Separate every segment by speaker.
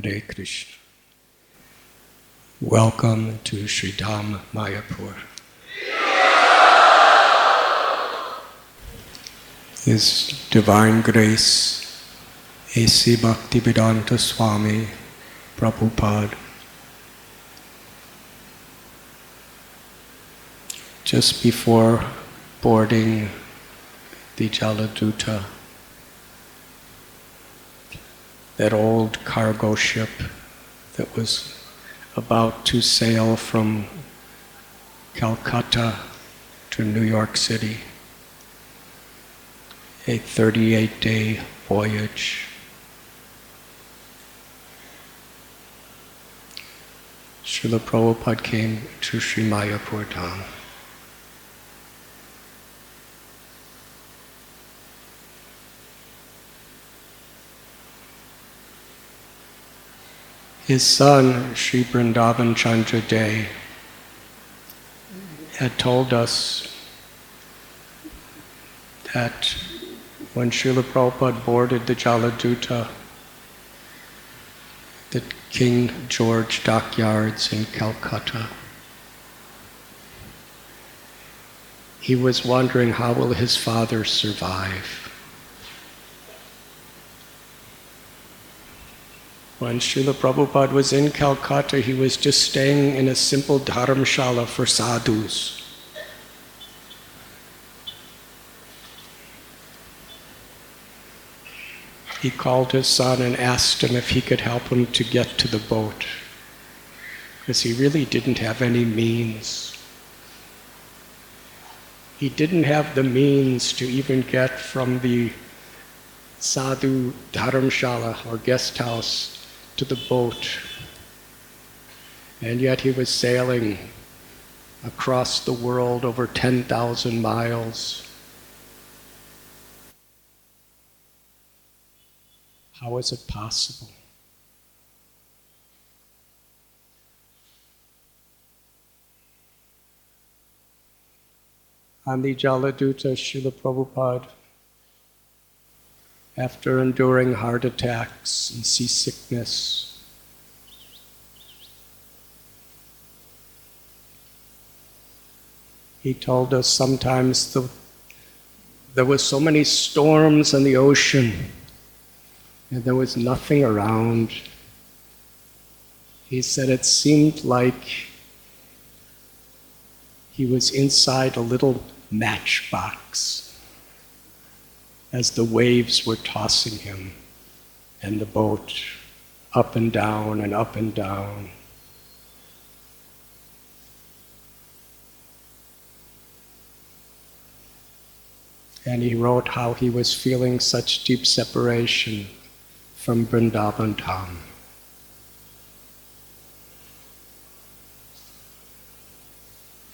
Speaker 1: Hare Krishna. Welcome to Sridham Mayapur. His Divine Grace, A.C. Bhaktivedanta Swami, Prabhupada, just before boarding the Jaladuta, that old cargo ship that was about to sail from Calcutta to New York City, a 38-day voyage. Srila Prabhupada came to Sri Mayapur Dham. His son, Sri Vrindavan Chandra Dey, had told us that when Srila Prabhupada boarded the Jaladuta, the King George dockyards in Calcutta, he was wondering how will his father survive. When Srila Prabhupada was in Calcutta, he was just staying in a simple dharamshala for sadhus. He called his son and asked him if he could help him to get to the boat, because he really didn't have any means. He didn't have the means to even get from the sadhu dharamshala or guest house to the boat, and yet he was sailing across the world over 10,000 miles. How is it possible? On the Jaladuta, Srila Prabhupada, after enduring heart attacks and seasickness, he told us sometimes there were so many storms in the ocean and there was nothing around. He said it seemed like he was inside a little matchbox as the waves were tossing him and the boat up and down and up and down. And he wrote how he was feeling such deep separation from Vrindavan Dham.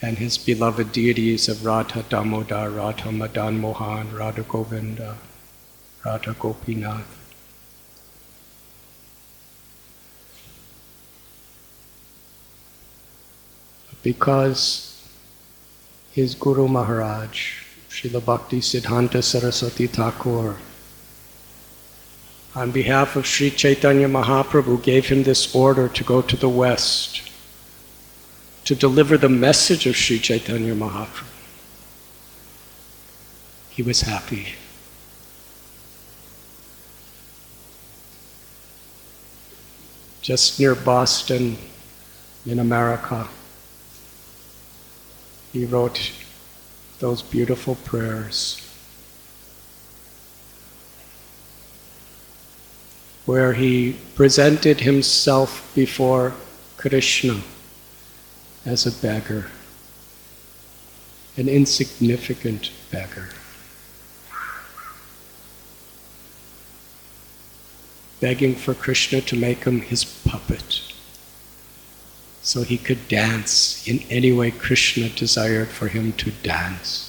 Speaker 1: And his beloved deities of Radha Damodar, Radha Madan Mohan, Radha Govinda, Radha Gopinath. Because his Guru Maharaj, Srila Bhakti Siddhanta Saraswati Thakur, on behalf of Sri Chaitanya Mahaprabhu, gave him this order to go to the West to deliver the message of Sri Chaitanya Mahaprabhu. He was happy. Just near Boston, in America, he wrote those beautiful prayers where he presented himself before Krishna as a beggar, an insignificant beggar, begging for Krishna to make him his puppet so he could dance in any way Krishna desired for him to dance.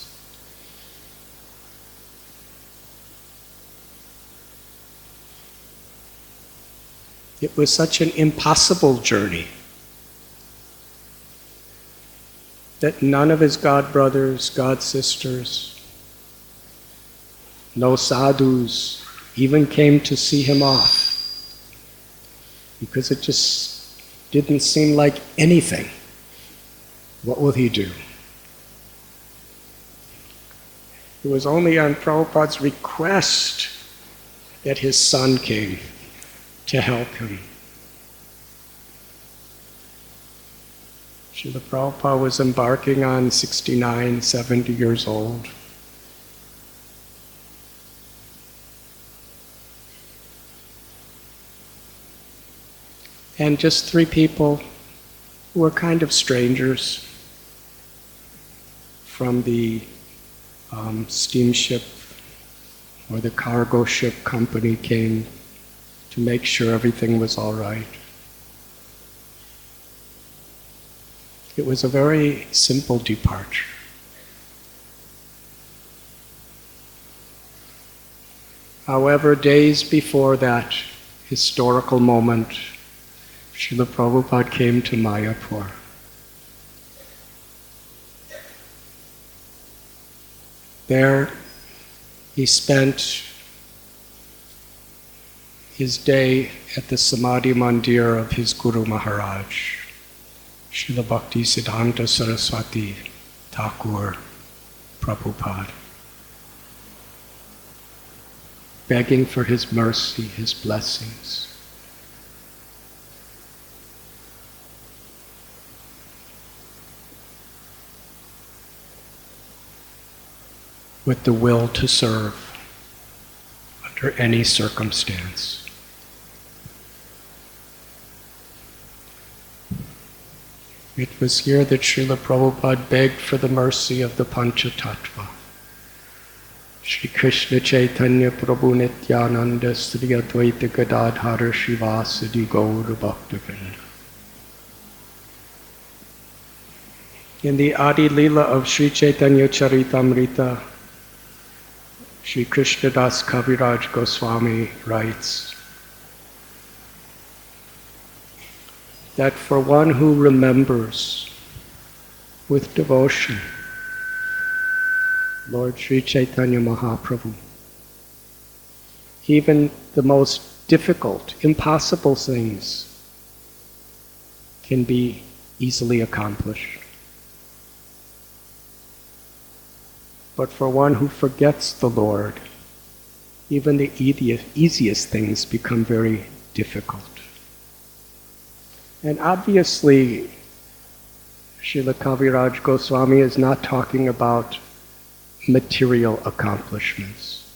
Speaker 1: It was such an impossible journey that none of his god brothers, god sisters, no sadhus even came to see him off. because it just didn't seem like anything. What will he do? It was only on Prabhupada's request that his son came to help him. Srila Prabhupada was embarking on 69, 70 years old. And just 3 people who were kind of strangers from the steamship or the cargo ship company came to make sure everything was all right. It was a very simple departure. However, days before that historical moment, Srila Prabhupada came to Mayapur. There, he spent his day at the Samadhi Mandir of his Guru Maharaj, Srila Bhakti Siddhanta Saraswati Thakur Prabhupada, begging for his mercy, his blessings. With the will to serve under any circumstance. It was here that Srila Prabhupada begged for the mercy of the Panchatattva. Shri Krishna Chaitanya Prabhu Nityananda Sri Advaita Gadadhara Shivasadi Gaura Bhaktivinoda. In the Adi Leela of Sri Chaitanya Charitamrita, Sri Krishnadas Kaviraj Goswami writes that for one who remembers with devotion Lord Sri Chaitanya Mahaprabhu, even the most difficult, impossible things can be easily accomplished. But for one who forgets the Lord, even the easiest things become very difficult. And obviously, Srila Kaviraj Goswami is not talking about material accomplishments.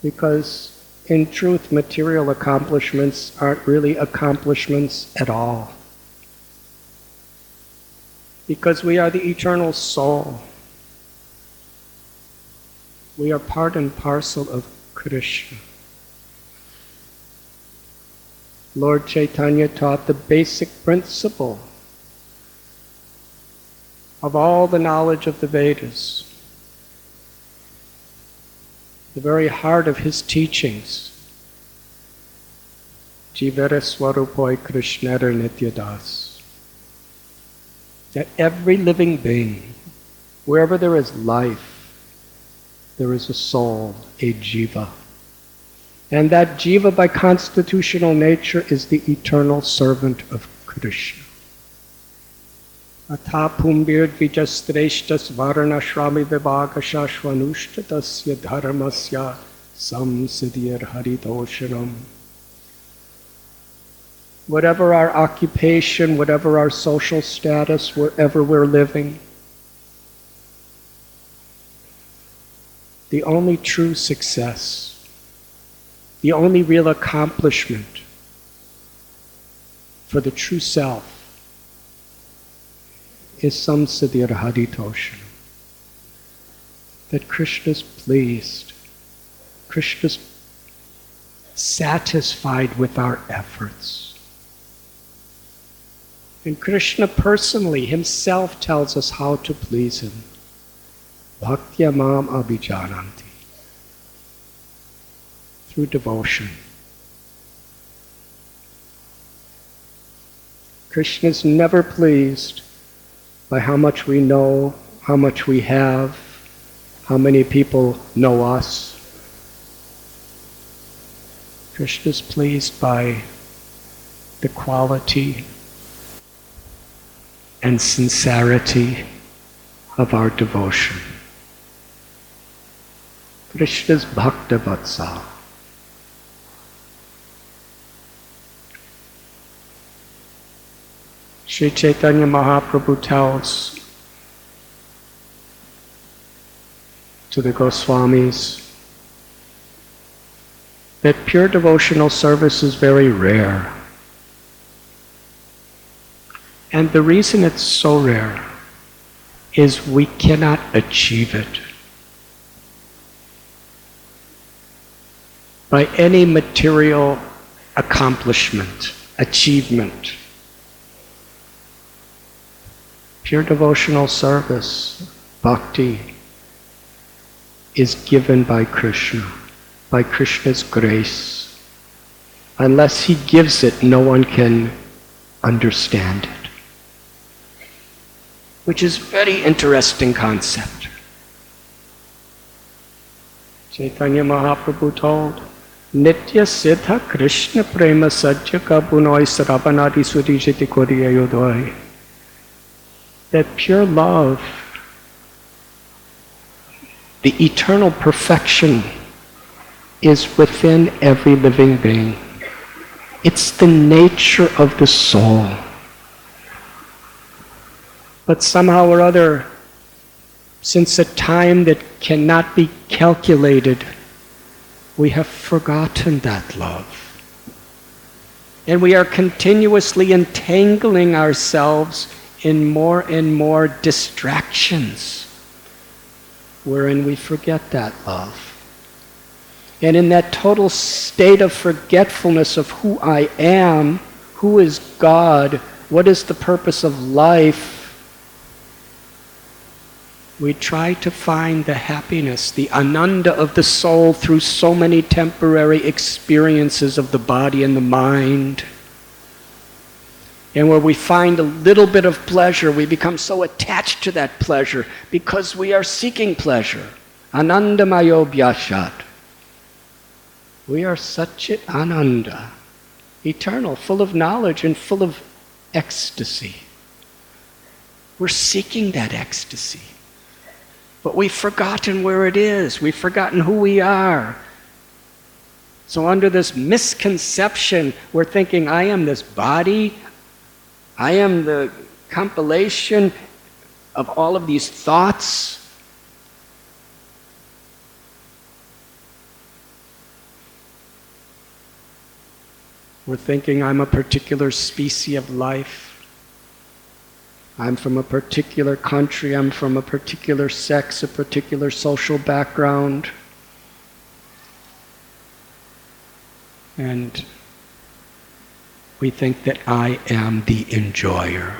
Speaker 1: Because in truth, material accomplishments aren't really accomplishments at all. Because we are the eternal soul. We are part and parcel of Krishna. Lord Chaitanya taught the basic principle of all the knowledge of the Vedas. The very heart of his teachings. Jivara Swarupoi Krishnara Nityadas. That every living being, wherever there is life, there is a soul, a jiva. And that jiva by constitutional nature is the eternal servant of Krishna. Atha pumbir vijastreshtas varanashrami vibhagasha shvanushtatasya dharmasya samsiddhir haritoshanam. Whatever our occupation, whatever our social status, wherever we're living, the only true success, the only real accomplishment for the true self is samsiddhir haritoshanam. That Krishna's pleased, Krishna's satisfied with our efforts. And Krishna personally, himself tells us how to please him. Bhaktya mam abhijananti. Through devotion. Krishna is never pleased by how much we know, how much we have, how many people know us. Krishna is pleased by the quality and sincerity of our devotion. Krishna's Bhakta Vatsal. Sri Chaitanya Mahaprabhu tells to the Goswamis that pure devotional service is very rare. And the reason it's so rare is we cannot achieve it by any material accomplishment, achievement. Pure devotional service, bhakti, is given by Krishna, by Krishna's grace. Unless he gives it, no one can understand it. Which is a very interesting concept. Chaitanya Mahaprabhu told, Nitya Siddha Krishna Prema Sajja Kabunoi Saravanadi Sudijiti Kodiyayodoi. That pure love, the eternal perfection, is within every living being. It's the nature of the soul. But somehow or other, since a time that cannot be calculated, we have forgotten that love. And we are continuously entangling ourselves in more and more distractions, wherein we forget that love. And in that total state of forgetfulness of who I am, who is God, what is the purpose of life, we try to find the happiness, the Ananda of the soul through so many temporary experiences of the body and the mind. And where we find a little bit of pleasure, we become so attached to that pleasure because we are seeking pleasure. Anandamaya bhyashat. We are Satchit Ananda, eternal, full of knowledge and full of ecstasy. We're seeking that ecstasy. But we've forgotten where it is. We've forgotten who we are. So under this misconception, we're thinking, I am this body. I am the compilation of all of these thoughts. We're thinking I'm a particular species of life. I'm from a particular country, I'm from a particular sex, a particular social background. And we think that I am the enjoyer,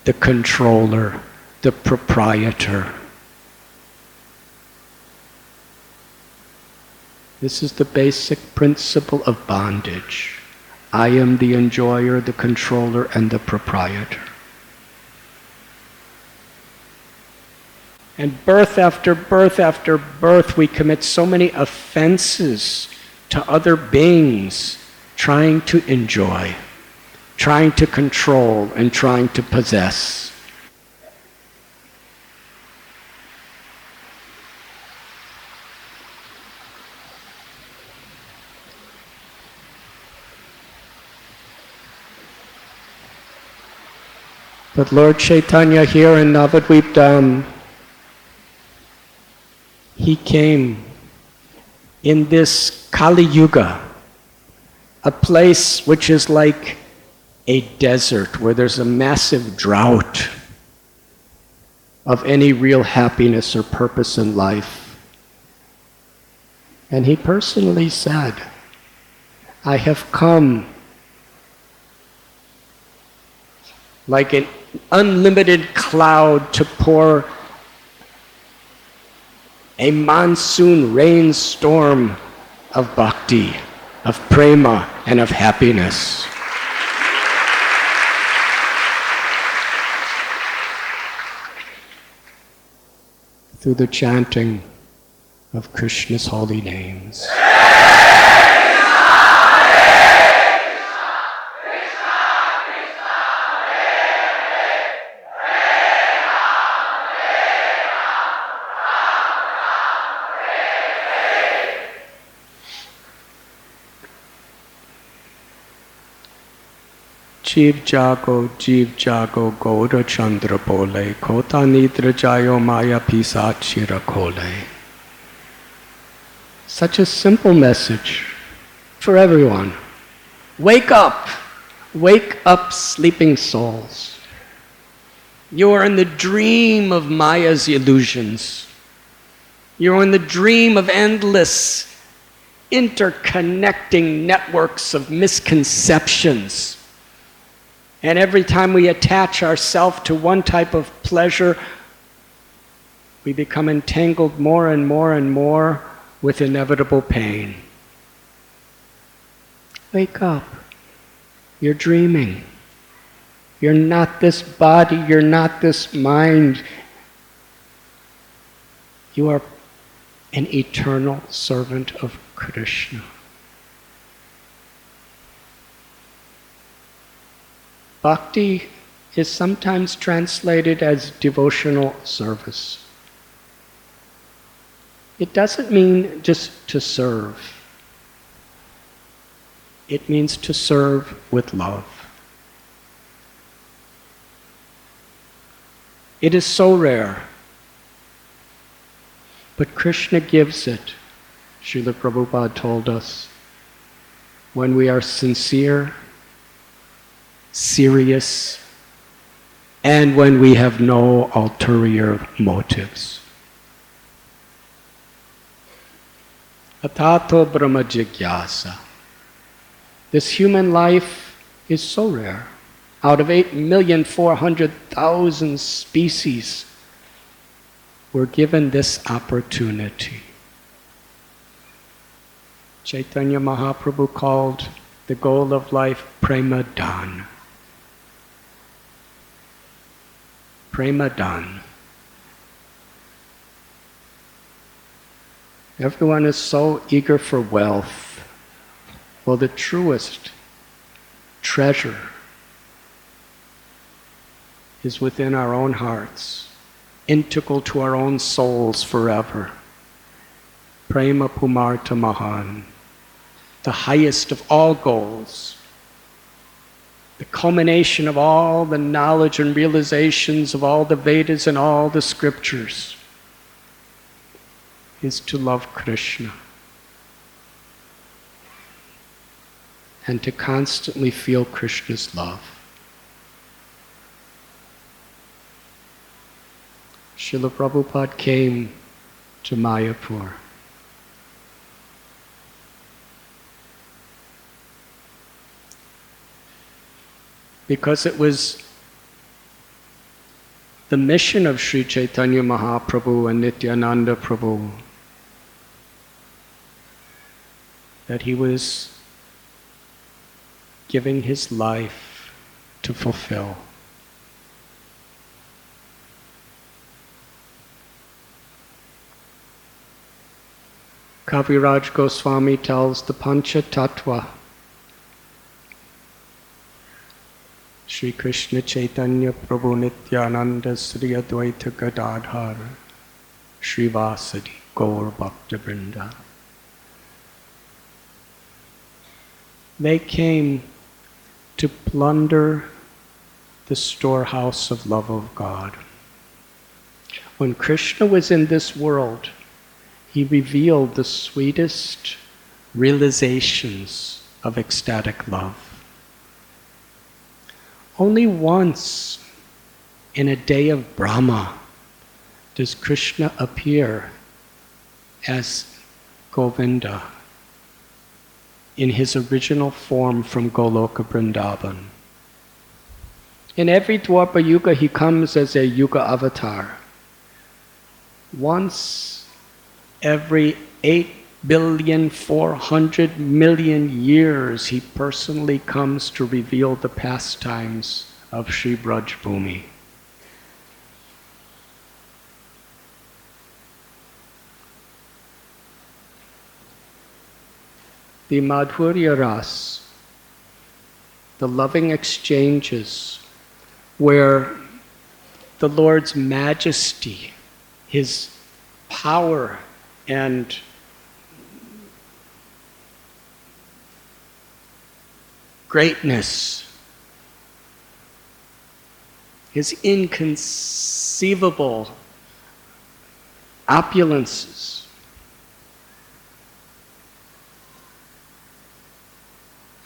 Speaker 1: the controller, the proprietor. This is the basic principle of bondage. I am the enjoyer, the controller, and the proprietor. And birth after birth after birth, we commit so many offenses to other beings, trying to enjoy, trying to control, and trying to possess. But Lord Chaitanya here in Navadvip Dham, he came in this Kali Yuga, a place which is like a desert where there's a massive drought of any real happiness or purpose in life. And he personally said, I have come like an unlimited cloud to pour a monsoon rainstorm of bhakti, of prema, and of happiness. Through the chanting of Krishna's holy names. Jeev jago Goda Chandra Bole, Kota Nidra Jayo Maya Pisachira Kole. Such a simple message for everyone. Wake up! Wake up, sleeping souls. You are in the dream of Maya's illusions. You're in the dream of endless, interconnecting networks of misconceptions. And every time we attach ourselves to one type of pleasure, we become entangled more and more and more with inevitable pain. Wake up. You're dreaming. You're not this body, you're not this mind. You are an eternal servant of Krishna. Bhakti is sometimes translated as devotional service. It doesn't mean just to serve. It means to serve with love. It is so rare, but Krishna gives it. Srila Prabhupada told us, when we are sincere, serious, and when we have no ulterior motives. Atato Brahma Jigyasa. This human life is so rare. Out of 8,400,000 species, we're given this opportunity. Chaitanya Mahaprabhu called the goal of life Prema Dan. Prema Dan. Everyone is so eager for wealth. Well, the truest treasure is within our own hearts, integral to our own souls forever. Prema Pumarta Mahan, the highest of all goals, the culmination of all the knowledge and realizations of all the Vedas and all the scriptures, is to love Krishna and to constantly feel Krishna's love. Srila Prabhupada came to Mayapur. Because it was the mission of Sri Chaitanya Mahaprabhu and Nityananda Prabhu that he was giving his life to fulfill. Kaviraj Goswami tells the Pancha Tattva, Sri Krishna Chaitanya Prabhu Nityananda Sri Advaita Gadadhar Sri Vasadi Gaur Bhakta Vrinda. They came to plunder the storehouse of love of God. When Krishna was in this world, he revealed the sweetest realizations of ecstatic love. Only once in a day of Brahma does Krishna appear as Govinda in his original form from Goloka Vrindavan. In every Dwapara Yuga he comes as a Yuga avatar. Once every 8,400,000,000 years he personally comes to reveal the pastimes of Sri Braj Bhumi. The Madhurya Ras, the loving exchanges where the Lord's majesty, his power and greatness his inconceivable opulences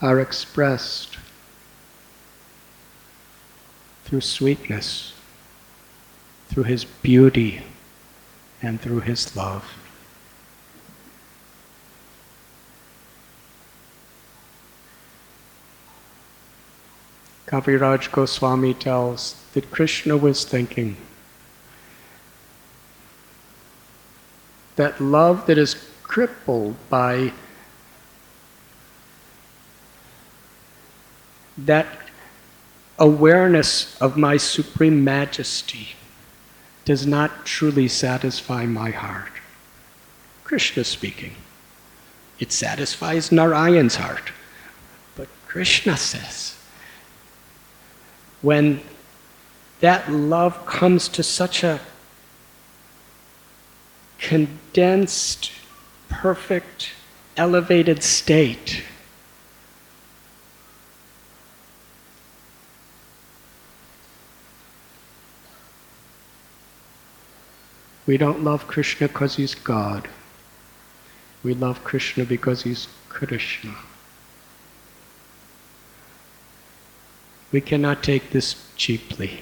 Speaker 1: are expressed through sweetness, through his beauty, and through his love. Kaviraj Goswami tells that Krishna was thinking that love that is crippled by that awareness of my supreme majesty does not truly satisfy my heart. Krishna speaking. It satisfies Narayan's heart. But Krishna says, when that love comes to such a condensed, perfect, elevated state, we don't love Krishna because he's God. We love Krishna because he's Krishna. We cannot take this cheaply.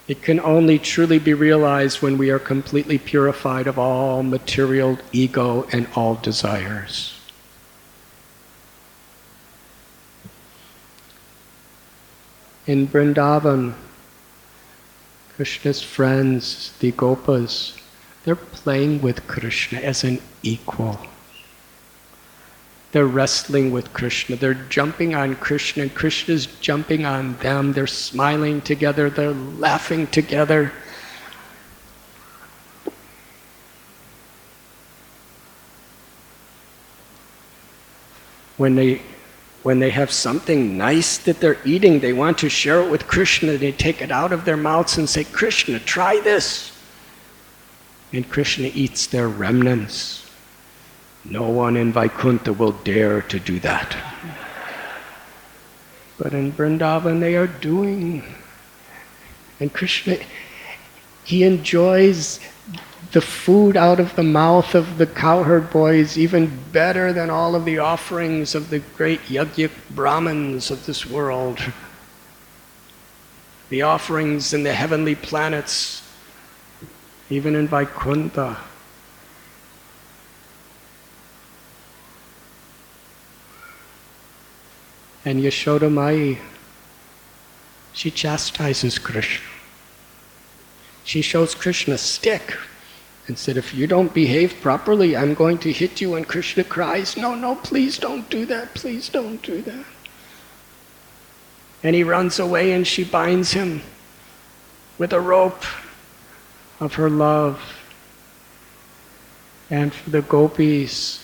Speaker 1: It can only truly be realized when we are completely purified of all material ego and all desires. In Vrindavan, Krishna's friends, the Gopis, they're playing with Krishna as an equal. They're wrestling with Krishna. They're jumping on Krishna, and Krishna's jumping on them. They're smiling together. They're laughing together. When they have something nice that they're eating, they want to share it with Krishna. They take it out of their mouths and say, Krishna, try this. And Krishna eats their remnants. No one in Vaikuntha will dare to do that. But in Vrindavan they are doing. And Krishna, he enjoys the food out of the mouth of the cowherd boys even better than all of the offerings of the great Yajnik Brahmins of this world. The offerings in the heavenly planets, even in Vaikuntha. And Yashoda Mai, she chastises Krishna. She shows Krishna a stick and said, if you don't behave properly, I'm going to hit you. And Krishna cries, no, no, please don't do that, please don't do that. And he runs away and she binds him with a rope of her love. And for the Gopis,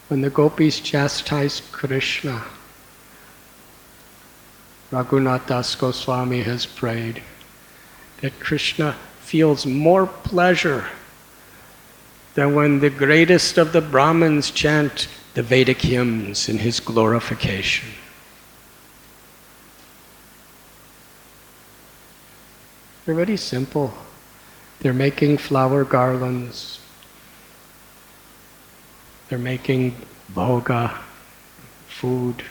Speaker 1: when the Gopis chastised Krishna, Raghunath Das Goswami has prayed that Krishna feels more pleasure than when the greatest of the Brahmins chant the Vedic hymns in his glorification. They're very simple. They're making flower garlands. They're making bhoga, food.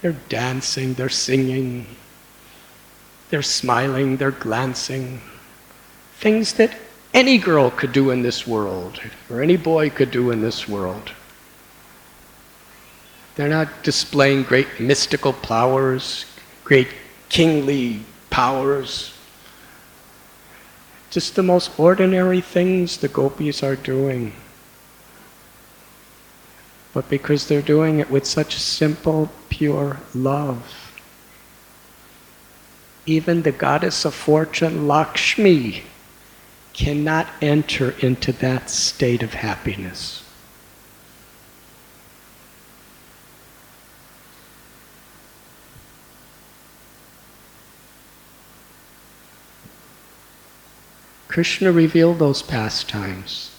Speaker 1: They're dancing, they're singing, they're smiling, they're glancing. Things that any girl could do in this world, or any boy could do in this world. They're not displaying great mystical powers, great kingly powers. Just the most ordinary things the Gopis are doing. But because they're doing it with such simple, pure love. Even the goddess of fortune, Lakshmi, cannot enter into that state of happiness. Krishna revealed those pastimes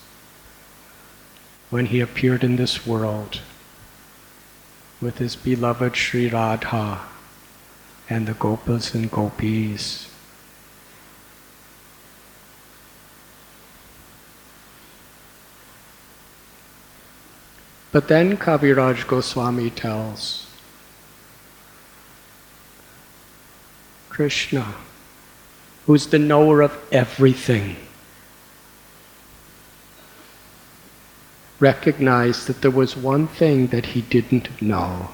Speaker 1: when he appeared in this world. with his beloved Sri Radha and the Gopas and Gopis. But then Kaviraj Goswami tells Krishna, who's the knower of everything, recognized that there was one thing that he didn't know.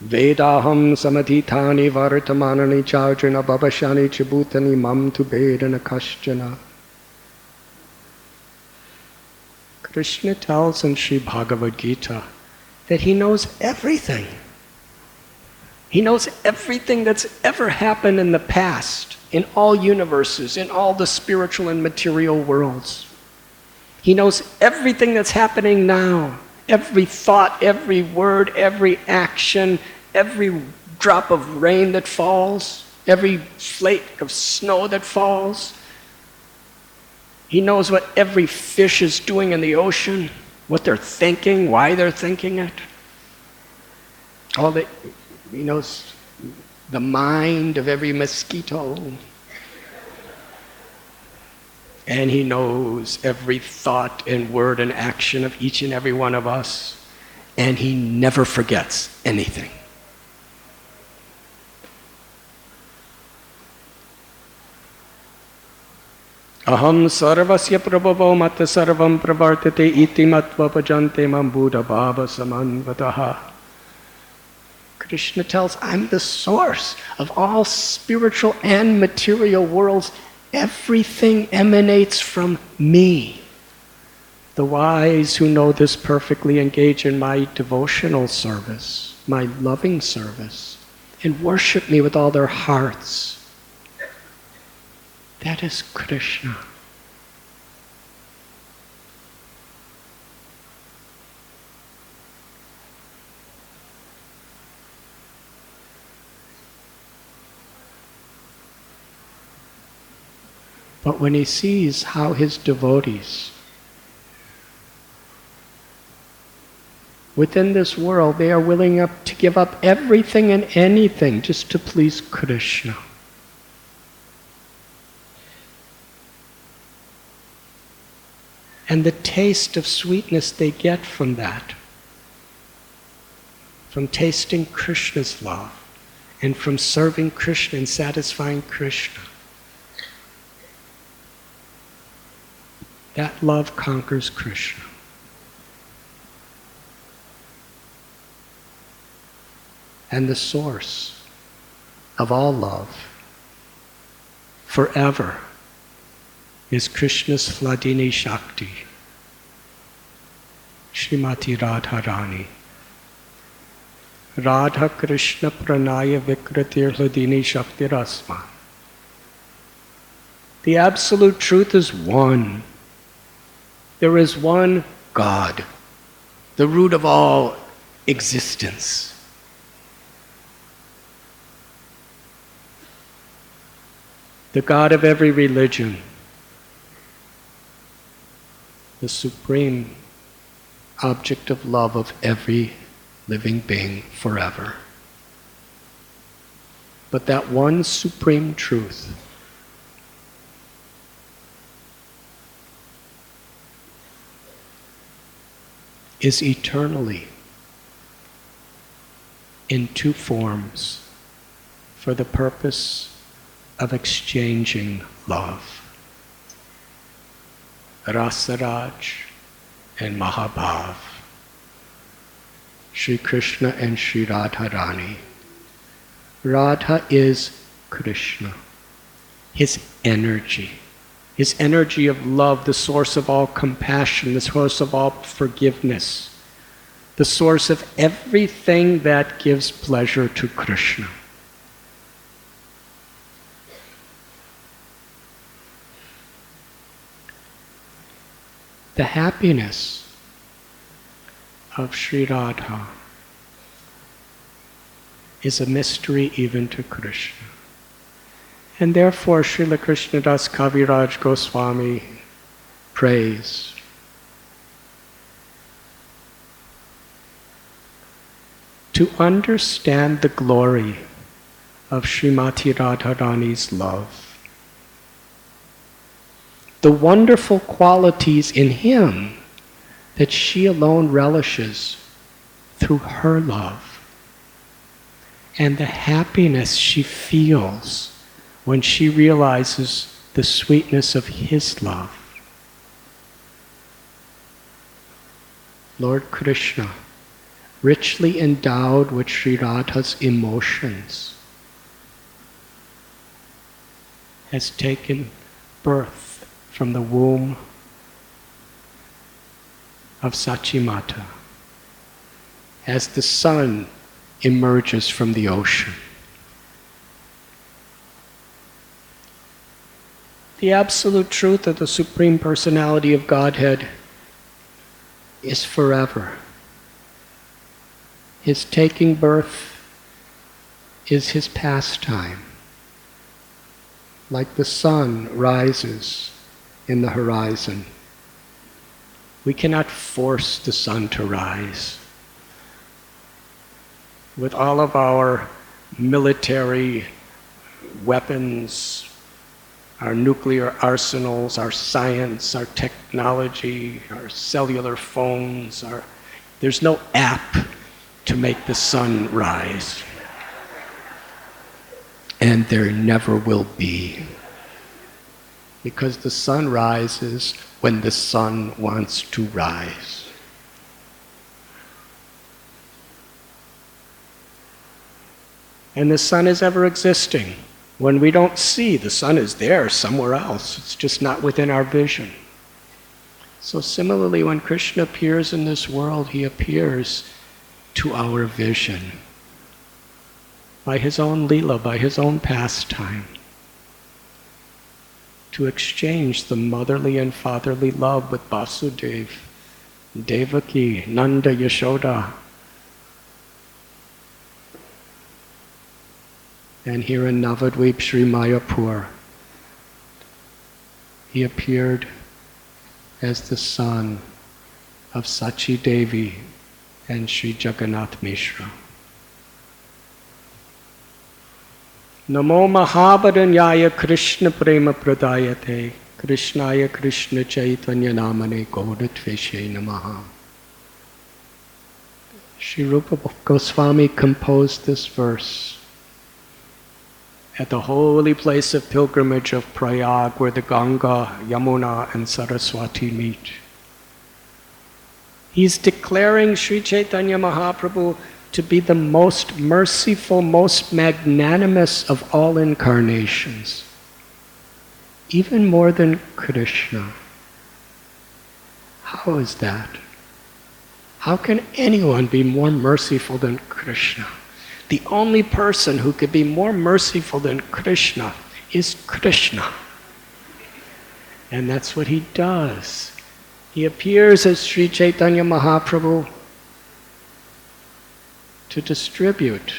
Speaker 1: Vedaham samadhitani vartamanani charjana babashani chibutani mam tu bedana kashjana. Krishna tells in Sri Bhagavad Gita that he knows everything. He knows everything that's ever happened in the past, in all universes, in all the spiritual and material worlds. He knows everything that's happening now. Every thought, every word, every action, every drop of rain that falls, every flake of snow that falls. He knows what every fish is doing in the ocean, what they're thinking, why they're thinking it. He knows the mind of every mosquito. And he knows every thought and word and action of each and every one of us. And he never forgets anything. Aham sarvasya prabhavo mata sarvam pravartate iti matva bhajante mam buddha bhava samanvataha. Krishna tells, I'm the source of all spiritual and material worlds. Everything emanates from me. The wise who know this perfectly engage in my devotional service, my loving service, and worship me with all their hearts. That is Krishna. But when he sees how his devotees within this world, they are willing to give up everything and anything just to please Krishna. And the taste of sweetness they get from that, from tasting Krishna's love, and from serving Krishna and satisfying Krishna. That love conquers Krishna. And the source of all love forever is Krishna's Hladini Shakti, Srimati Radharani. Radha Krishna Pranaya Vikratir Hladini Shakti Rasma. The absolute truth is one. There is one God, the root of all existence. The God of every religion, the supreme object of love of every living being forever. But that one supreme truth is eternally in two forms for the purpose of exchanging love. Rasaraj and Mahabhav, Sri Krishna and Sri Radharani. Radha is Krishna, his energy of love, the source of all compassion, the source of all forgiveness, the source of everything that gives pleasure to Krishna. The happiness of Sri Radha is a mystery even to Krishna. And therefore Srila Krishnadas Kaviraj Goswami prays, to understand the glory of Srimati Radharani's love, the wonderful qualities in him that she alone relishes through her love, and the happiness she feels when she realizes the sweetness of his love. Lord Krishna, richly endowed with Sri Radha's emotions, has taken birth from the womb of Sachimata as the sun emerges from the ocean. The absolute truth of the Supreme Personality of Godhead is forever. His taking birth is his pastime. Like the sun rises in the horizon, we cannot force the sun to rise. With all of our military weapons, our nuclear arsenals, our science, our technology, our cellular phones, there's no app to make the sun rise. And there never will be. Because the sun rises when the sun wants to rise. And the sun is ever existing. When we don't see, the sun is there somewhere else. It's just not within our vision. So similarly, when Krishna appears in this world, he appears to our vision by his own lila, by his own pastime, to exchange the motherly and fatherly love with Vasudeva, Devaki, Nanda, Yashoda. And here in Navadvip, Sri Mayapur, he appeared as the son of Sachi Devi and Sri Jagannath Mishra. Namo Mahabharanyaya Krishna Prema Pradayate Krishnaya Krishna Chaitanya Namane Gaudatveshe Namaha. Sri Rupa Goswami composed this verse at the holy place of pilgrimage of Prayag, where the Ganga, Yamuna, and Saraswati meet. He's declaring Sri Chaitanya Mahaprabhu to be the most merciful, most magnanimous of all incarnations, even more than Krishna. How is that? How can anyone be more merciful than Krishna? The only person who could be more merciful than Krishna is Krishna. And that's what he does. He appears as Sri Chaitanya Mahaprabhu to distribute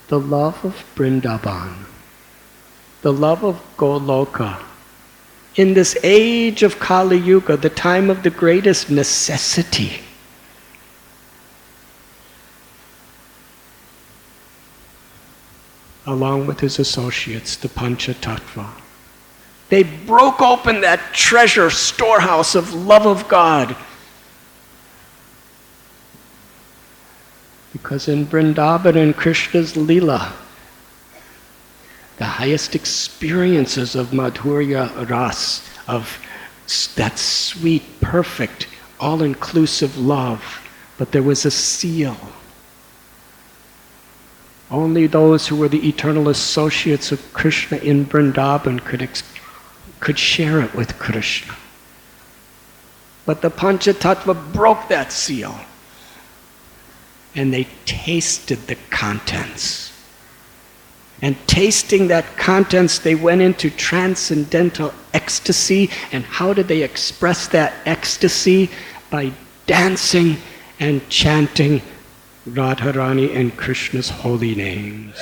Speaker 1: the love of Vrindavan, the love of Goloka. In this age of Kali Yuga, the time of the greatest necessity, along with his associates, the Panchatattva. They broke open that treasure storehouse of love of God. Because in Vrindavan and Krishna's Leela, the highest experiences of Madhurya Ras, of that sweet, perfect, all-inclusive love, but there was a seal. Only those who were the eternal associates of Krishna in Vrindavan could share it with Krishna. But the Panchatattva broke that seal, and they tasted the contents. And tasting that contents, they went into transcendental ecstasy. And how did they express that ecstasy? By dancing and chanting Radharani and Krishna's holy names.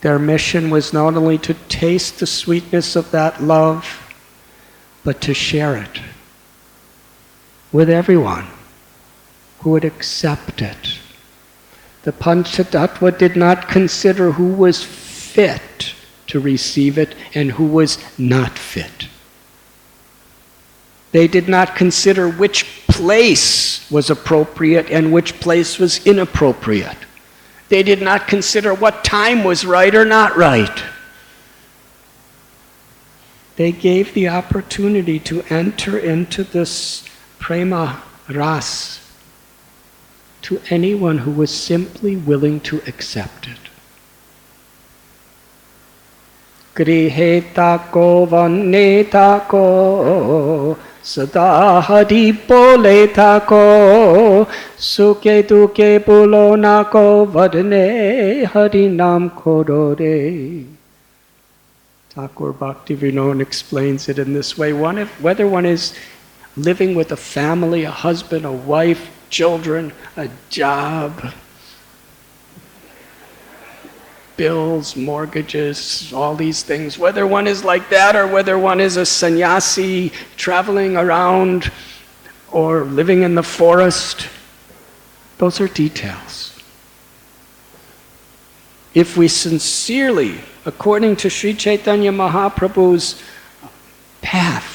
Speaker 1: Their mission was not only to taste the sweetness of that love, but to share it with everyone who would accept it. The Panchatattva did not consider who was fit to receive it and who was not fit. They did not consider which place was appropriate and which place was inappropriate. They did not consider what time was right or not right. They gave the opportunity to enter into this prema ras to anyone who was simply willing to accept it. Griheta ko vaneta ko sada hari boleta ko sukhe dukhe bulona ko vadne hari nam korore. Thakur Bhaktivinoda explains it in this way. Whether one is living with a family, a husband, a wife, children, a job, bills, mortgages, all these things, whether one is like that or whether one is a sannyasi traveling around or living in the forest, those are details. If we sincerely, according to Sri Chaitanya Mahaprabhu's path,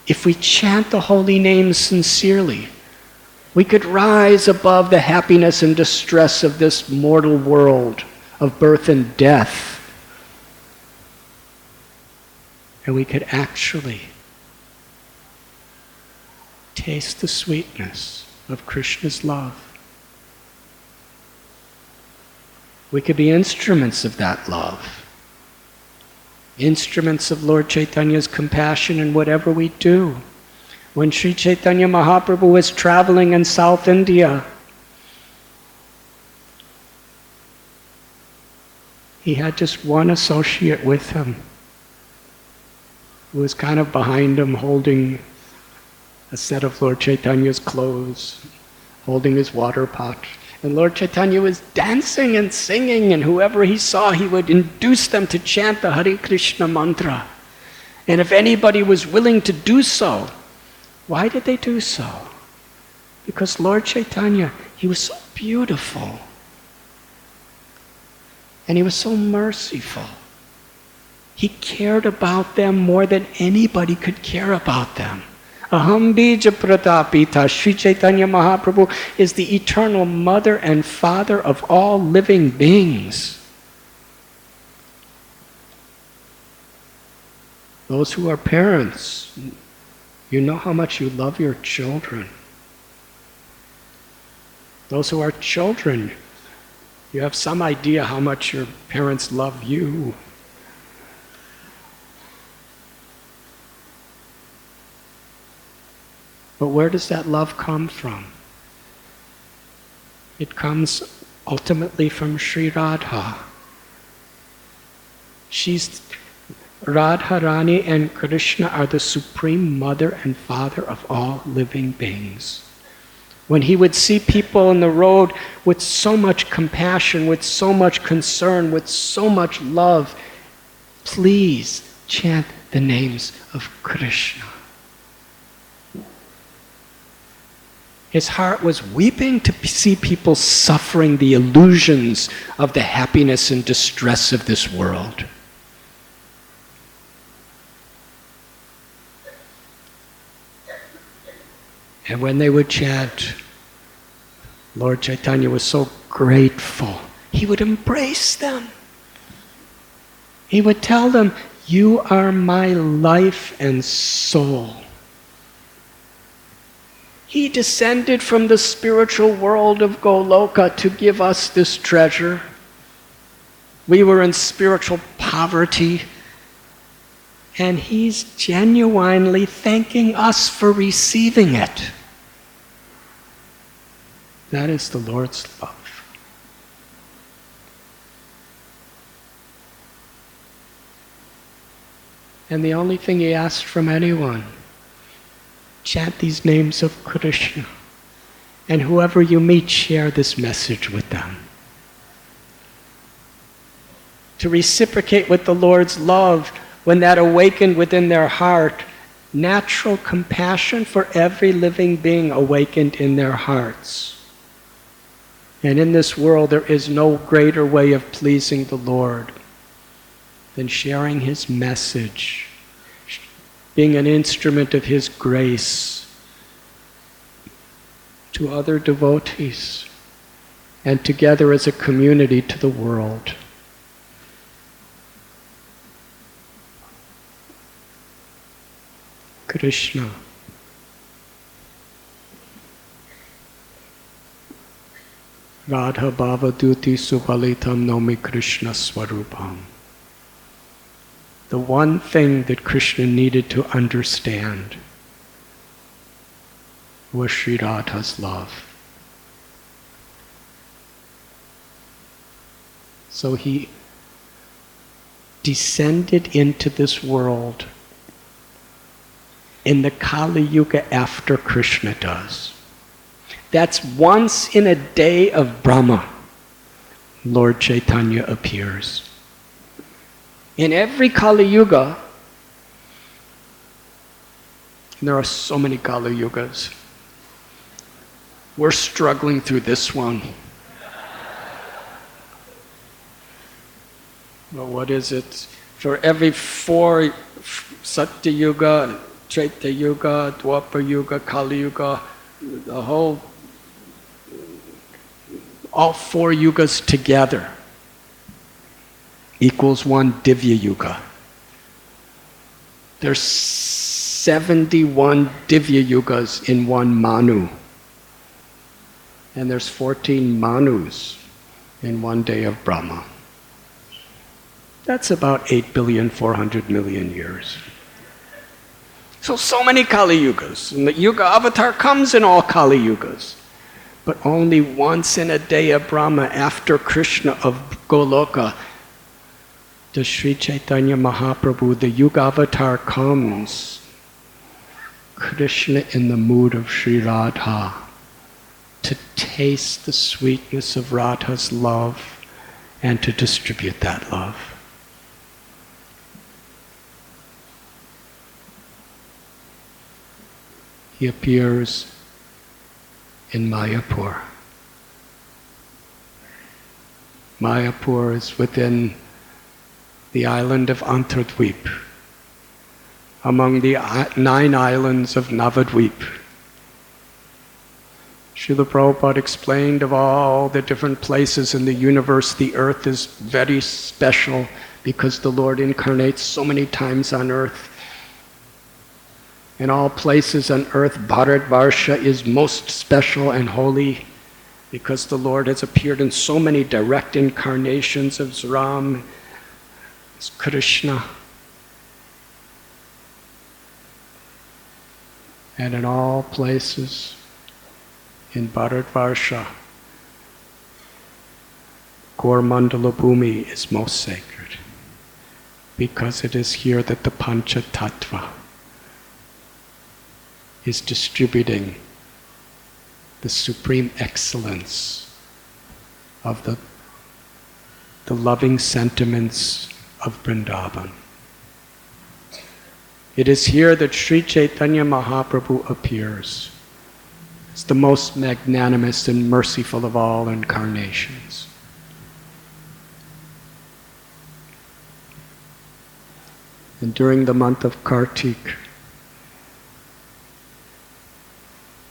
Speaker 1: if we chant the holy names sincerely, we could rise above the happiness and distress of this mortal world of birth and death. And we could actually taste the sweetness of Krishna's love. We could be instruments of that love. Instruments of Lord Chaitanya's compassion in whatever we do. When Sri Chaitanya Mahaprabhu was traveling in South India, he had just one associate with him who was kind of behind him holding a set of Lord Chaitanya's clothes, holding his water pot. And Lord Chaitanya was dancing and singing, and whoever he saw, he would induce them to chant the Hare Krishna mantra. And if anybody was willing to do so, why did they do so? Because Lord Chaitanya, he was so beautiful. And he was so merciful. He cared about them more than anybody could care about them. Aham bija pratapita. Sri Chaitanya Mahaprabhu is the eternal mother and father of all living beings. Those who are parents, you know how much you love your children. Those who are children, you have some idea how much your parents love you. But where does that love come from? It comes ultimately from Sri Radha. Radharani and Krishna are the supreme mother and father of all living beings. When he would see people on the road with so much compassion, with so much concern, with so much love, please chant the names of Krishna. His heart was weeping to see people suffering the illusions of the happiness and distress of this world. And when they would chant, Lord Chaitanya was so grateful. He would embrace them. He would tell them, "You are my life and soul." He descended from the spiritual world of Goloka to give us this treasure. We were in spiritual poverty, and he's genuinely thanking us for receiving it. That is the Lord's love. And the only thing he asked from anyone, chant these names of Krishna, and whoever you meet, share this message with them. to reciprocate with the Lord's love, when that awakened within their heart, natural compassion for every living being awakened in their hearts. And in this world, there is no greater way of pleasing the Lord than sharing His message, being an instrument of His grace to other devotees, and together as a community to the world. Krishna. Radha Bhava Duti Subalitam Nomi Krishna Swarupam. The one thing that Krishna needed to understand was Sri Radha's love. So he descended into this world in the Kali Yuga after Krishna does. That's once in a day of Brahma, Lord Chaitanya appears. In every Kali Yuga, and there are so many Kali Yugas, we're struggling through this one. Well, what is it? For every 4 Satya Yuga, Treta Yuga, Dwapara Yuga, Kali Yuga, all 4 yugas together equals 1 Divya Yuga. There's 71 Divya Yugas in 1 Manu. And there's 14 Manus in 1 day of Brahma. That's about 8,400,000,000 years. So many Kali Yugas. And the Yuga avatar comes in all Kali Yugas. But only once in a day of Brahma, after Krishna of Goloka, does Sri Chaitanya Mahaprabhu, the Yuga avatar, comes. Krishna in the mood of Sri Radha, to taste the sweetness of Radha's love and to distribute that love. He appears in Mayapur. Mayapur is within the island of Antardvip, among the 9 islands of Navadvip. Srila Prabhupada explained of all the different places in the universe, the earth is very special because the Lord incarnates so many times on earth. In all places on earth, Bharatvarsha is most special and holy because the Lord has appeared in so many direct incarnations of Ram, Krishna. And in all places in Bharatvarsha, Gaur-mandala Bhumi is most sacred because it is here that the Pancha Tattva is distributing the supreme excellence of the loving sentiments of Vrindavan. It is here that Sri Chaitanya Mahaprabhu appears as the most magnanimous and merciful of all incarnations. And during the month of Kartik,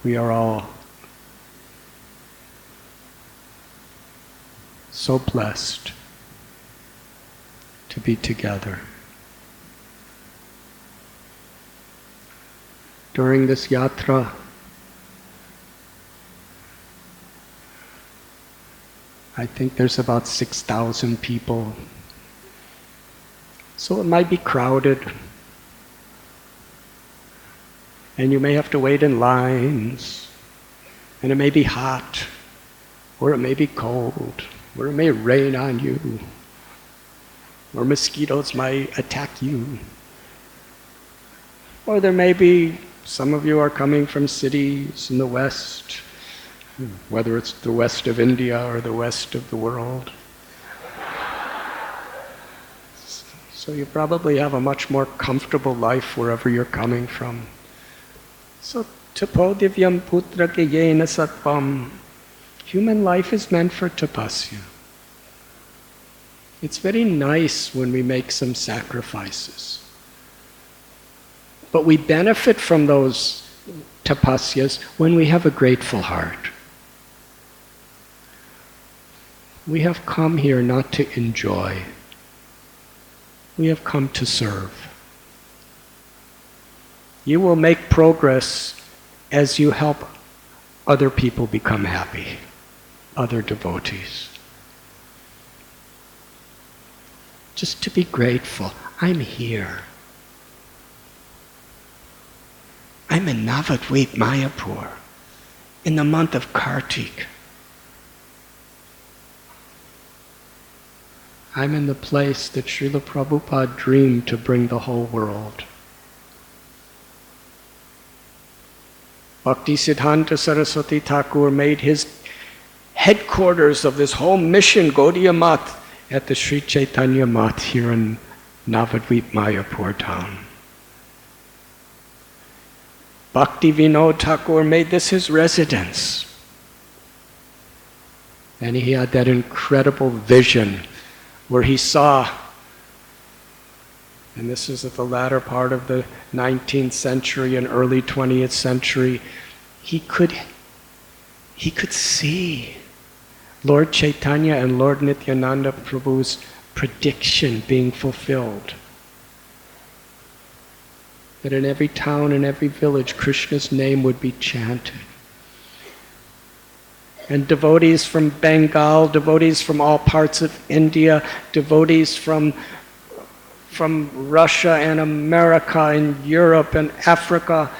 Speaker 1: we are all so blessed to be together. During this yatra, I think there's about 6,000 people. So it might be crowded. And you may have to wait in lines, and it may be hot, or it may be cold, or it may rain on you, or mosquitoes might attack you. Or there may be, some of you are coming from cities in the West, whether it's the west of India or the west of the world. So you probably have a much more comfortable life wherever you're coming from. So tapodivyam putra yena satvam. Human life is meant for tapasya. It's very nice when we make some sacrifices. But we benefit from those tapasyas when we have a grateful heart. We have come here not to enjoy. We have come to serve. You will make progress as you help other people become happy, other devotees. Just to be grateful. I'm here. I'm in Navadvip, Mayapur, in the month of Kartik. I'm in the place that Srila Prabhupada dreamed to bring the whole world. Bhaktisiddhanta Saraswati Thakur made his headquarters of this whole mission, Gaudiya Math, at the Sri Chaitanya Math here in Navadvip, Mayapur town. Bhakti Vinod Thakur made this his residence. And he had that incredible vision where he saw, and this is at the latter part of the 19th century and early 20th century, he could see Lord Chaitanya and Lord Nityananda Prabhu's prediction being fulfilled. That in every town and every village, Krishna's name would be chanted. And devotees from Bengal, devotees from all parts of India, devotees from Russia and America and Europe and Africa,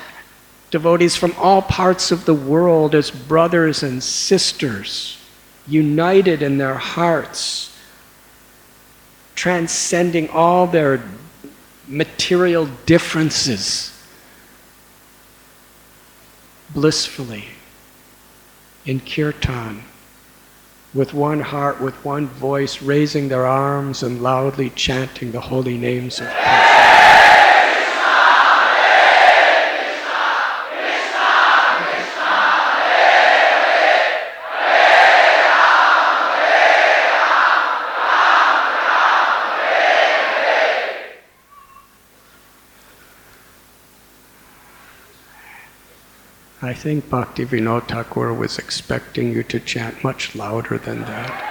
Speaker 1: devotees from all parts of the world as brothers and sisters, united in their hearts, transcending all their material differences, blissfully, in kirtan, with one heart, with one voice, raising their arms and loudly chanting the holy names of Krishna. I think Bhakti Vinod Thakur was expecting you to chant much louder than that.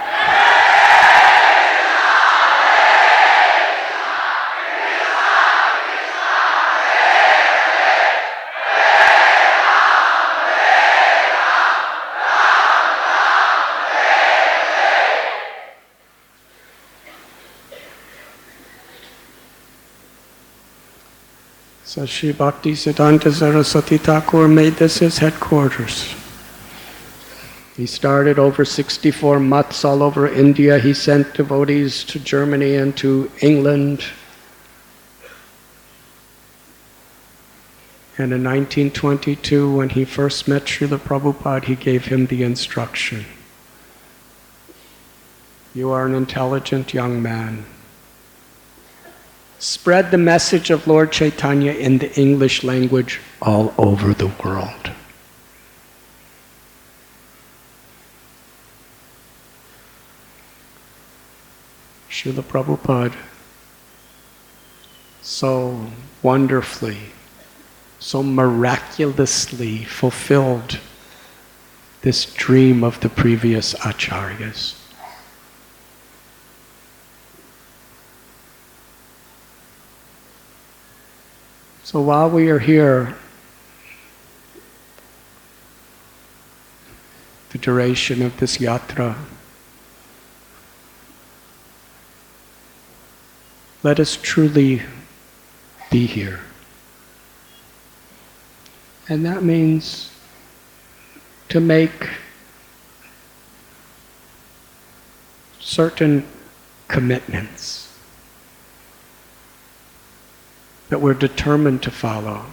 Speaker 1: So Sri Bhaktisiddhanta Saraswati Thakur made this his headquarters. He started over 64 mats all over India. He sent devotees to Germany and to England. And in 1922, when he first met Srila Prabhupada, he gave him the instruction. You are an intelligent young man. Spread the message of Lord Chaitanya in the English language all over the world. Srila Prabhupada so wonderfully, so miraculously fulfilled this dream of the previous acharyas. So while we are here, the duration of this yatra, let us truly be here. And that means to make certain commitments that we're determined to follow,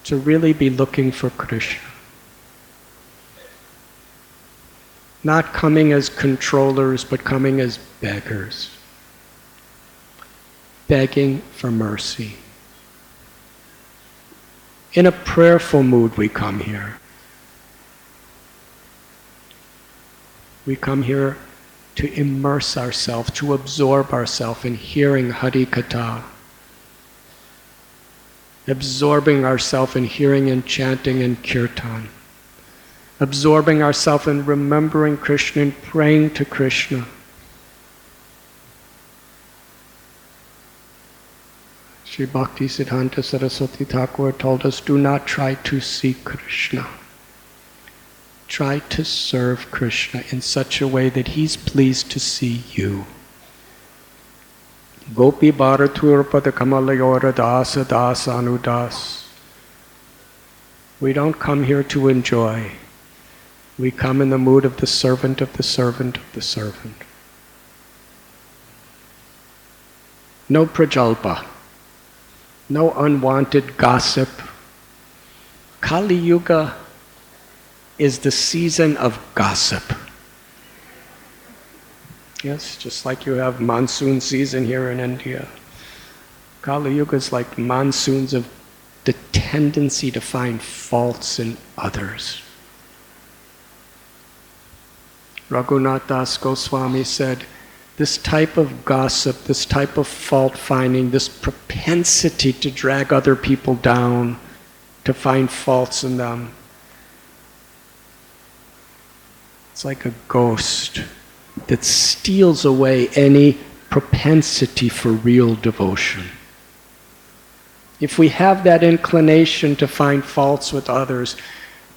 Speaker 1: to really be looking for Krishna. Not coming as controllers, but coming as beggars. begging for mercy. In a prayerful mood we come here. We come here to immerse ourselves, to absorb ourselves in hearing Hari Katha, absorbing ourselves in hearing and chanting and kirtan, absorbing ourselves in remembering Krishna and praying to Krishna. Sri Bhakti Siddhanta Saraswati Thakur told us, do not try to seek Krishna. Try to serve Krishna in such a way that he's pleased to see you. Gopi Bharatur Pada Kamalayora Dasa Dasa Anudas. We don't come here to enjoy. We come in the mood of the servant of the servant of the servant. No prajalpa. No unwanted gossip. Kali Yuga is the season of gossip. Yes, just like you have monsoon season here in India. Kali Yuga is like monsoons of the tendency to find faults in others. Raghunath Das Goswami said, this type of gossip, this type of fault finding, this propensity to drag other people down, to find faults in them, it's like a ghost that steals away any propensity for real devotion. If we have that inclination to find faults with others,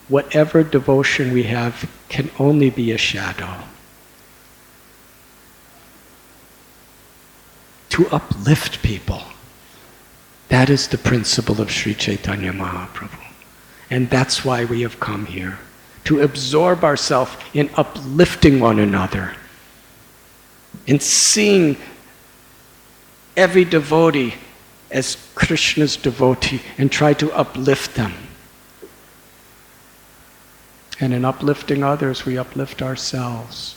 Speaker 1: whatever devotion we have can only be a shadow. To uplift people, that is the principle of Sri Chaitanya Mahaprabhu. And that's why we have come here. To absorb ourselves in uplifting one another, in seeing every devotee as Krishna's devotee and try to uplift them. And in uplifting others, we uplift ourselves.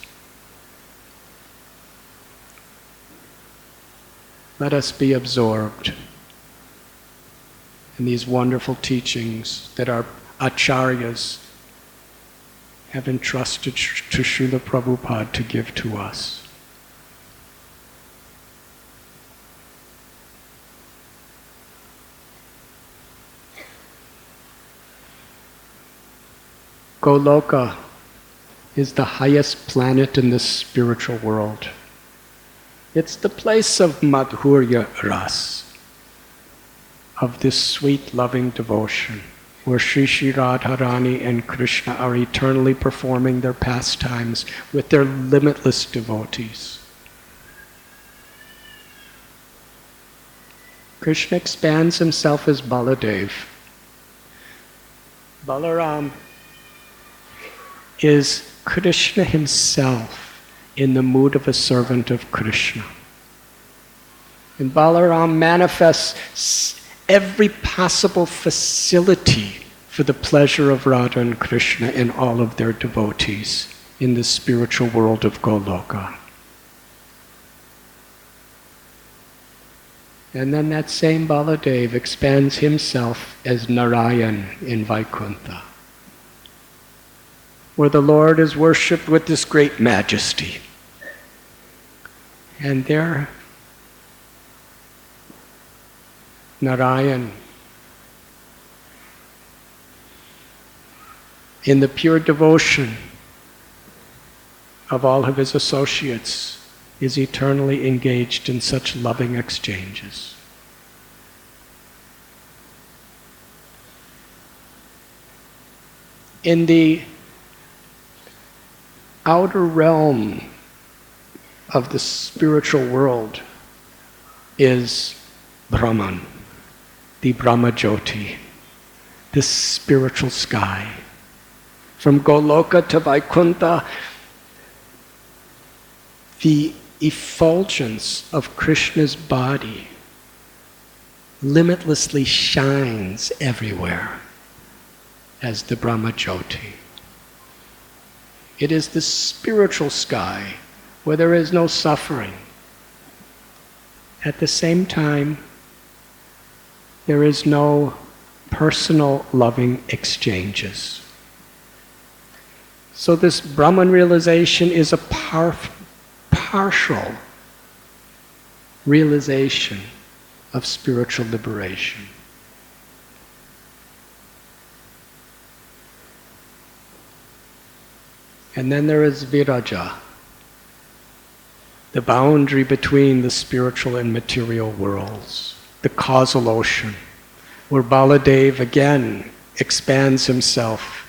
Speaker 1: Let us be absorbed in these wonderful teachings that our acharyas have entrusted to Srila Prabhupada to give to us. Goloka is the highest planet in the spiritual world. It's the place of Madhurya Ras, of this sweet loving devotion, where Sri Sri Radharani and Krishna are eternally performing their pastimes with their limitless devotees. Krishna expands himself as Baladev. Balaram is Krishna himself in the mood of a servant of Krishna. And Balaram manifests every possible facility for the pleasure of Radha and Krishna in all of their devotees in the spiritual world of Goloka. And then that same Baladev expands himself as Narayan in Vaikuntha, where the Lord is worshipped with this great majesty. And there, Narayan, in the pure devotion of all of his associates, is eternally engaged in such loving exchanges. In the outer realm of the spiritual world is Brahman, the Brahmajyoti, this spiritual sky. From Goloka to Vaikuntha, the effulgence of Krishna's body limitlessly shines everywhere as the Brahmajyoti. It is the spiritual sky where there is no suffering. At the same time, there is no personal loving exchanges. So this Brahman realization is a partial realization of spiritual liberation. And then there is viraja, the boundary between the spiritual and material worlds, the causal ocean, where Baladev again expands himself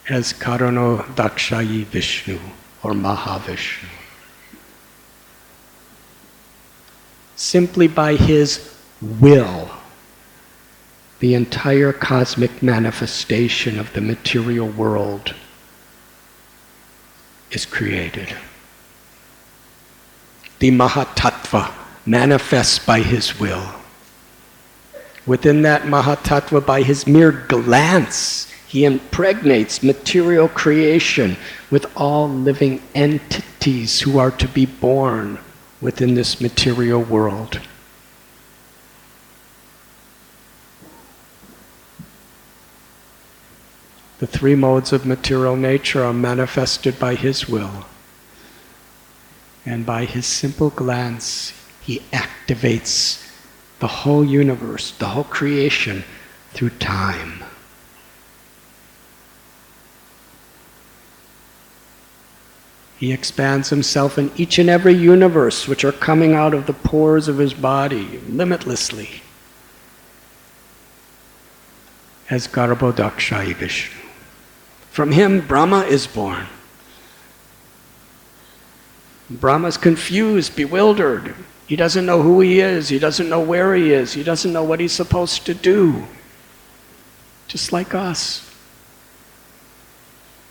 Speaker 1: as Karano Dakshayi Vishnu or Mahavishnu. Simply by his will, the entire cosmic manifestation of the material world is created. The Mahatattva manifests by his will. Within that Mahatattva, by his mere glance, he impregnates material creation with all living entities who are to be born within this material world. The three modes of material nature are manifested by his will. And by his simple glance, he activates the whole universe, the whole creation, through time. He expands himself in each and every universe which are coming out of the pores of his body limitlessly as Garbhodakshayi Vishnu. From him, Brahma is born. Brahma's confused, bewildered. He doesn't know who he is. He doesn't know where he is. He doesn't know what he's supposed to do. Just like us,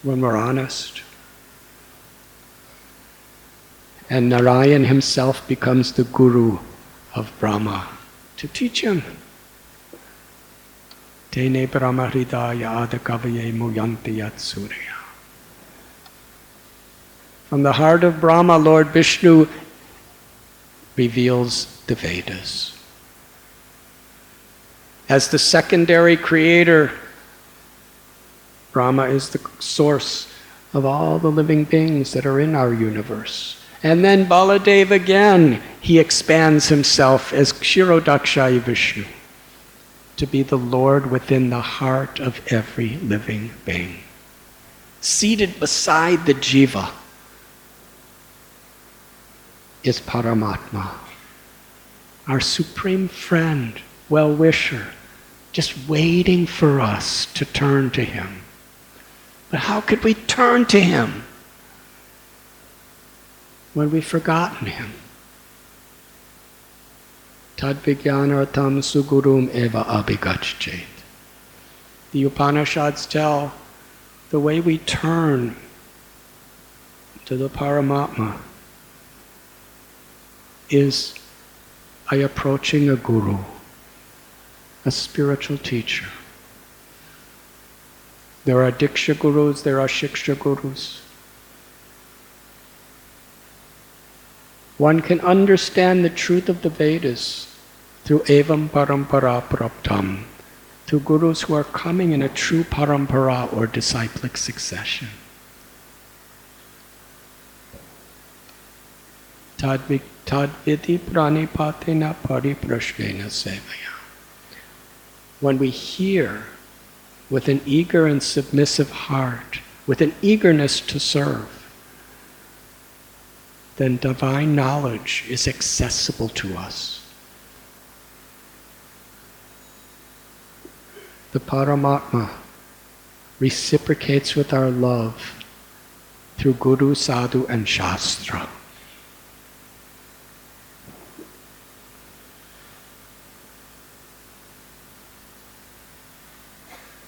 Speaker 1: when we're honest. And Narayan himself becomes the guru of Brahma to teach him. Tene Brahma Hridaya Adakavaye Muyanti Yat Surya. From the heart of Brahma, Lord Vishnu reveals the Vedas. As the secondary creator, Brahma is the source of all the living beings that are in our universe. And then Baladev again, he expands himself as Kshirodakshayi Vishnu to be the Lord within the heart of every living being. Seated beside the Jiva is Paramatma, our supreme friend, well-wisher, just waiting for us to turn to him. But how could we turn to him when we've forgotten him? Tad vijnanartam sugurum eva abhigachet. The Upanishads tell the way we turn to the Paramatma is by approaching a guru, a spiritual teacher. There are Diksha gurus, there are Shiksha gurus. One can understand the truth of the Vedas through evam parampara praptam, through gurus who are coming in a true parampara or disciplic succession. Tadviti pranipatena pariprashnena sevaya. When we hear with an eager and submissive heart, with an eagerness to serve, then divine knowledge is accessible to us. The Paramatma reciprocates with our love through Guru, Sadhu, and Shastra.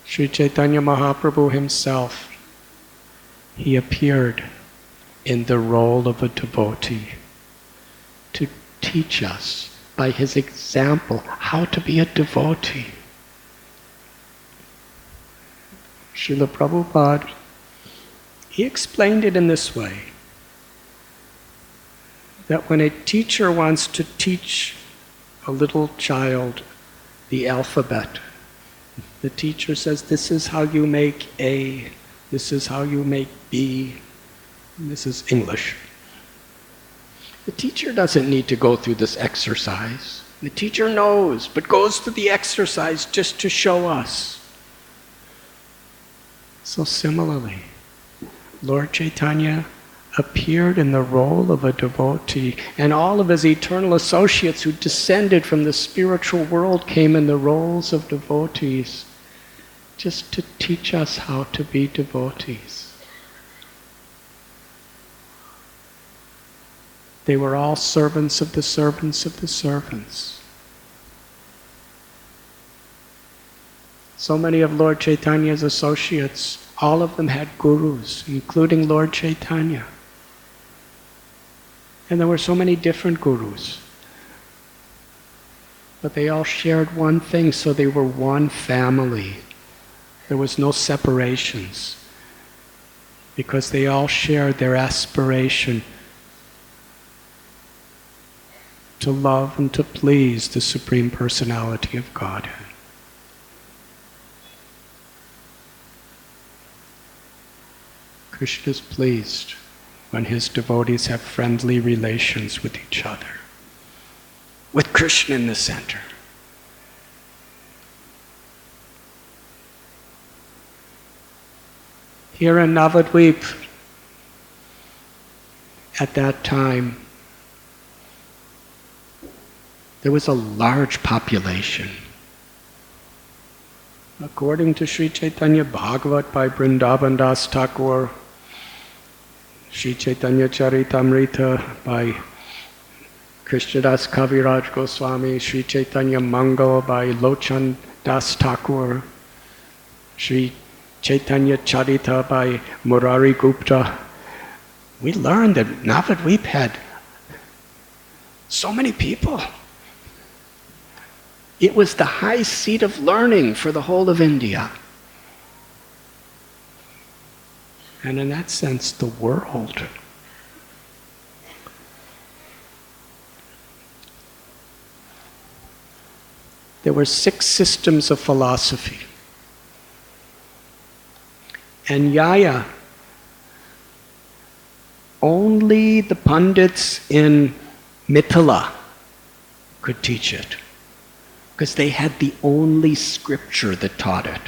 Speaker 1: Sri Chaitanya Mahaprabhu himself, he appeared in the role of a devotee to teach us by his example how to be a devotee. Srila Prabhupada, he explained it in this way, that when a teacher wants to teach a little child the alphabet. The teacher says, this is how you make A, this is how you make B, and this is English. The teacher doesn't need to go through this exercise. The teacher knows, but goes through the exercise just to show us. So similarly, Lord Chaitanya appeared in the role of a devotee, and all of his eternal associates who descended from the spiritual world came in the roles of devotees, just to teach us how to be devotees. They were all servants of the servants of the servants. So many of Lord Chaitanya's associates, all of them had gurus, including Lord Chaitanya. And there were so many different gurus. But they all shared one thing, so they were one family. There was no separations, because they all shared their aspiration to love and to please the Supreme Personality of Godhead. Krishna is pleased when his devotees have friendly relations with each other, with Krishna in the center. Here in Navadvip, at that time, there was a large population. According to Sri Chaitanya Bhagavat by Vrindavan Das Thakur, Sri Chaitanya Charitamrita by Krishnadas Kaviraj Goswami, Sri Chaitanya Mangal by Lochan Das Thakur, Sri Chaitanya Charita by Murari Gupta. We learned that Navadvip had so many people. It was the high seat of learning for the whole of India. And in that sense, the world. There were 6 systems of philosophy. And Nyaya, only the pundits in Mithila could teach it, because they had the only scripture that taught it.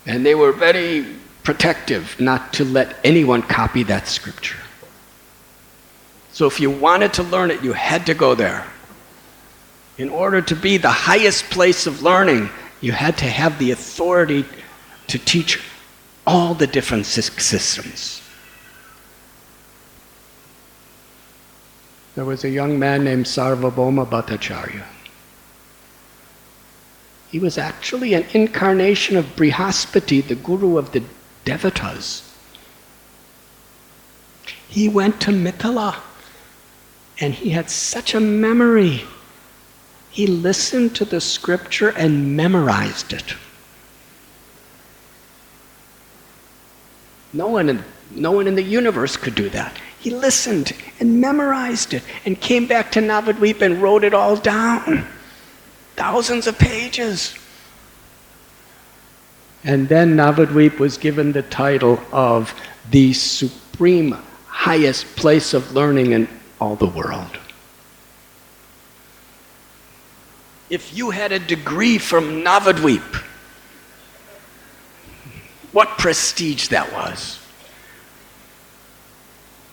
Speaker 1: And they were very protective not to let anyone copy that scripture. So if you wanted to learn it, you had to go there. In order to be the highest place of learning, you had to have the authority to teach all the different systems. There was a young man named Sarvabhauma Bhattacharya. He was actually an incarnation of Brihaspati, the guru of the Devatas. He went to Mithila, and he had such a memory. He listened to the scripture and memorized it. No one in the universe could do that. He listened and memorized it and came back to Navadvip and wrote it all down. Thousands of pages. And then Navadvip was given the title of the supreme highest place of learning in all the world. If you had a degree from Navadvip, what prestige that was.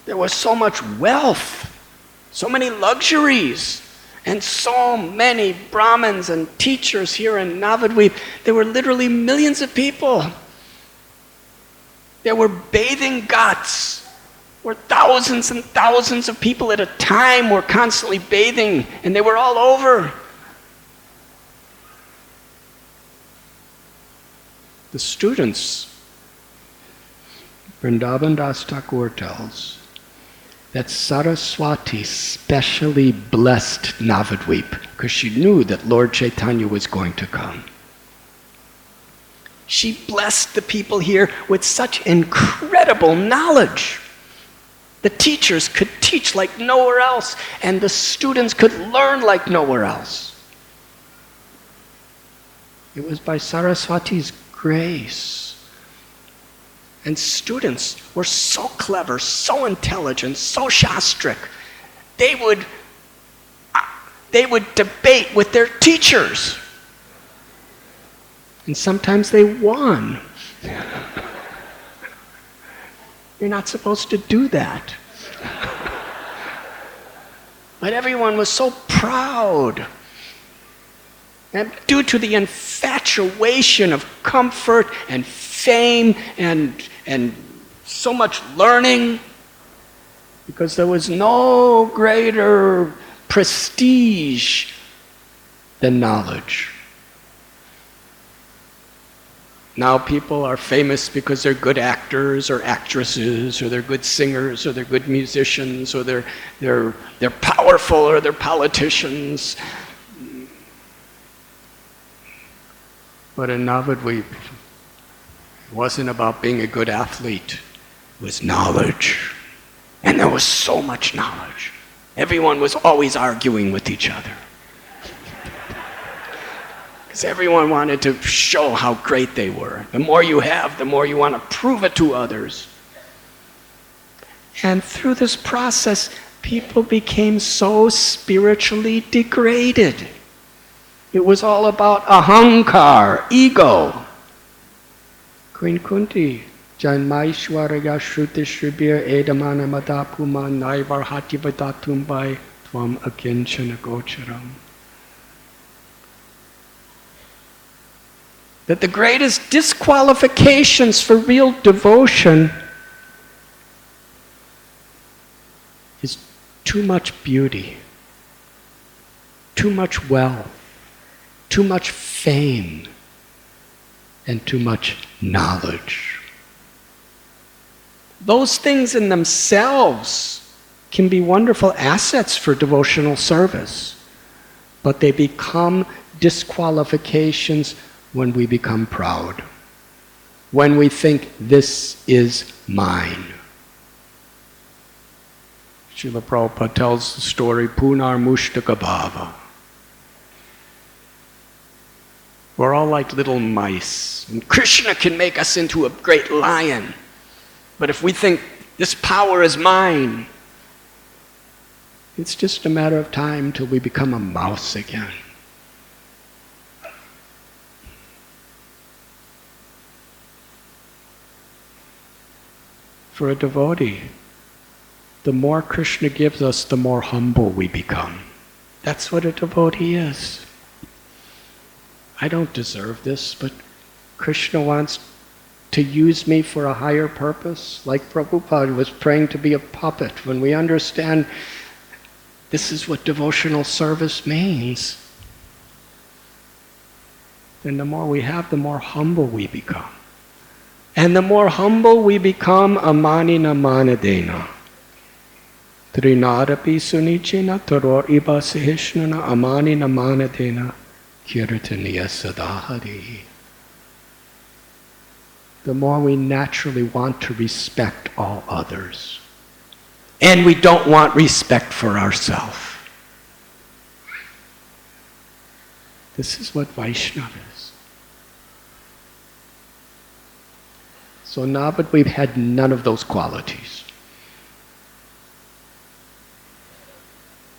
Speaker 1: There was so much wealth, so many luxuries, and so many Brahmins and teachers here in Navadvip. There were literally millions of people. There were bathing ghats, where thousands and thousands of people at a time were constantly bathing, and they were all over. The students, Vrindavan Das Thakur tells, that Saraswati specially blessed Navadvip because she knew that Lord Chaitanya was going to come. She blessed the people here with such incredible knowledge. The teachers could teach like nowhere else, and the students could learn like nowhere else. It was by Saraswati's grace. And students were so clever, so intelligent, so shastric. They would debate with their teachers. And sometimes they won. You're not supposed to do that. But everyone was so proud. And due to the infatuation of comfort and fame and so much learning, because there was no greater prestige than knowledge. Now people are famous because they're good actors or actresses, or they're good singers, or they're good musicians, or they're powerful, or they're politicians. But in Navadvip, it wasn't about being a good athlete. It was knowledge. And there was so much knowledge. Everyone was always arguing with each other. Because everyone wanted to show how great they were. The more you have, the more you want to prove it to others. And through this process, people became so spiritually degraded. It was all about ahankar, ego. Queen Kunti, Janmaishwaraya Shrutishribir Edamana Madapuma Naivar Hativadatumbai Tvam Akinchana Gocharam. That the greatest disqualifications for real devotion is too much beauty, too much wealth, too much fame, and too much knowledge. Those things in themselves can be wonderful assets for devotional service, but they become disqualifications when we become proud, when we think this is mine. Srila Prabhupada tells the story, Punar Mushtaka Bhava. We're all like little mice. And Krishna can make us into a great lion. But if we think this power is mine, it's just a matter of time till we become a mouse again. For a devotee, the more Krishna gives us, the more humble we become. That's what a devotee is. I don't deserve this, but Krishna wants to use me for a higher purpose. Like Prabhupada was praying to be a puppet. When we understand this is what devotional service means, then the more we have, the more humble we become. And the more humble we become, amanina manadena. Trinadapi sunichina taror iba sahishnana amanina manadena kirtaniya sadahari. The more we naturally want to respect all others. And we don't want respect for ourselves. This is what Vaishnava is. So Navadvip had none of those qualities.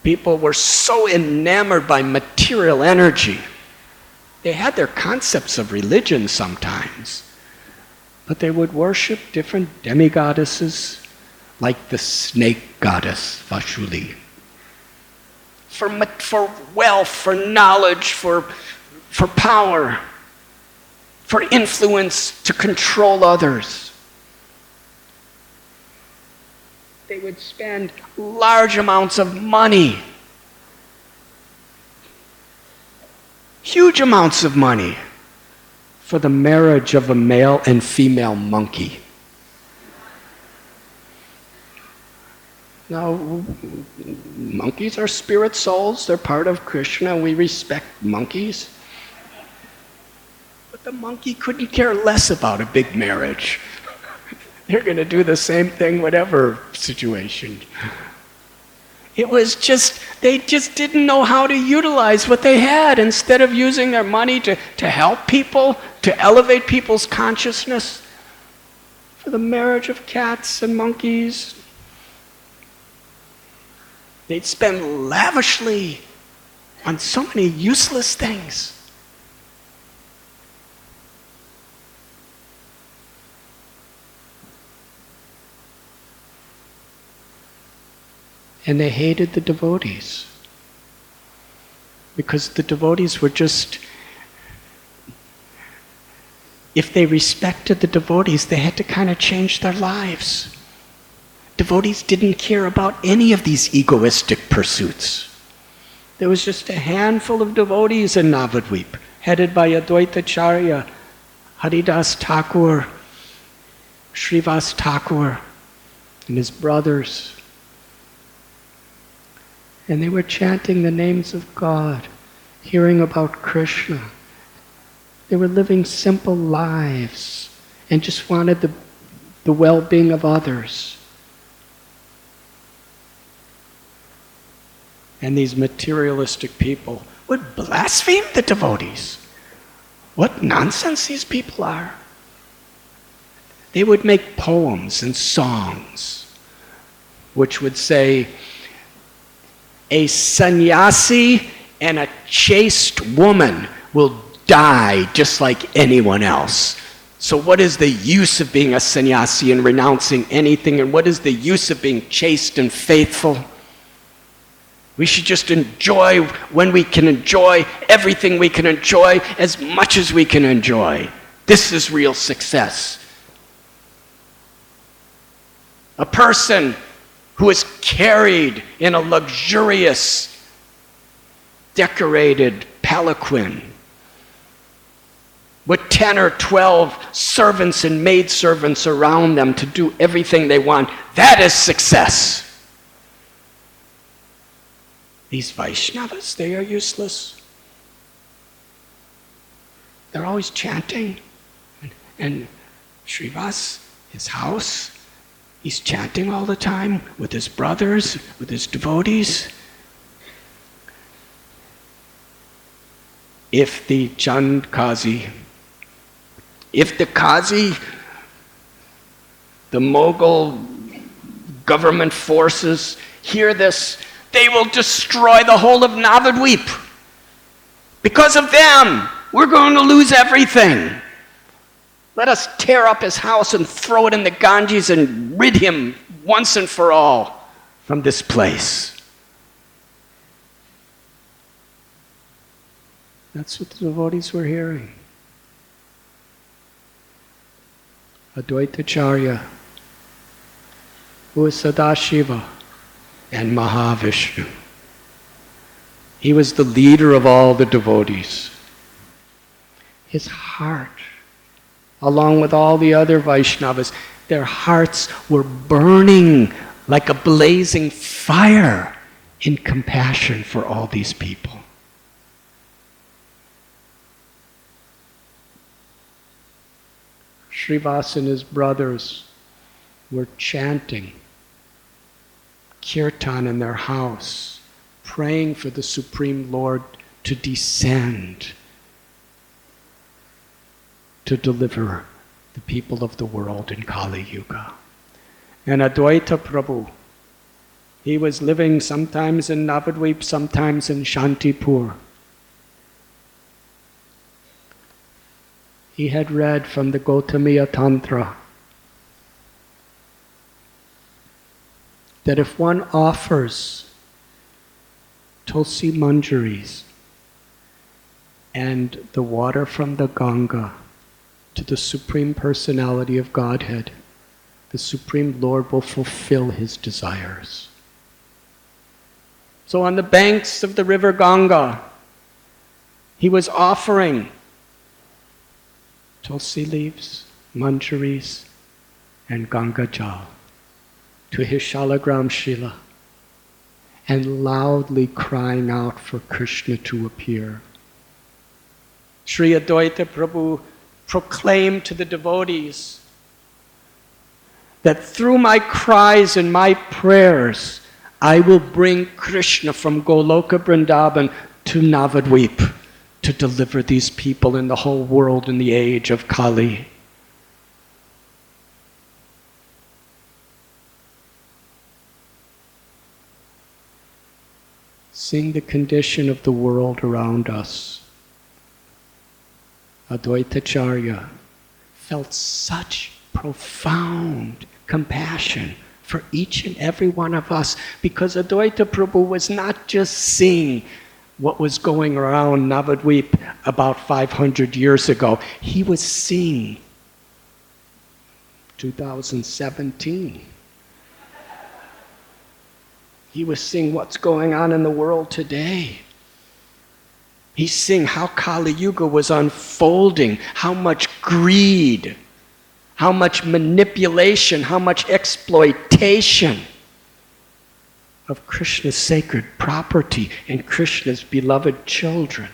Speaker 1: People were so enamored by material energy. They had their concepts of religion sometimes, but they would worship different demigoddesses, like the snake goddess Vashuli. For wealth, for knowledge, for power, for influence to control others. They would spend large amounts of money, huge amounts of money, for the marriage of a male and female monkey. Now, monkeys are spirit souls, they're part of Krishna, we respect monkeys. But the monkey couldn't care less about a big marriage. They're going to do the same thing, whatever situation. It was just, they just didn't know how to utilize what they had. Instead of using their money to help people, to elevate people's consciousness, for the marriage of cats and monkeys, they'd spend lavishly on so many useless things. And they hated the devotees. Because the devotees were just, if they respected the devotees, they had to kind of change their lives. Devotees didn't care about any of these egoistic pursuits. There was just a handful of devotees in Navadvip, headed by Advaita Charya, Haridas Thakur, Srivas Thakur, and his brothers. And they were chanting the names of God, hearing about Krishna. They were living simple lives and just wanted the well-being of others. And these materialistic people would blaspheme the devotees. What nonsense these people are. They would make poems and songs which would say, a sannyasi and a chaste woman will die just like anyone else. So what is the use of being a sannyasi and renouncing anything? And what is the use of being chaste and faithful? We should just enjoy when we can enjoy everything we can enjoy as much as we can enjoy. This is real success. A person who is carried in a luxurious, decorated palanquin with 10 or 12 servants and maidservants around them to do everything they want. That is success. These Vaishnavas, they are useless. They're always chanting. And Srivas, his house, he's chanting all the time with his brothers, with his devotees. If the Chand Qazi, if the Qazi, the Mughal government forces hear this, they will destroy the whole of Navadvip. Because of them, we're going to lose everything. Let us tear up his house and throw it in the Ganges and rid him once and for all from this place. That's what the devotees were hearing. Advaita Charya, who is Sadashiva and Mahavishnu. He was the leader of all the devotees. His heart, along with all the other Vaishnavas, their hearts were burning like a blazing fire in compassion for all these people. Srivas and his brothers were chanting kirtan in their house, praying for the Supreme Lord to descend to deliver the people of the world in Kali Yuga. And Advaita Prabhu, he was living sometimes in Navadvip, sometimes in Shantipur. He had read from the Gautamiya Tantra that if one offers tulsi manjaris and the water from the Ganga to the Supreme Personality of Godhead, the Supreme Lord will fulfill his desires. So on the banks of the river Ganga, he was offering tulsi leaves, manjaris, and Ganga Jal to his shalagram Sheela, and loudly crying out for Krishna to appear. Sri Advaita Prabhu proclaimed to the devotees that through my cries and my prayers, I will bring Krishna from Goloka Vrindavan to Navadvip to deliver these people in the whole world in the age of Kali. Seeing the condition of the world around us, Advaitacharya felt such profound compassion for each and every one of us, because Advaita Prabhu was not just seeing what was going around Navadvip about 500 years ago. He was seeing 2017. He was seeing what's going on in the world today. He's seeing how Kali Yuga was unfolding, how much greed, how much manipulation, how much exploitation of Krishna's sacred property and Krishna's beloved children.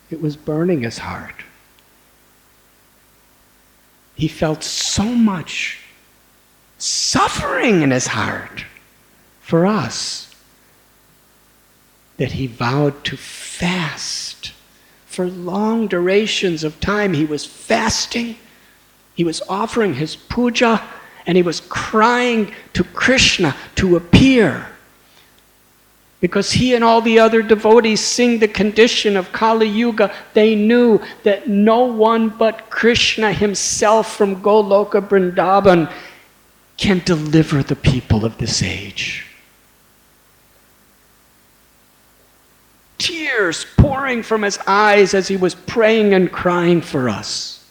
Speaker 1: It was burning his heart. He felt so much suffering in his heart for us that he vowed to fast. For long durations of time, he was fasting, he was offering his puja, and he was crying to Krishna to appear. Because he and all the other devotees, seeing the condition of Kali Yuga, they knew that no one but Krishna himself from Goloka Vrindavan can deliver the people of this age. Tears pouring from his eyes as he was praying and crying for us.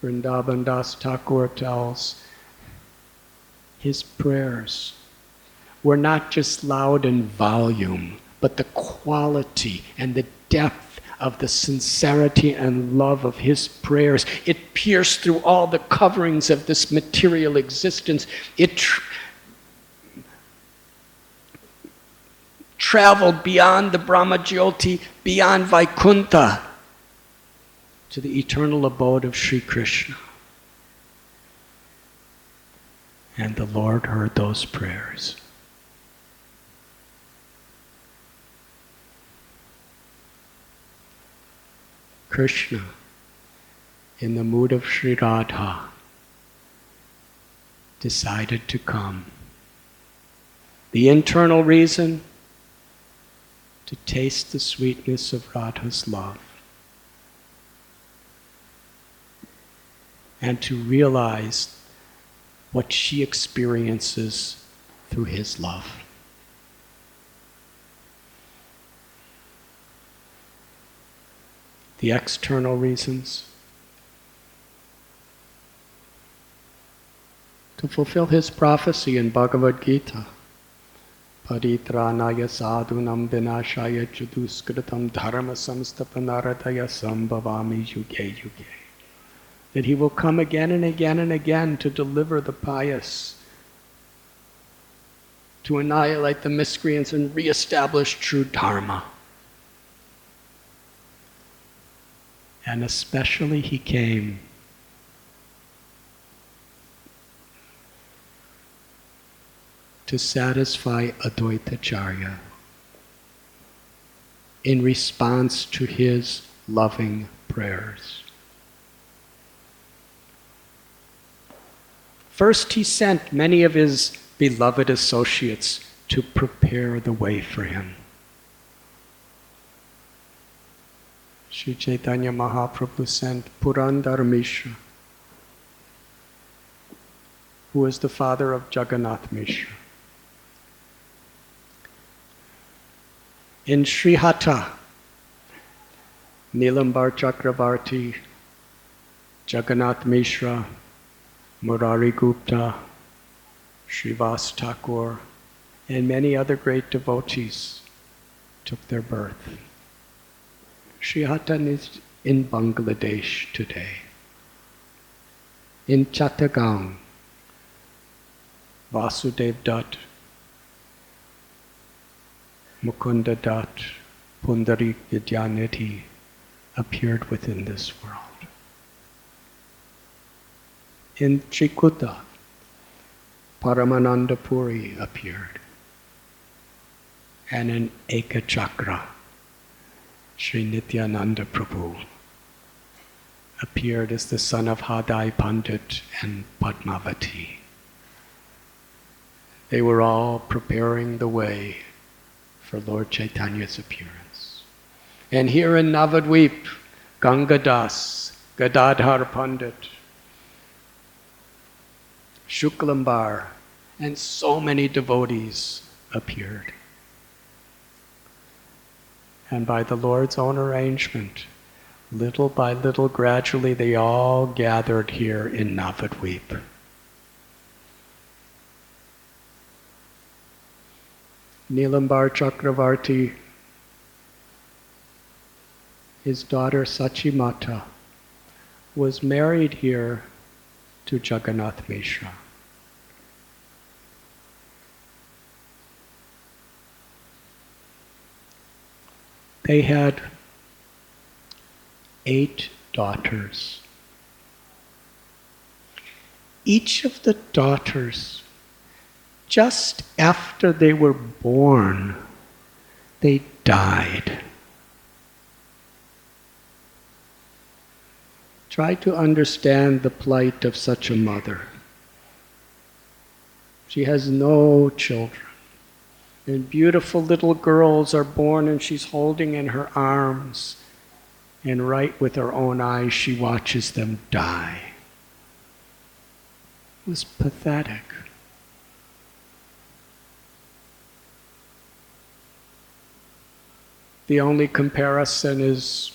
Speaker 1: Vrindavan Das Thakur tells, his prayers were not just loud in volume, but the quality and the depth of the sincerity and love of his prayers. It pierced through all the coverings of this material existence. It traveled beyond the Brahmajyoti, beyond Vaikuntha, to the eternal abode of Sri Krishna. And the Lord heard those prayers. Krishna, in the mood of Sri Radha, decided to come. The internal reason, to taste the sweetness of Radha's love and to realize what she experiences through his love. The external reasons, to fulfill his prophecy in Bhagavad Gita. Paritranaya sadhunam vinashaya chaduskritam dharma samstapanaradaya sambhavami yuge yuge. That he will come again and again and again to deliver the pious, to annihilate the miscreants and reestablish true dharma. And especially he came to satisfy Advaitacharya in response to his loving prayers. First, he sent many of his beloved associates to prepare the way for him. Sri Chaitanya Mahaprabhu sent Purandar Mishra, who was the father of Jagannath Mishra. In Srihata, Nilambar Chakravarti, Jagannath Mishra, Murari Gupta, Srivas Thakur, and many other great devotees took their birth. Srihata is in Bangladesh today. In Chattagong, Vasudev Dutt, Mukunda Dutt, Pundarik Vidyanidhi, appeared within this world. In Trikuta, Paramananda Puri appeared. And in Ekachakra, Sri Nityananda Prabhu appeared as the son of Hadai Pandit and Padmavati. They were all preparing the way for Lord Chaitanya's appearance. And here in Navadvip, Gangadas, Gadadhar Pandit, Shuklambar, and so many devotees appeared. And by the Lord's own arrangement, little by little, gradually, they all gathered here in Navadvip. Nilambar Chakravarti, his daughter Sachimata, was married here to Jagannath Mishra. They had 8 daughters. Each of the daughters, just after they were born, they died. Try to understand the plight of such a mother. She has no children. And beautiful little girls are born and she's holding in her arms. And right with her own eyes, she watches them die. It was pathetic. The only comparison is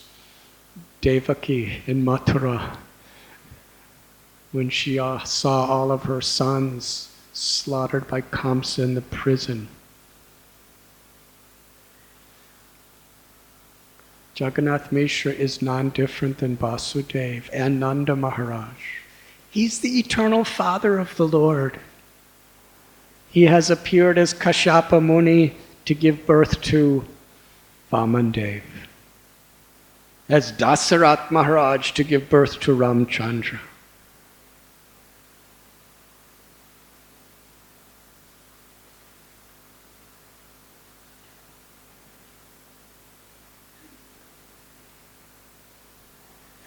Speaker 1: Devaki in Mathura, when she saw all of her sons slaughtered by Kamsa in the prison. Jagannath Mishra is non-different than Vasudev and Nanda Maharaj. He's the eternal father of the Lord. He has appeared as Kashyapa Muni to give birth to Vamandev, as Dasarat Maharaj to give birth to Ramchandra.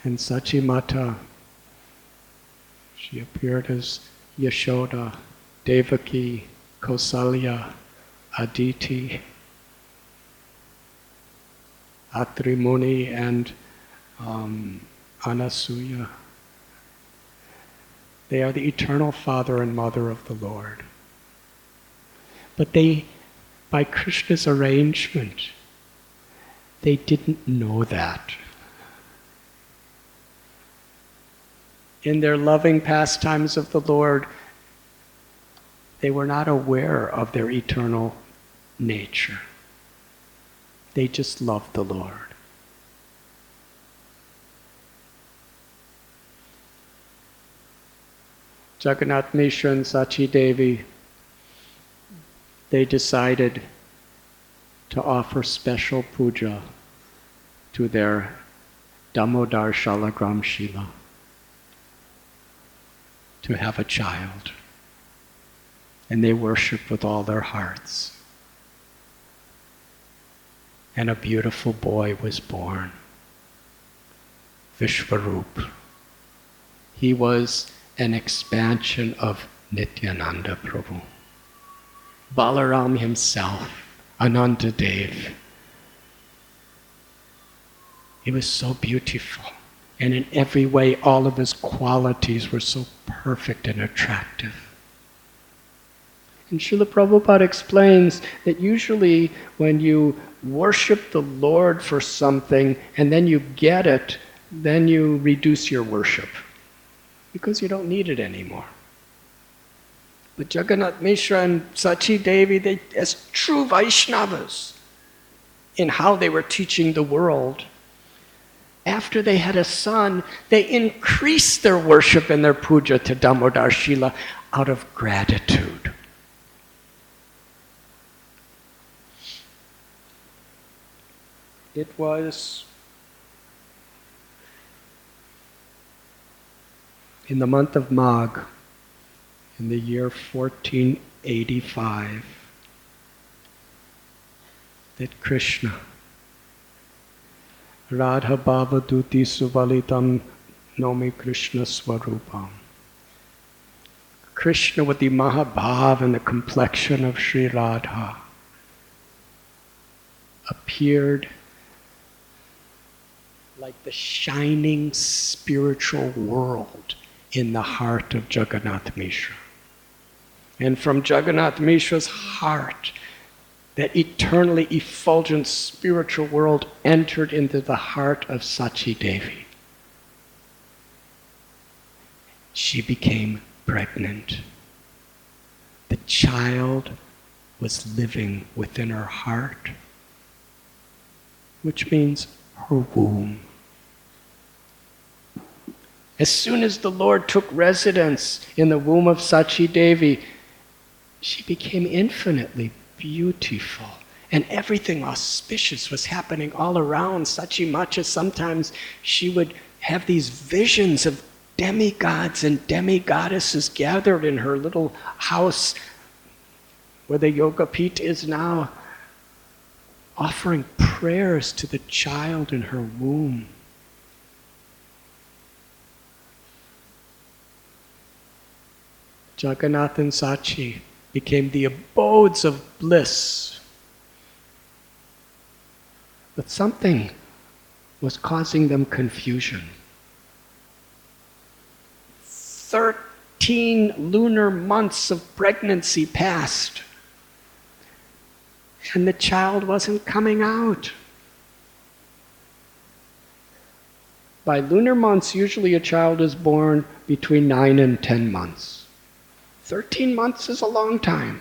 Speaker 1: And Sachimata, she appeared as Yashoda, Devaki, Kausalya, Aditi, Atri Muni, and Anasuya. They are the eternal father and mother of the Lord. But they, by Krishna's arrangement, they didn't know that. In their loving pastimes of the Lord, they were not aware of their eternal nature. They just loved the Lord. Jagannath Mishra and Sachi Devi, they decided to offer special puja to their Damodar Shalagram Sheela, to have a child. And they worshiped with all their hearts. And a beautiful boy was born, Vishwarup. He was an expansion of Nityananda Prabhu. Balaram himself, Anandadev. He was so beautiful. And in every way, all of his qualities were so perfect and attractive. And Srila Prabhupada explains that usually when you worship the Lord for something and then you get it, then you reduce your worship because you don't need it anymore. But Jagannath Mishra and Sachi Devi, they, as true Vaishnavas, in how they were teaching the world, after they had a son, they increased their worship and their puja to Damodar Sheela out of gratitude. It was in the month of Magh, in the year 1485, that Krishna, Radha Bhava Duti Suvalitam Nomi Krishna Swarupam, Krishna with the Mahabhav and the complexion of Sri Radha, appeared like the shining spiritual world in the heart of Jagannath Mishra. And from Jagannath Mishra's heart, that eternally effulgent spiritual world entered into the heart of Sachi Devi. She became pregnant. The child was living within her heart, which means her womb. As soon as the Lord took residence in the womb of Sachi Devi, she became infinitely beautiful. And everything auspicious was happening all around. Sachi Macha, sometimes she would have these visions of demigods and demigoddesses gathered in her little house where the Yoga Pita is now, offering prayers to the child in her womb. Jagannath and Sachi became the abodes of bliss. But something was causing them confusion. 13 lunar months of pregnancy passed, and the child wasn't coming out. By lunar months, usually a child is born between 9 and 10 months. 13 months is a long time.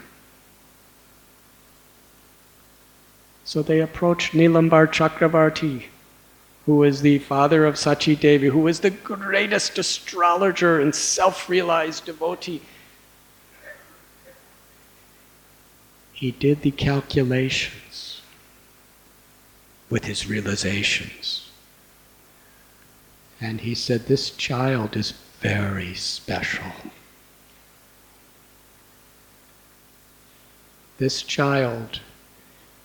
Speaker 1: So they approached Nilambar Chakravarti, who is the father of Sachi Devi, who is the greatest astrologer and self-realized devotee. He did the calculations with his realizations. And he said, this child is very special. This child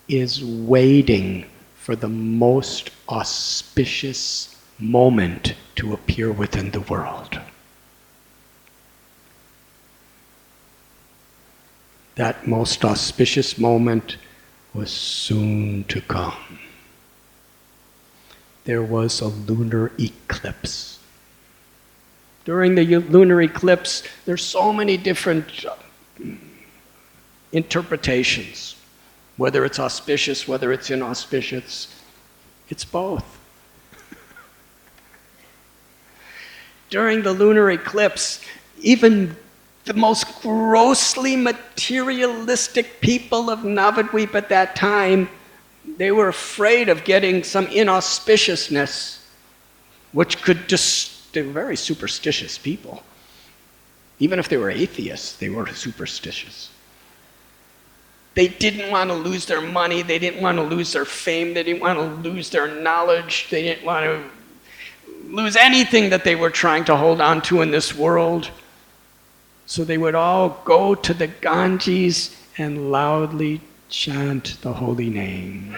Speaker 1: is waiting for the most auspicious moment to appear within the world. That most auspicious moment was soon to come. There was a lunar eclipse. During the lunar eclipse, there's so many different interpretations. Whether it's auspicious, whether it's inauspicious, it's both. During the lunar eclipse, even the most grossly materialistic people of Navadvip at that time, they were afraid of getting some inauspiciousness, which could just, they were very superstitious people. Even if they were atheists, they were superstitious. They didn't want to lose their money, they didn't want to lose their fame, they didn't want to lose their knowledge, they didn't want to lose anything that they were trying to hold on to in this world. So they would all go to the Ganges and loudly chant the holy names.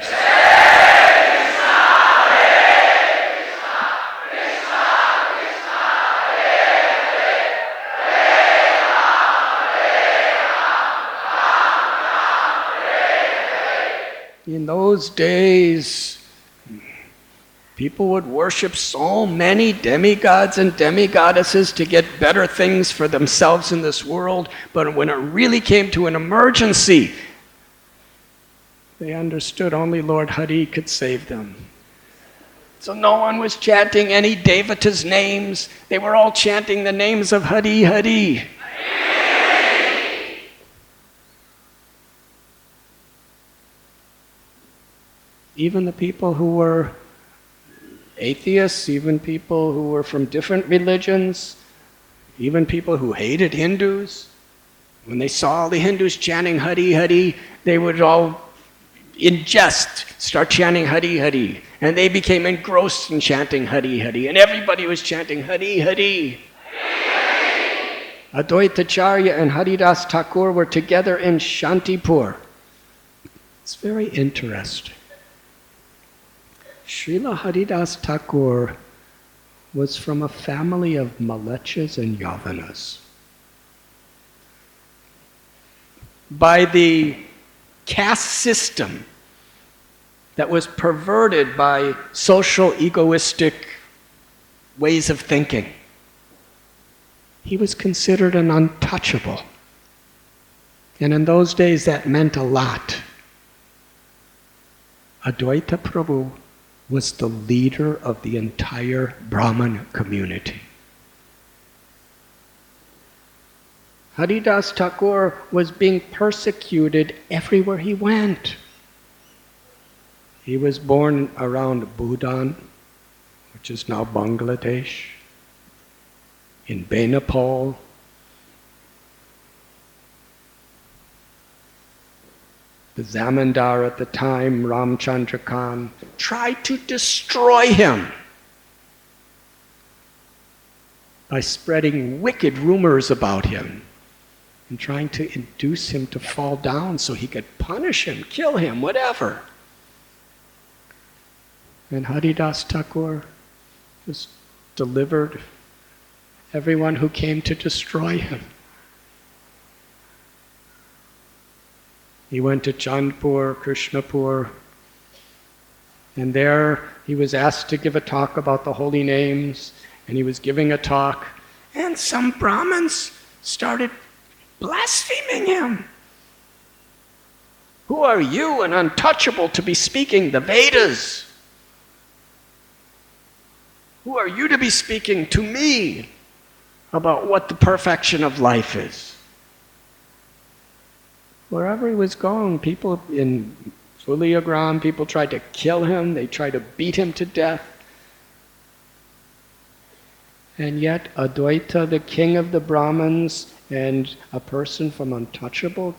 Speaker 1: In those days, people would worship so many demigods and demigoddesses to get better things for themselves in this world, but when it really came to an emergency, they understood only Lord Hari could save them. So no one was chanting any Devata's names. They were all chanting the names of Hari Hari. Even the people who were atheists, even people who were from different religions, even people who hated Hindus, when they saw all the Hindus chanting Hari Hari, they would all, in jest, start chanting Hari Hari. And they became engrossed in chanting Hari Hari. And everybody was chanting Hari Hari. Hari. Advaitacharya and Haridas Thakur were together in Shantipur. It's very interesting. Srila Haridas Thakur was from a family of Malechas and Yavanas. By the caste system that was perverted by social egoistic ways of thinking, he was considered an untouchable. And in those days that meant a lot. Advaita Prabhu was the leader of the entire Brahman community. Haridas Thakur was being persecuted everywhere he went. He was born around Bhutan, which is now Bangladesh, in Benapole. The Zamindar at the time, Ramchandra Khan, tried to destroy him by spreading wicked rumors about him and trying to induce him to fall down so he could punish him, kill him, whatever. And Haridas Thakur just delivered everyone who came to destroy him. He went to Chandpur, Krishnapur, and there he was asked to give a talk about the holy names, and he was giving a talk, and some Brahmins started blaspheming him. Who are you, an untouchable, to be speaking the Vedas? Who are you to be speaking to me about what the perfection of life is? Wherever he was going, people in Fuliagram, people tried to kill him, they tried to beat him to death. And yet Advaita, the king of the Brahmins, and a person from untouchable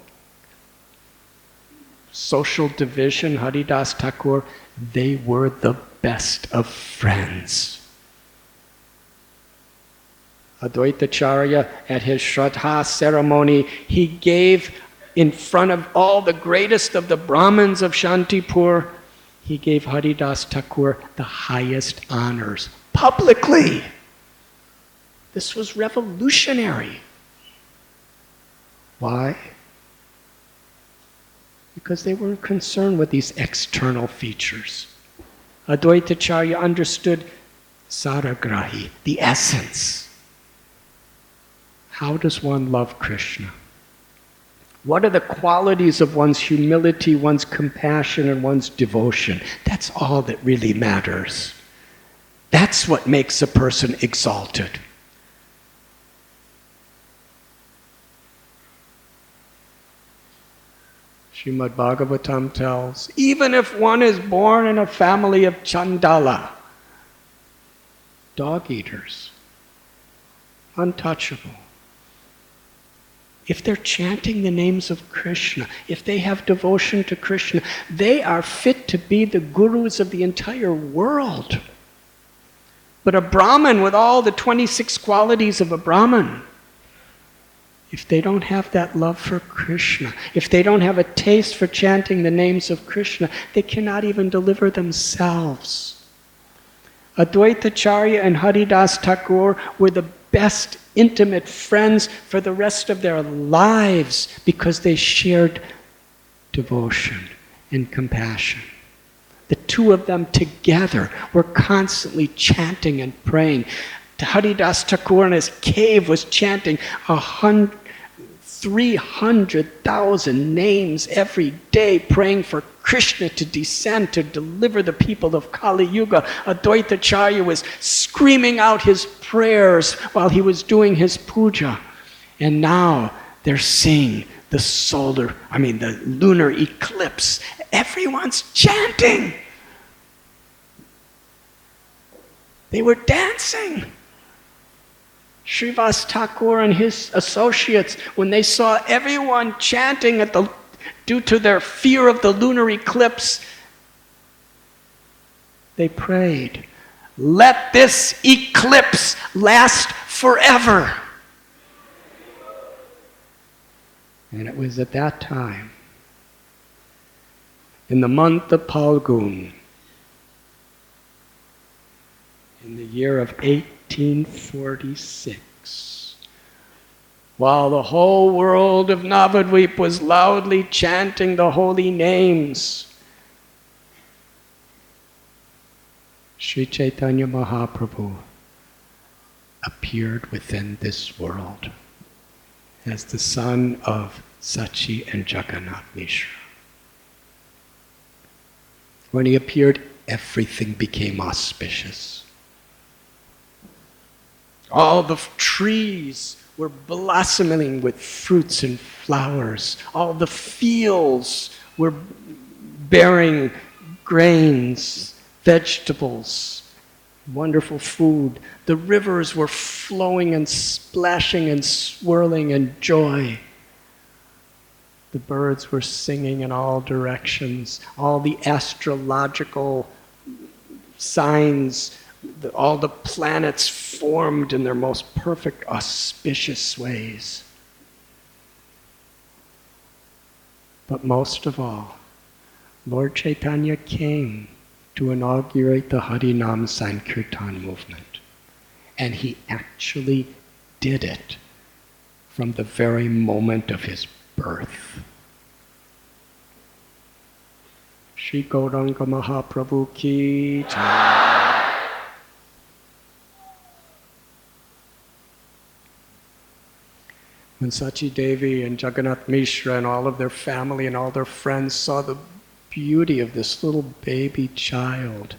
Speaker 1: social division, Haridas Thakur, they were the best of friends. Advaitacharya, at his Shraddha ceremony, he gave, in front of all the greatest of the Brahmins of Shantipur, he gave Haridas Thakur the highest honors, publicly. This was revolutionary. Why? Because they weren't concerned with these external features. Advaitacharya understood saragrahi, the essence. How does one love Krishna? What are the qualities of one's humility, one's compassion, and one's devotion? That's all that really matters. That's what makes a person exalted. Srimad Bhagavatam tells, even if one is born in a family of Chandala, dog eaters, untouchable, if they're chanting the names of Krishna, if they have devotion to Krishna, they are fit to be the gurus of the entire world. But a Brahmin with all the 26 qualities of a Brahmin, if they don't have that love for Krishna, if they don't have a taste for chanting the names of Krishna, they cannot even deliver themselves. Advaitacharya and Haridas Thakur were the best intimate friends for the rest of their lives because they shared devotion and compassion. The two of them together were constantly chanting and praying. Haridas Thakur in his cave was chanting 300,000 names every day, praying for Krishna to descend, to deliver the people of Kali Yuga. Advaitacharya was screaming out his prayers while he was doing his puja. And now they're seeing the lunar eclipse. Everyone's chanting. They were dancing. Srivas Thakur and his associates, when they saw everyone chanting due to their fear of the lunar eclipse, they prayed, "Let this eclipse last forever." And it was at that time, in the month of Phalgun, in the year of 1846, while the whole world of Navadvip was loudly chanting the holy names, Sri Chaitanya Mahaprabhu appeared within this world as the son of Sachi and Jagannath Mishra. When he appeared, everything became auspicious. All the trees were blossoming with fruits and flowers. All the fields were bearing grains, vegetables, wonderful food. The rivers were flowing and splashing and swirling in joy. The birds were singing in all directions. All the astrological signs, all the planets formed in their most perfect, auspicious ways. But most of all, Lord Chaitanya came to inaugurate the Harinam Sankirtan movement. And he actually did it from the very moment of his birth. Shri Gauranga Mahaprabhu ki jai. When Sachi Devi and Jagannath Mishra and all of their family and all their friends saw the beauty of this little baby child,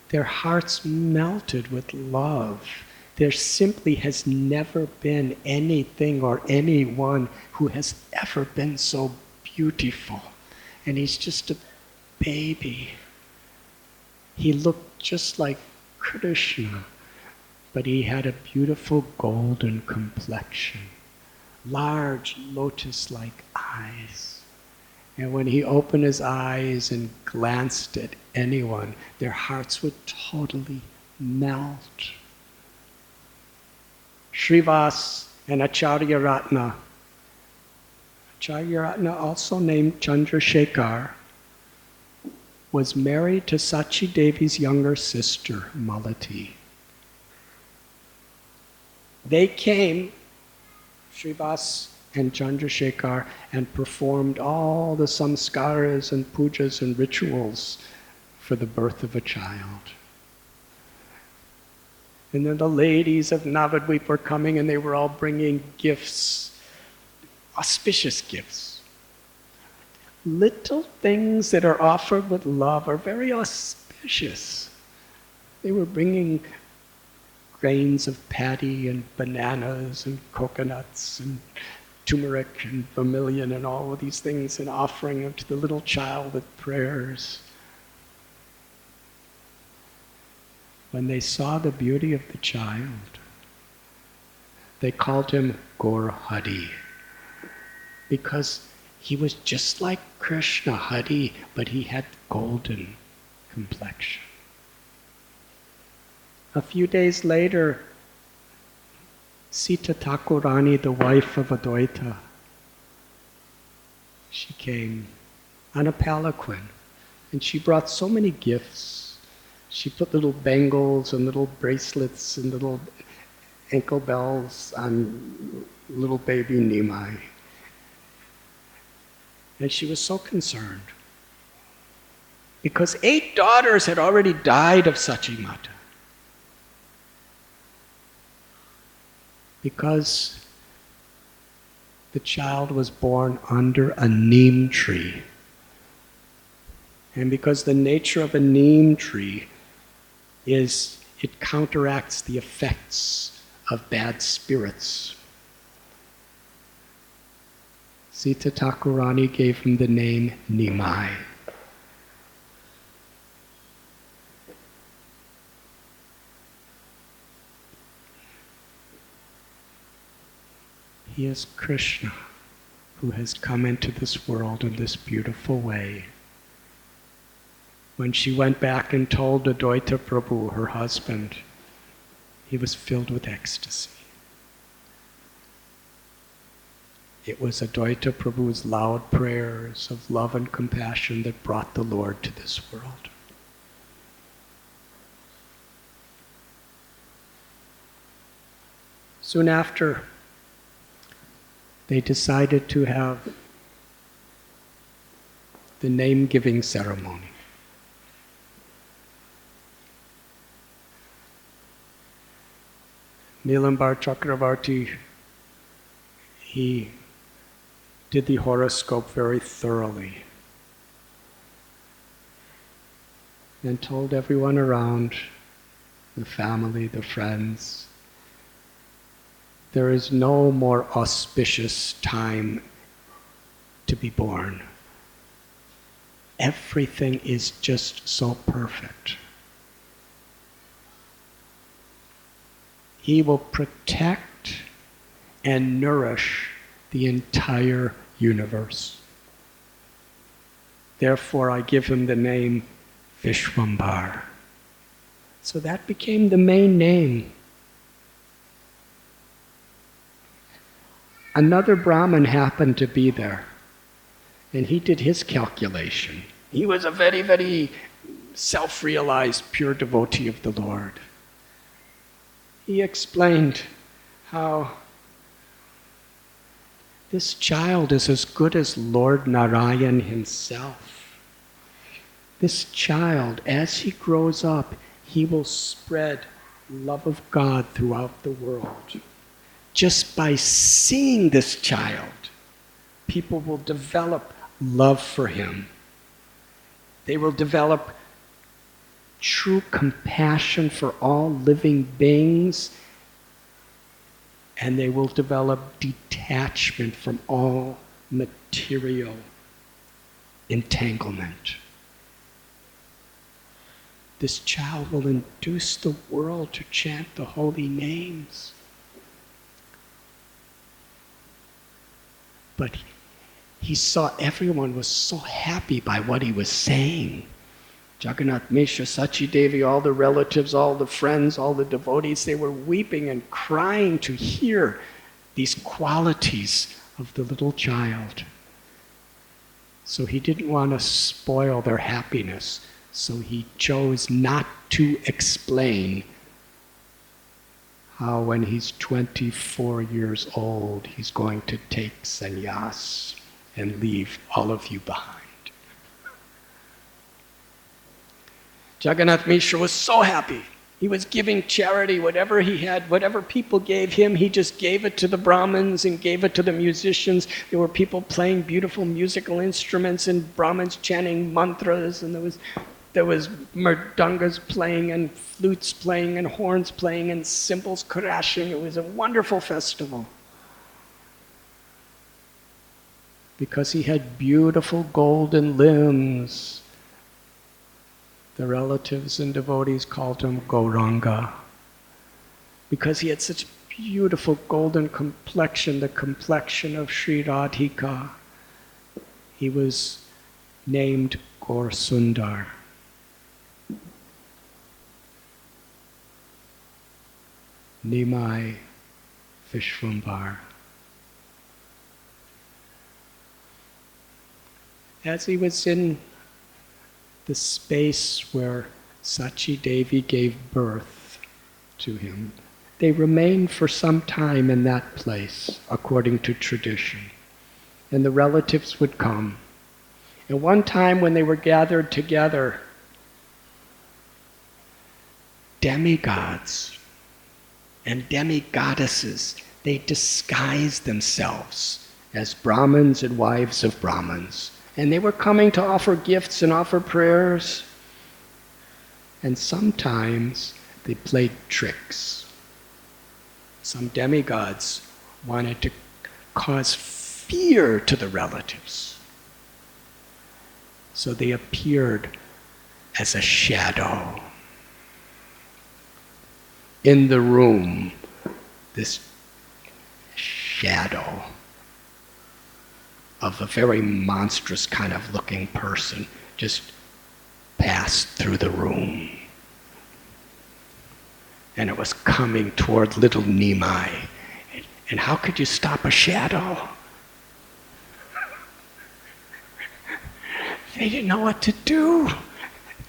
Speaker 1: their hearts melted with love. There simply has never been anything or anyone who has ever been so beautiful. And he's just a baby. He looked just like Krishna, but he had a beautiful golden complexion, large lotus-like eyes. And when he opened his eyes and glanced at anyone, their hearts would totally melt. Srivas and Acharya Ratna, also named Chandrasekhar, was married to Sachi Devi's younger sister, Malati. They came, Srivas and Chandrasekhar, and performed all the samskaras and pujas and rituals for the birth of a child. And then the ladies of Navadvip were coming and they were all bringing gifts, auspicious gifts. Little things that are offered with love are very auspicious. They were bringing grains of paddy and bananas and coconuts and turmeric and vermilion and all of these things and offering them to the little child with prayers. When they saw the beauty of the child, they called him Gaur Hari, because he was just like Krishna, Hari, but he had golden complexion. A few days later, Sita Thakurani, the wife of Advaita, she came on a palanquin, and she brought so many gifts. She put little bangles and little bracelets and little ankle bells on little baby Nimai. And she was so concerned, because 8 daughters had already died of Sachimata. Because the child was born under a neem tree. And because the nature of a neem tree is it counteracts the effects of bad spirits. Sita Thakurani gave him the name Nimai. He is Krishna, who has come into this world in this beautiful way. When she went back and told Advaita Prabhu, her husband, he was filled with ecstasy. It was Advaita Prabhu's loud prayers of love and compassion that brought the Lord to this world. Soon after, they decided to have the name-giving ceremony. Nilambar Chakravarti, he did the horoscope very thoroughly and told everyone around, the family, the friends, there is no more auspicious time to be born. Everything is just so perfect. He will protect and nourish the entire universe. Therefore, I give him the name Vishwambar. So that became the main name. Another Brahmin happened to be there, and he did his calculation. He was a very, very self-realized, pure devotee of the Lord. He explained how this child is as good as Lord Narayan himself. This child, as he grows up, he will spread love of God throughout the world. Just by seeing this child, people will develop love for him. They will develop true compassion for all living beings, and they will develop detachment from all material entanglement. This child will induce the world to chant the holy names. But he saw everyone was so happy by what he was saying. Jagannath Mishra, Sachi Devi, all the relatives, all the friends, all the devotees, they were weeping and crying to hear these qualities of the little child. So he didn't want to spoil their happiness, so he chose not to explain how when he's 24 years old, he's going to take sannyas and leave all of you behind. Jagannath Mishra was so happy. He was giving charity, whatever he had, whatever people gave him, he just gave it to the Brahmins and gave it to the musicians. There were people playing beautiful musical instruments and Brahmins chanting mantras, and there was mridangas playing and flutes playing and horns playing and cymbals crashing. It was a wonderful festival. Because he had beautiful golden limbs, the relatives and devotees called him Gauranga. Because he had such beautiful golden complexion, the complexion of Sri Radhika, he was named Gaur Sundar. Nimai Vishwambar. As he was in the space where Sachi Devi gave birth to him, they remained for some time in that place, according to tradition. And the relatives would come. And one time when they were gathered together, demigods and demigoddesses, they disguised themselves as Brahmins and wives of Brahmins. And they were coming to offer gifts and offer prayers. And sometimes they played tricks. Some demigods wanted to cause fear to the relatives. So they appeared as a shadow. In the room, this shadow of a very monstrous kind of looking person just passed through the room. And it was coming toward little Nimai. And how could you stop a shadow? They didn't know what to do.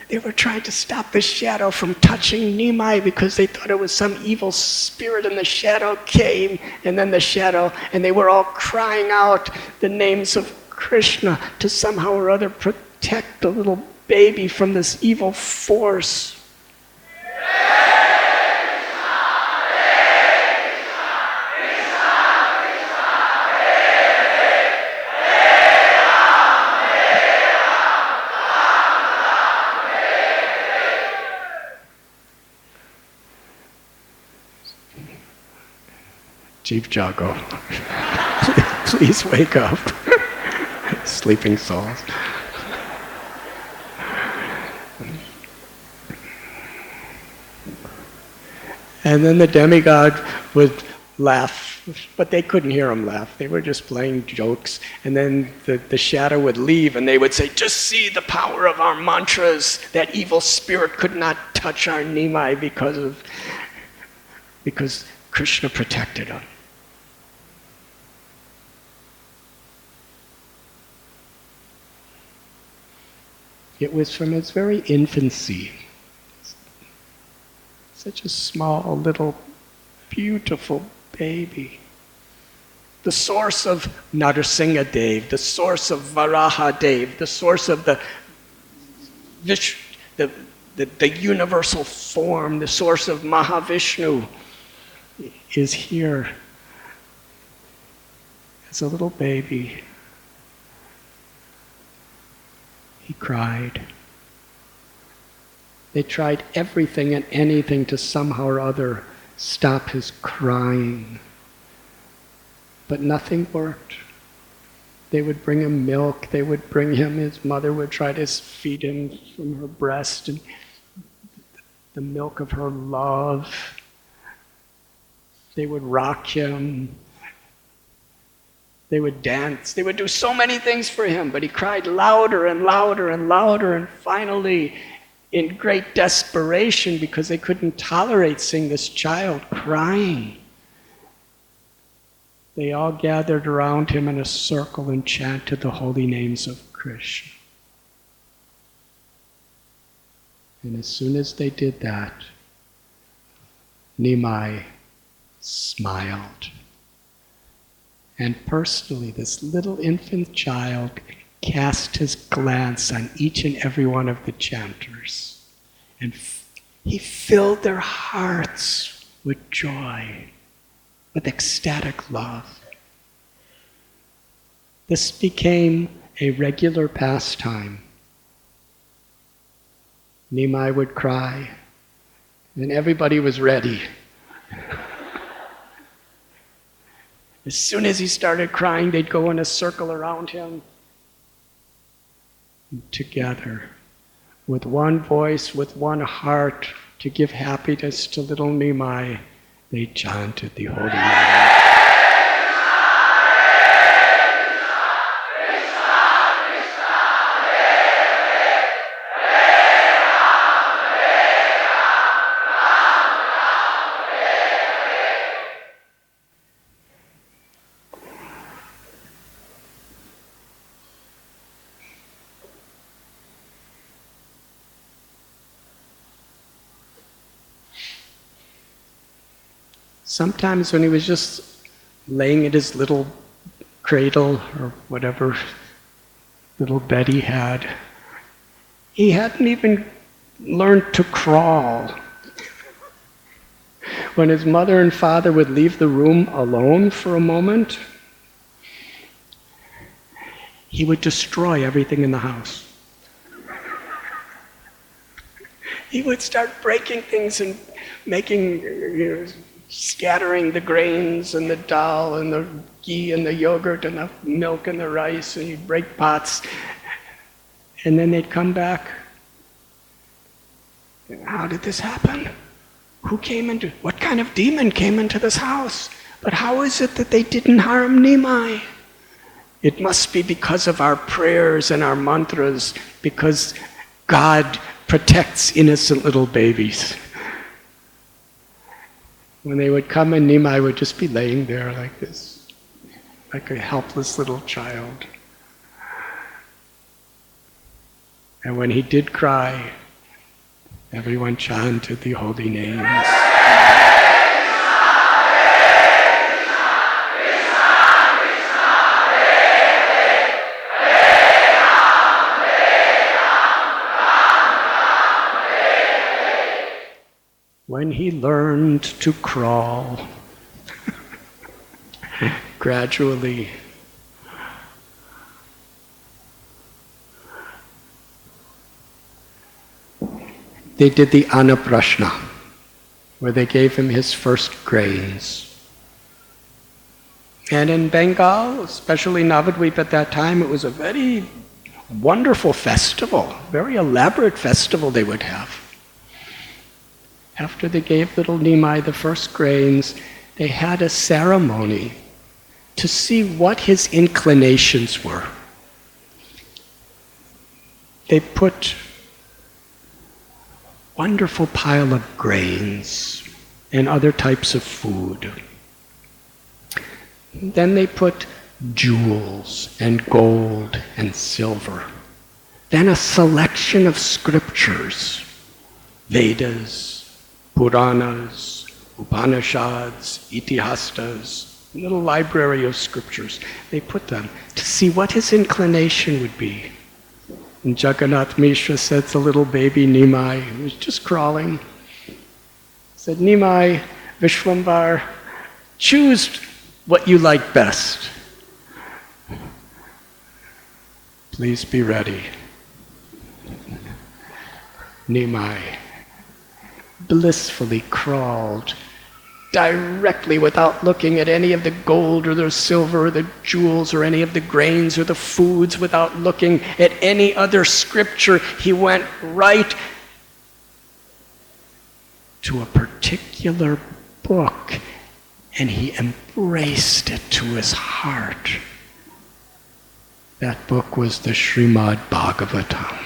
Speaker 1: They were trying to stop the shadow from touching Nimai because they thought it was some evil spirit, and the shadow came, and then the shadow, and they were all crying out the names of Krishna to somehow or other protect the little baby from this evil force. Chief Jago, please wake up, sleeping souls. And then the demigod would laugh, but they couldn't hear him laugh. They were just playing jokes. And then the shadow would leave, and they would say, just see the power of our mantras. That evil spirit could not touch our Nimai because Krishna protected him. It was from his very infancy. Such a small, little, beautiful baby. The source of Narsingha Dev, the source of Varaha Dev, the source of the universal form, the source of Mahavishnu is here as a little baby. He cried. They tried everything and anything to somehow or other stop his crying. But nothing worked. They would bring him milk, they would bring him, his mother would try to feed him from her breast, and the milk of her love. They would rock him. They would dance. They would do so many things for him, but he cried louder and louder and louder, and finally, in great desperation, because they couldn't tolerate seeing this child crying, they all gathered around him in a circle and chanted the holy names of Krishna. And as soon as they did that, Nimai smiled. And personally, this little infant child cast his glance on each and every one of the chanters. And he filled their hearts with joy, with ecstatic love. This became a regular pastime. Nimai would cry, and everybody was ready. As soon as he started crying, they'd go in a circle around him. And together, with one voice, with one heart, to give happiness to little Nimai, they chanted the holy name. Sometimes when he was just laying in his little cradle or whatever little bed he hadn't even learned to crawl. When his mother and father would leave the room alone for a moment, he would destroy everything in the house. He would start breaking things and making, scattering the grains and the dal and the ghee and the yogurt and the milk and the rice, and he'd break pots. And then they'd come back. How did this happen? What kind of demon came into this house? But how is it that they didn't harm Nimai? It must be because of our prayers and our mantras, because God protects innocent little babies. When they would come, and Nimai would just be laying there like this, like a helpless little child. And when he did cry, everyone chanted the holy names. When he learned to crawl, gradually, they did the Annaprashna, where they gave him his first grains. And in Bengal, especially Navadvip at that time, it was a very wonderful festival, very elaborate festival they would have. After they gave little Nimai the first grains, they had a ceremony to see what his inclinations were. They put a wonderful pile of grains and other types of food. Then they put jewels and gold and silver. Then a selection of scriptures, Vedas, Puranas, Upanishads, Itihastas, a little library of scriptures. They put them to see what his inclination would be. And Jagannath Mishra said to little baby Nimai, who was just crawling, said, Nimai, Vishwambar, choose what you like best. Please be ready. Nimai blissfully crawled directly without looking at any of the gold or the silver or the jewels or any of the grains or the foods, without looking at any other scripture. He went right to a particular book and he embraced it to his heart. That book was the Srimad Bhagavatam.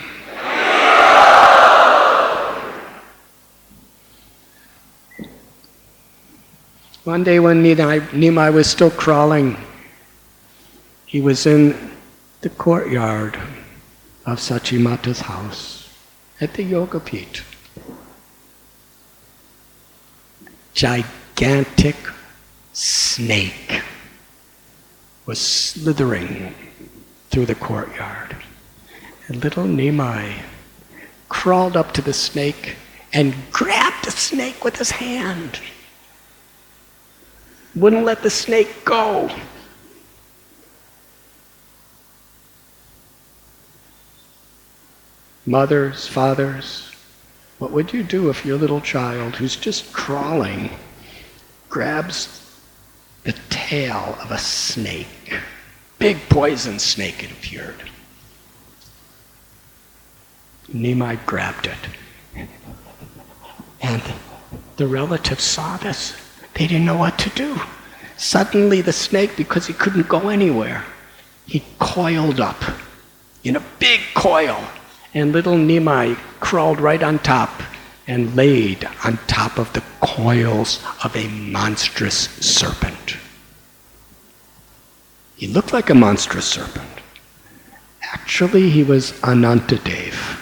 Speaker 1: One day when Nimai was still crawling, he was in the courtyard of Sachimata's house at the Yoga Pit. Gigantic snake was slithering through the courtyard. And little Nimai crawled up to the snake and grabbed the snake with his hand. Wouldn't let the snake go. Mothers, fathers, what would you do if your little child who's just crawling grabs the tail of a snake? Big poison snake, it appeared. Nimai grabbed it. And the relatives saw this. They didn't know what to do. Suddenly the snake, because he couldn't go anywhere, he coiled up in a big coil. And little Nimai crawled right on top and laid on top of the coils of a monstrous serpent. He looked like a monstrous serpent. Actually, he was Anantadev,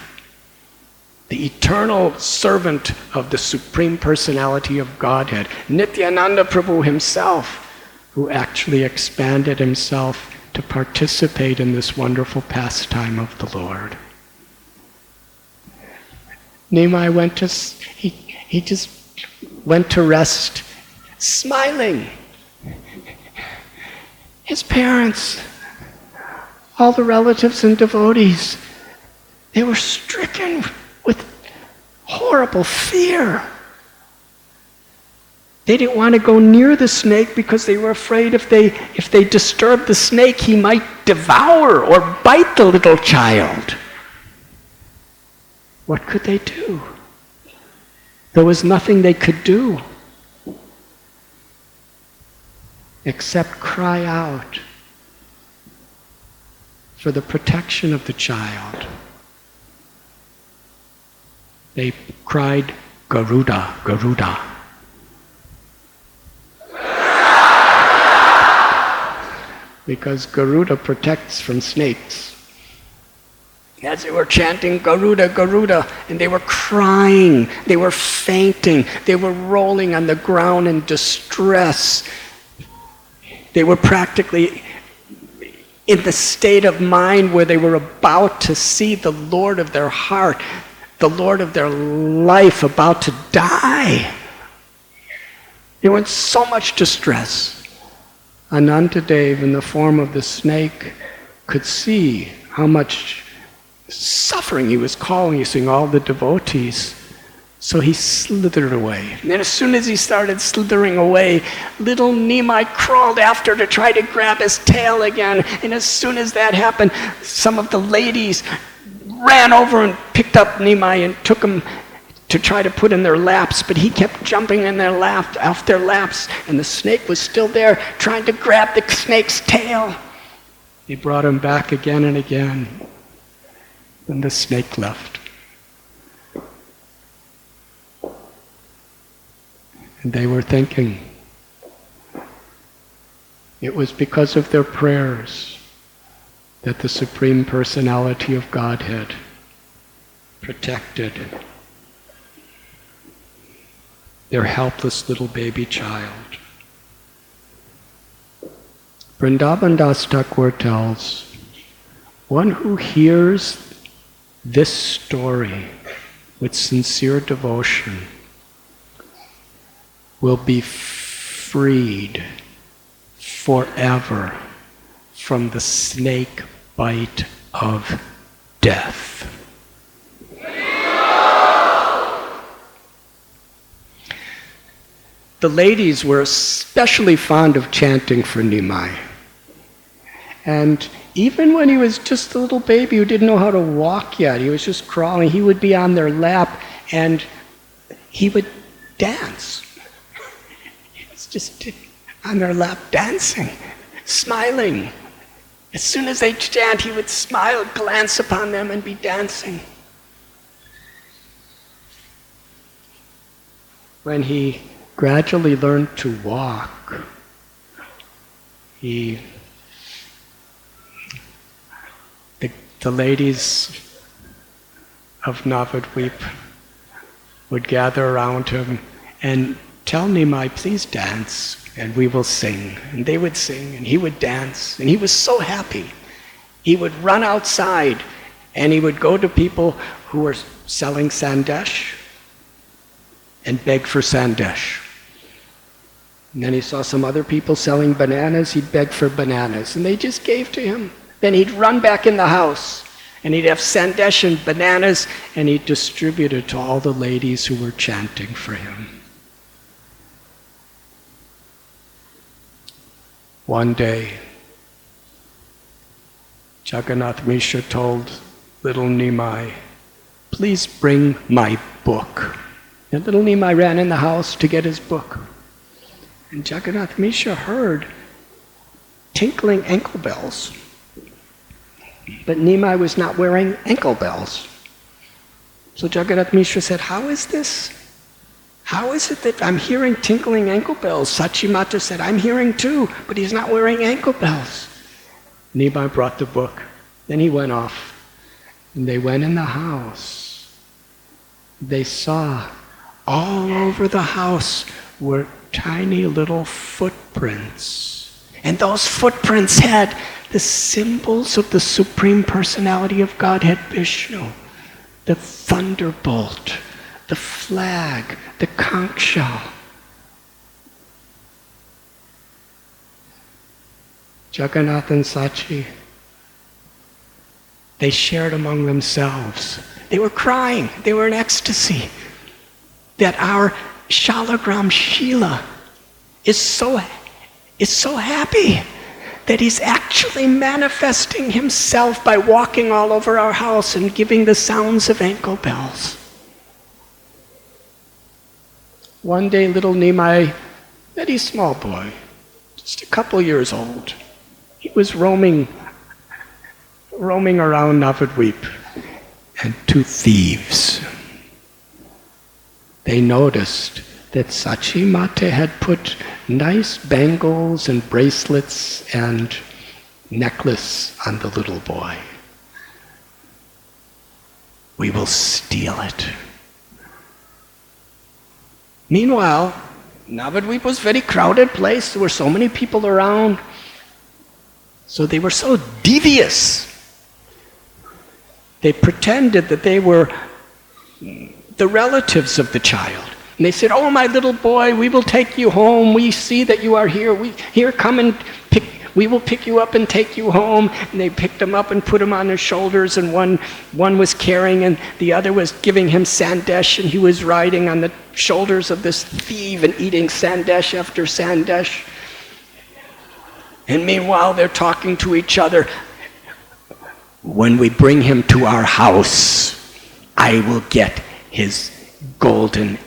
Speaker 1: the eternal servant of the Supreme Personality of Godhead, Nityananda Prabhu himself, who actually expanded himself to participate in this wonderful pastime of the Lord. Nimai he just went to rest, smiling. His parents, all the relatives and devotees, they were stricken with horrible fear. They didn't want to go near the snake because they were afraid if they disturbed the snake, he might devour or bite the little child. What could they do? There was nothing they could do except cry out for the protection of the child. They cried, Garuda, Garuda. Because Garuda protects from snakes. as they were chanting Garuda, Garuda, and they were crying, they were fainting, they were rolling on the ground in distress. They were practically in the state of mind where they were about to see the Lord of their heart, the Lord of their life, about to die. They were in so much distress. Anantadev, in the form of the snake, could see how much suffering he was causing all the devotees. So he slithered away. And then as soon as he started slithering away, little Nimai crawled after to try to grab his tail again. And as soon as that happened, some of the ladies ran over and picked up Nimai and took him to try to put in their laps, but he kept jumping in their lap, off their laps, and the snake was still there trying to grab the snake's tail. They brought him back again and again. And the snake left. And they were thinking, it was because of their prayers that the Supreme Personality of Godhead protected their helpless little baby child. Vrindavan Das Thakur tells, one who hears this story with sincere devotion will be freed forever from the snake bite of death. The ladies were especially fond of chanting for Nimai. And even when he was just a little baby who didn't know how to walk yet, he was just crawling, he would be on their lap and he would dance. He was just on their lap dancing, smiling. As soon as they chant, he would smile, glance upon them and be dancing. When he gradually learned to walk, the ladies of Navadvip would gather around him and tell Nimai, please dance, and we will sing. And they would sing, and he would dance, and he was so happy. He would run outside, and he would go to people who were selling sandesh and beg for sandesh. And then he saw some other people selling bananas, he'd beg for bananas, and they just gave to him. Then he'd run back in the house, and he'd have sandesh and bananas, and he'd distribute it to all the ladies who were chanting for him. One day, Jagannath Mishra told little Nimai, please bring my book. And little Nimai ran in the house to get his book. And Jagannath Mishra heard tinkling ankle bells. But Nimai was not wearing ankle bells. So Jagannath Mishra said, how is this? How is it that I'm hearing tinkling ankle bells? Sachimata said, I'm hearing too, but he's not wearing ankle bells. Nimai brought the book. Then he went off. And they went in the house. They saw all over the house were tiny little footprints. And those footprints had the symbols of the Supreme Personality of Godhead Vishnu. The thunderbolt, the flag, the conch shell. Jagannath and Sachi, they shared among themselves. They were crying, they were in ecstasy that our Shalagram Sheela is so happy that he's actually manifesting himself by walking all over our house and giving the sounds of ankle bells. One day, little Nimai, very small boy, just a couple years old, he was roaming around Navadvip, and two thieves, they noticed that Sachimata had put nice bangles and bracelets and necklace on the little boy. we will steal it. Meanwhile, Navadvip was a very crowded place. There were so many people around. So they were so devious. They pretended that they were the relatives of the child. And they said, "Oh, my little boy, we will take you home. We see that you are here. Come and pick. We will pick you up and take you home." And they picked him up and put him on their shoulders, and one was carrying, and the other was giving him sandesh, and he was riding on the shoulders of this thief and eating sandesh after sandesh. And meanwhile, they're talking to each other. "When we bring him to our house, I will get his golden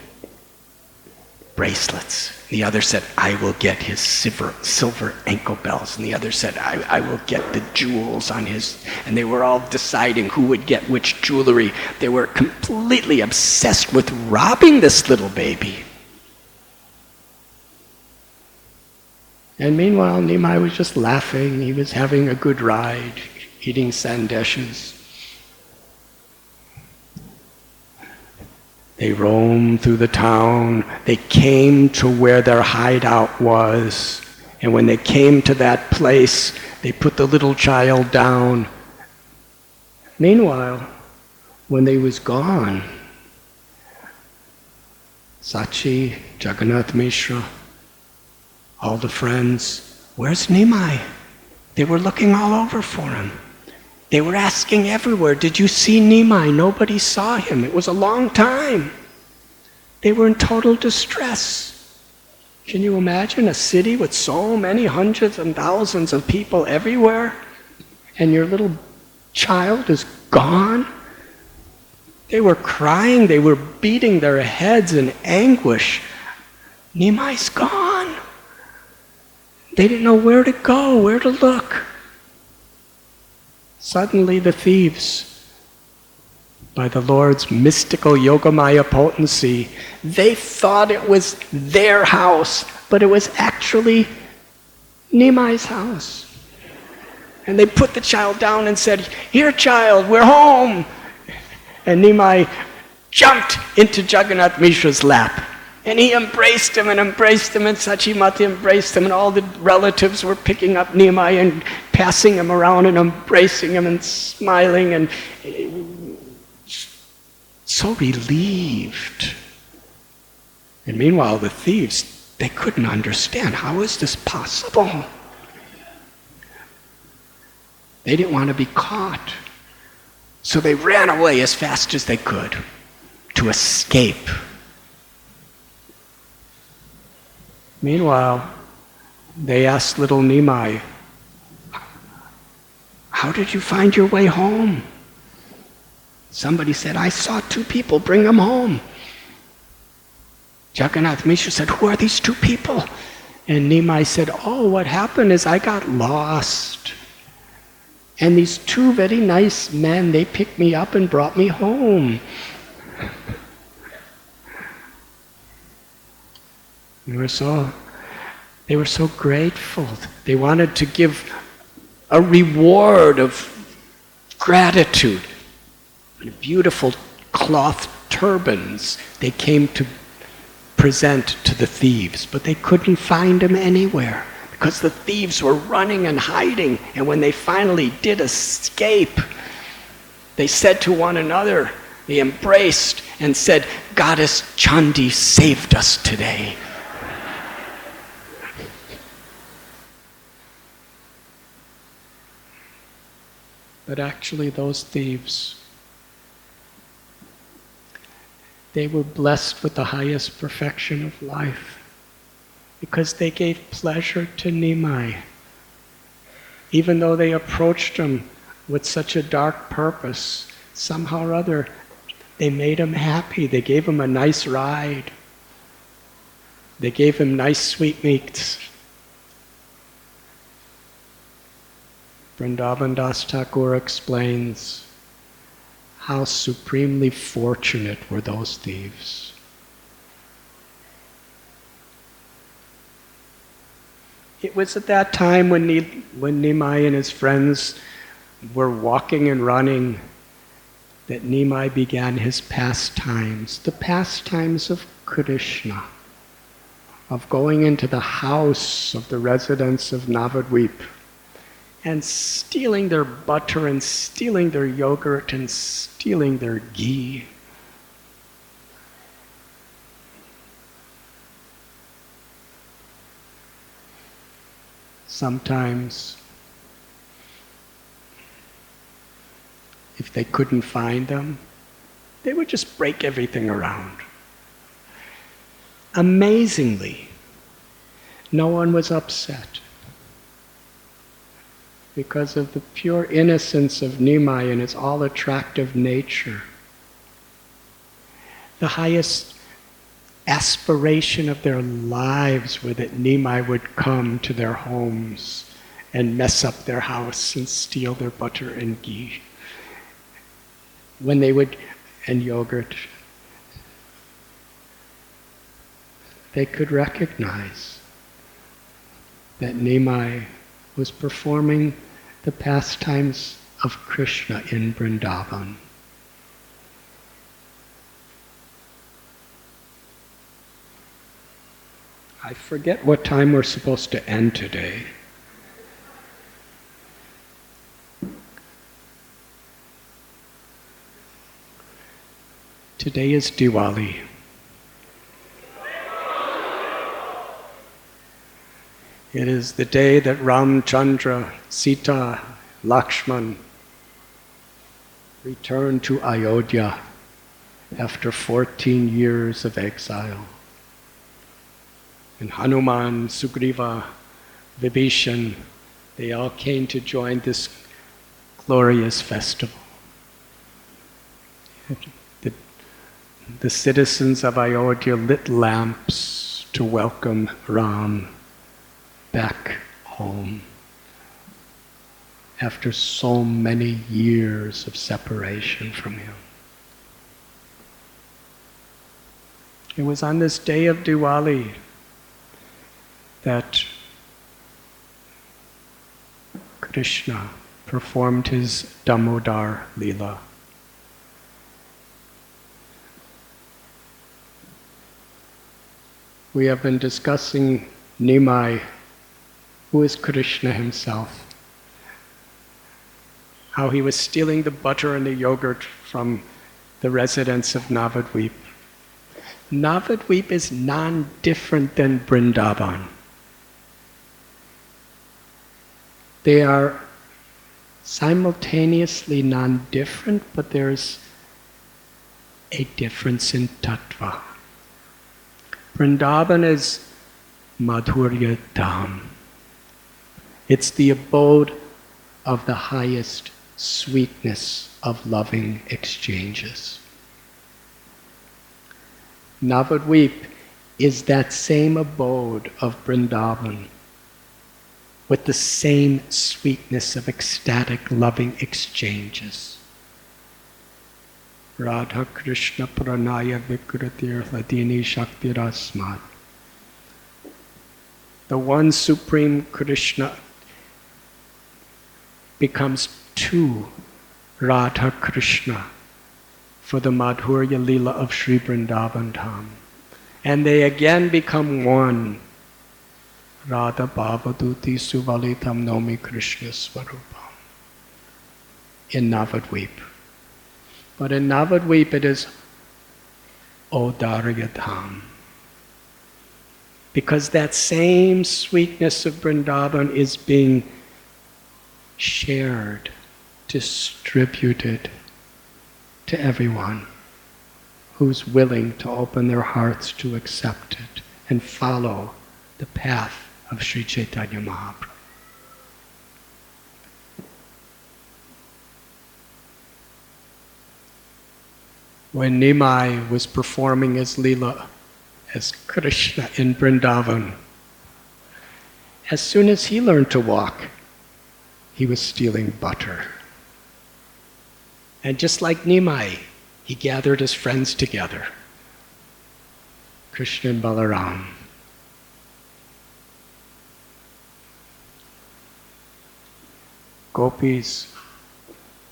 Speaker 1: bracelets." The other said, "I will get his silver ankle bells." And the other said, I will get the jewels on his... And they were all deciding who would get which jewelry. They were completely obsessed with robbing this little baby. And meanwhile, Nimai was just laughing. He was having a good ride, eating sandeshes. They roamed through the town. They came to where their hideout was. And when they came to that place, they put the little child down. Meanwhile, when they was gone, Sachi, Jagannath Mishra, all the friends, "Where's Nimai?" They were looking all over for him. They were asking everywhere, "Did you see Nimai?" Nobody saw him. It was a long time. They were in total distress. Can you imagine a city with so many hundreds and thousands of people everywhere, and your little child is gone? They were crying. They were beating their heads in anguish. Nimai's gone. They didn't know where to go, where to look. Suddenly the thieves, by the Lord's mystical Yogamaya potency, they thought it was their house, but it was actually Nimai's house. And they put the child down and said, "Here, child, we're home." And Nimai jumped into Jagannath Mishra's lap. And he embraced him, and Sachimati embraced him, and all the relatives were picking up Nimai and passing him around and embracing him and smiling and so relieved. And meanwhile, the thieves, they couldn't understand, how is this possible? They didn't want to be caught. So they ran away as fast as they could to escape. Meanwhile, they asked little Nimai, "How did you find your way home?" Somebody said, "I saw two people, bring them home." Jagannath Mishra said, "Who are these two people?" And Nimai said, "Oh, what happened is I got lost. And these two very nice men, they picked me up and brought me home." They were so grateful. They wanted to give a reward of gratitude. Beautiful cloth turbans they came to present to the thieves, but they couldn't find them anywhere because the thieves were running and hiding. And when they finally did escape, they said to one another, they embraced and said, "Goddess Chandi saved us today." But actually those thieves, they were blessed with the highest perfection of life because they gave pleasure to Nimai. Even though they approached him with such a dark purpose, somehow or other, they made him happy. They gave him a nice ride. They gave him nice sweetmeats. Vrindavan Das Thakur explains how supremely fortunate were those thieves. It was at that time when Nimai and his friends were walking and running that Nimai began his pastimes, the pastimes of Krishna, of going into the house of the residents of Navadvip and stealing their butter and stealing their yogurt and stealing their ghee. Sometimes, if they couldn't find them, they would just break everything around. Amazingly, no one was upset because of the pure innocence of Nimai and its all-attractive nature. The highest aspiration of their lives were that Nimai would come to their homes and mess up their house and steal their butter and ghee. When they would, and yogurt, they could recognize that Nimai was performing the pastimes of Krishna in Vrindavan. I forget what time we're supposed to end today. Today is Diwali. It is the day that Ramchandra, Sita, Lakshman returned to Ayodhya after 14 years of exile. And Hanuman, Sugriva, Vibhishan, they all came to join this glorious festival. The citizens of Ayodhya lit lamps to welcome Ram back home after so many years of separation from him. It was on this day of Diwali that Krishna performed his Damodar Leela. We have been discussing Nimai, who is Krishna himself, how he was stealing the butter and the yogurt from the residents of Navadvip. Navadvip is non-different than Vrindavan. They are simultaneously non-different, but there's a difference in tattva. Vrindavan is Madhurya Dham. It's the abode of the highest sweetness of loving exchanges. Navadvip is that same abode of Vrindavan with the same sweetness of ecstatic loving exchanges. Radha Krishna Pranaya Vikritir Ladini Shaktirasmat. The one supreme Krishna becomes two Radha Krishna for the Madhurya Leela of Sri Vrindavan Dham. And they again become one. Radha Bhavaduti Suvalitam Nomi Krishna Swarupam. In Navadvip. But in Navadvip it is Odarya Dham. Because that same sweetness of Vrindavan is being shared, distributed to everyone who's willing to open their hearts to accept it and follow the path of Sri Chaitanya Mahaprabhu. When Nimai was performing his Leela as Krishna in Vrindavan, as soon as he learned to walk, he was stealing butter. And just like Nimai, he gathered his friends together, Krishna and Balaram. Gopis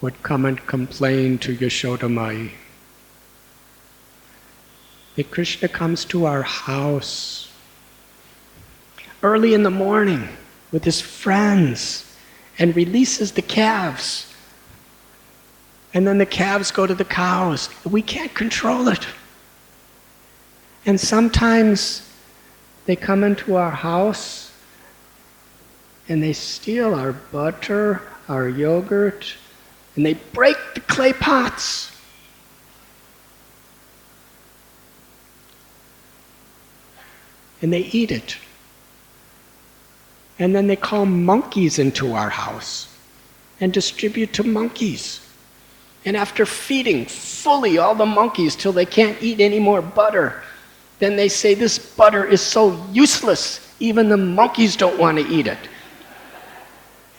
Speaker 1: would come and complain to Yashodamai that Krishna comes to our house early in the morning with his friends and releases the calves. And then the calves go to the cows. We can't control it. And sometimes they come into our house and they steal our butter, our yogurt, and they break the clay pots. And they eat it. And then they call monkeys into our house and distribute to monkeys. And after feeding fully all the monkeys till they can't eat any more butter, then they say this butter is so useless, even the monkeys don't want to eat it.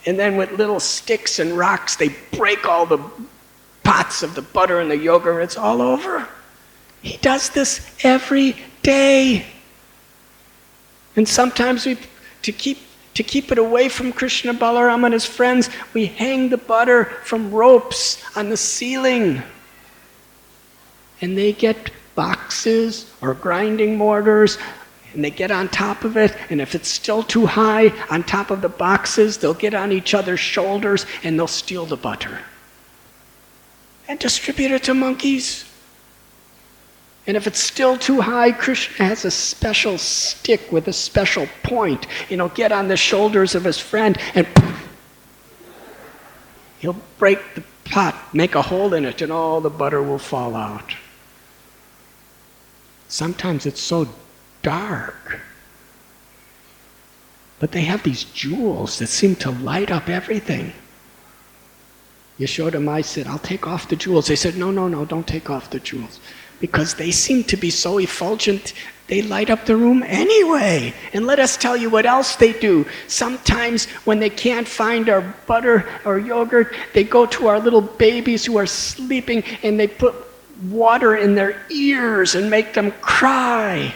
Speaker 1: And then with little sticks and rocks, they break all the pots of the butter and the yogurt, and it's all over. He does this every day. And sometimes to keep it away from Krishna Balaram and his friends, we hang the butter from ropes on the ceiling. And they get boxes or grinding mortars, and they get on top of it, and if it's still too high on top of the boxes, they'll get on each other's shoulders and they'll steal the butter and distribute it to monkeys. And if it's still too high, Krishna has a special stick with a special point. He'll get on the shoulders of his friend and he'll break the pot, make a hole in it, and all the butter will fall out. Sometimes it's so dark. But they have these jewels that seem to light up everything. Yashodamai said, I'll take off the jewels. They said, no, don't take off the jewels. Because they seem to be so effulgent, they light up the room anyway. And let us tell you what else they do. Sometimes when they can't find our butter or yogurt, they go to our little babies who are sleeping and they put water in their ears and make them cry.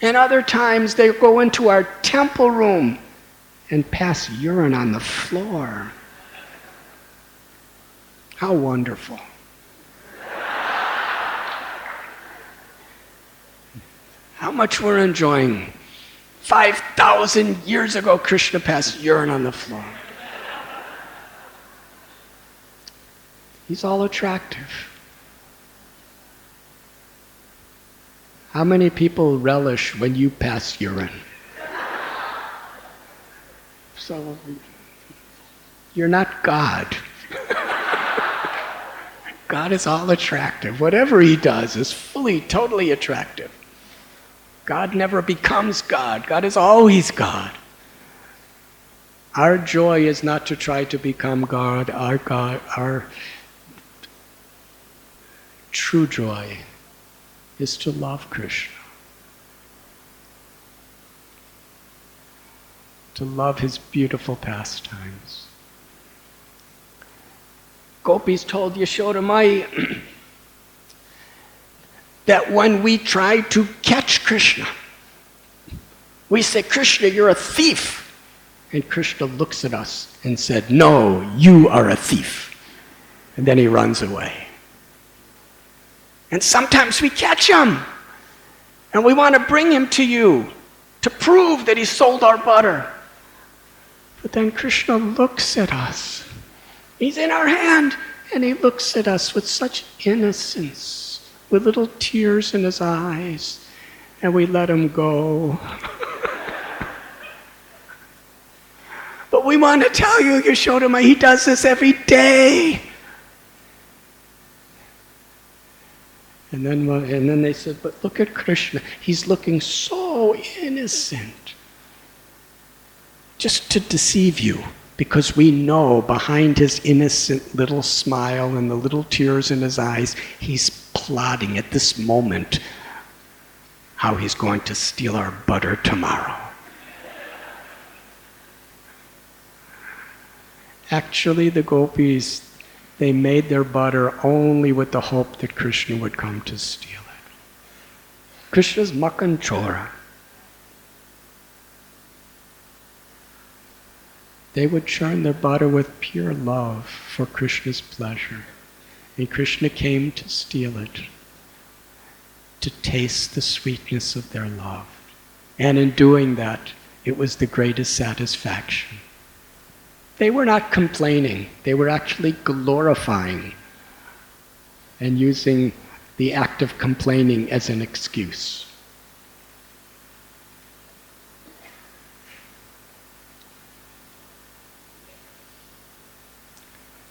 Speaker 1: And other times they go into our temple room and pass urine on the floor. How wonderful. How much we're enjoying. 5,000 years ago, Krishna passed urine on the floor. He's all attractive. How many people relish when you pass urine? So, you're not God. God is all attractive. Whatever he does is fully, totally attractive. God never becomes God. God is always God. Our joy is not to try to become God. Our true joy is to love Krishna. To love his beautiful pastimes. Gopis told Yashodamai that when we try to catch Krishna, we say, Krishna, you're a thief. And Krishna looks at us and said, no, you are a thief. And then he runs away. And sometimes we catch him. And we want to bring him to you to prove that he sold our butter. But then Krishna looks at us. He's in our hand, and he looks at us with such innocence, with little tears in his eyes, and we let him go. But we want to tell you, Yashodamai, he does this every day. And then they said, but look at Krishna. He's looking so innocent. Just to deceive you, because we know behind his innocent little smile and the little tears in his eyes, he's plotting at this moment how he's going to steal our butter tomorrow. Actually, the gopis, they made their butter only with the hope that Krishna would come to steal it. Krishna's Makan Chora. They would churn their butter with pure love for Krishna's pleasure. And Krishna came to steal it, to taste the sweetness of their love. And in doing that, it was the greatest satisfaction. They were not complaining, they were actually glorifying and using the act of complaining as an excuse.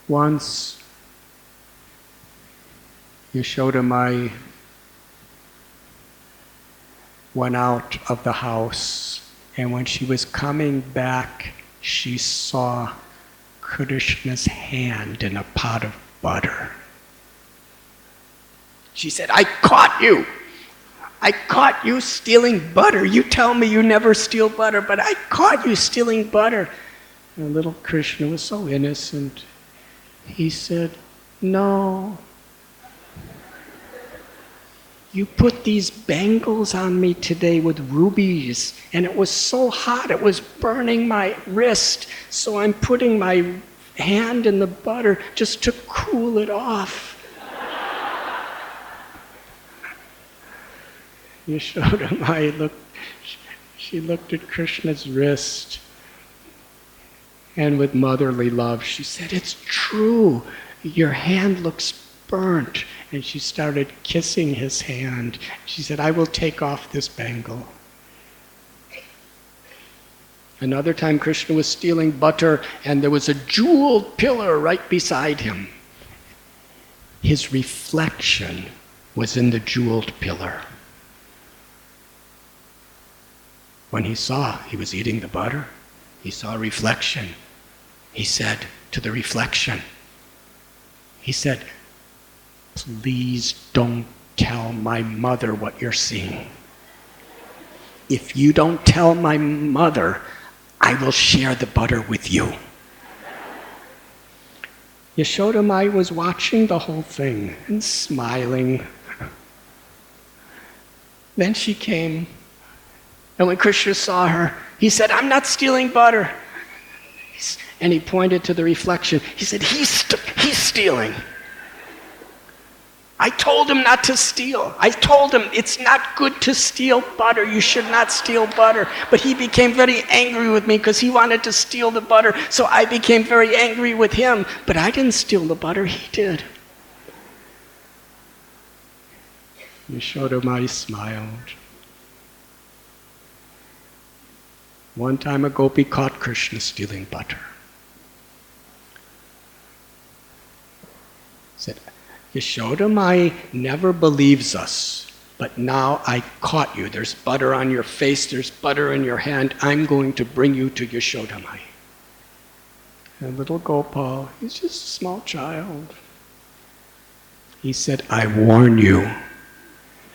Speaker 1: Once, Yashodamai went out of the house, and when she was coming back, she saw Krishna's hand in a pot of butter. She said, "I caught you! I caught you stealing butter. You tell me you never steal butter, but I caught you stealing butter." And little Krishna was so innocent. He said, "No. You put these bangles on me today with rubies, and it was so hot, it was burning my wrist, so I'm putting my hand in the butter just to cool it off." Yashodamai she looked at Krishna's wrist, and with motherly love, she said, "It's true, your hand looks burnt." And she started kissing his hand. She said, "I will take off this bangle." Another time Krishna was stealing butter, and there was a jeweled pillar right beside him. His reflection was in the jeweled pillar. When he saw he was eating the butter, he saw a reflection. He said to the reflection, he said, "Please don't tell my mother what you're seeing. If you don't tell my mother, I will share the butter with you." Yashodamai was watching the whole thing and smiling. Then she came, and when Krishna saw her, he said, "I'm not stealing butter." And he pointed to the reflection. He said, he's stealing. I told him not to steal. I told him it's not good to steal butter. You should not steal butter. But he became very angry with me because he wanted to steal the butter. So I became very angry with him. But I didn't steal the butter. He did. Yashodamai smiled. One time a gopi caught Krishna stealing butter. Said, "Yashodamai never believes us, but now I caught you. There's butter on your face, there's butter in your hand. I'm going to bring you to Yashodamai." And little Gopal, he's just a small child. He said, "I warn you,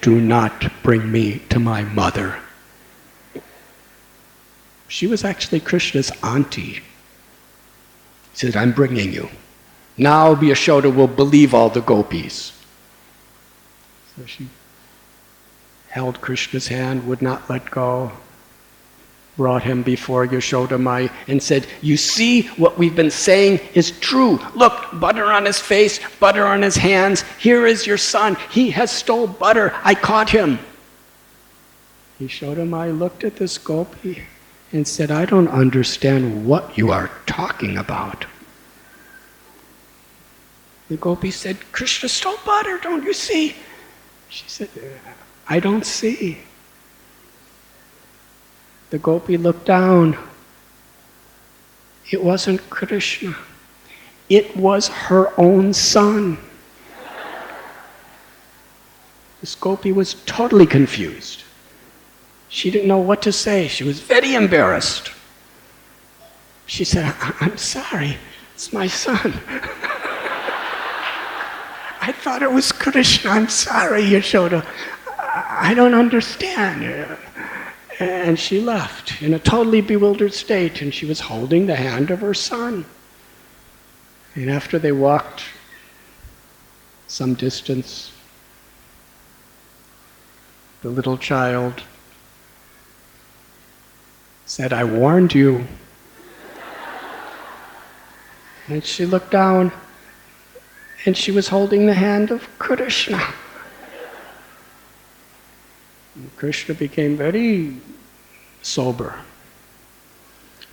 Speaker 1: do not bring me to my mother." She was actually Krishna's auntie. He said, "I'm bringing you. Now Yashoda will believe all the gopis." So she held Krishna's hand, would not let go, brought him before Yashodamai and said, "You see what we've been saying is true. Look, butter on his face, butter on his hands. Here is your son. He has stole butter. I caught him." Yashodamai looked at this gopi and said, "I don't understand what you are talking about." The gopi said, "Krishna stole butter, don't you see?" She said, "I don't see." The gopi looked down. It wasn't Krishna. It was her own son. This gopi was totally confused. She didn't know what to say. She was very embarrassed. She said, "I'm sorry, it's my son. I thought it was Krishna. I'm sorry, Yashoda. I don't understand." And she left in a totally bewildered state, and she was holding the hand of her son. And after they walked some distance, the little child said, "I warned you. And she looked down, and she was holding the hand of Krishna. And Krishna became very sober.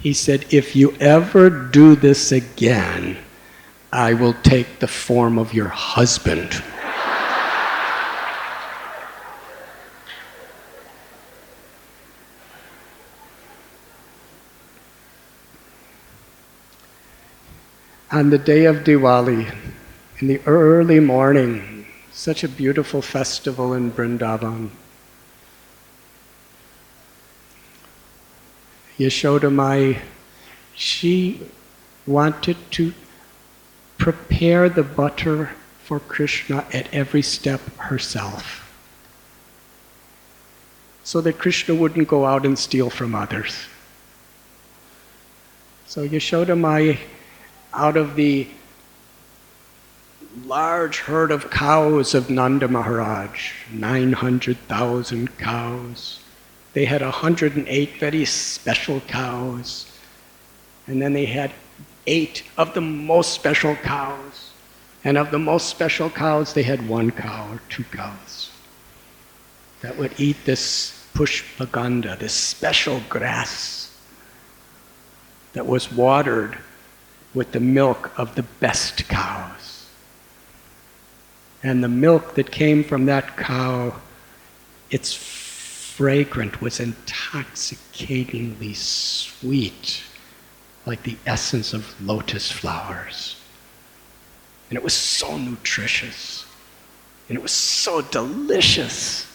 Speaker 1: He said, if you ever do this again, I will take the form of your husband. On the day of Diwali, in the early morning, such a beautiful festival in Vrindavan, Yashoda Mai, she wanted to prepare the butter for Krishna at every step herself, so that Krishna wouldn't go out and steal from others. So Yashoda Mai, out of the large herd of cows of Nanda Maharaj, 900,000 cows, they had 108 very special cows, and then they had 8 of the most special cows, and of the most special cows they had 1 cow or 2 cows that would eat this pushpaganda, this special grass that was watered with the milk of the best cows. And the milk that came from that cow, its fragrant was intoxicatingly sweet, like the essence of lotus flowers. And it was so nutritious, and it was so delicious.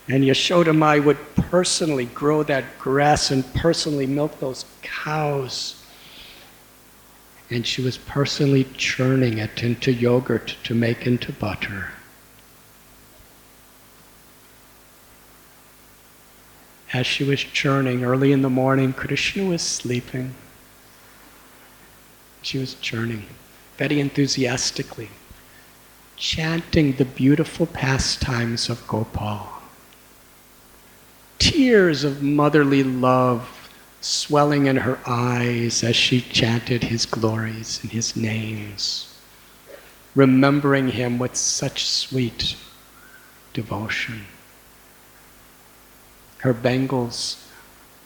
Speaker 1: And Yashoda Mai would personally grow that grass and personally milk those cows. And she was personally churning it into yogurt to make into butter. As she was churning early in the morning, Krishna was sleeping. She was churning very enthusiastically, chanting the beautiful pastimes of Gopal. Tears of motherly love swelling in her eyes as she chanted his glories and his names, remembering him with such sweet devotion. Her bangles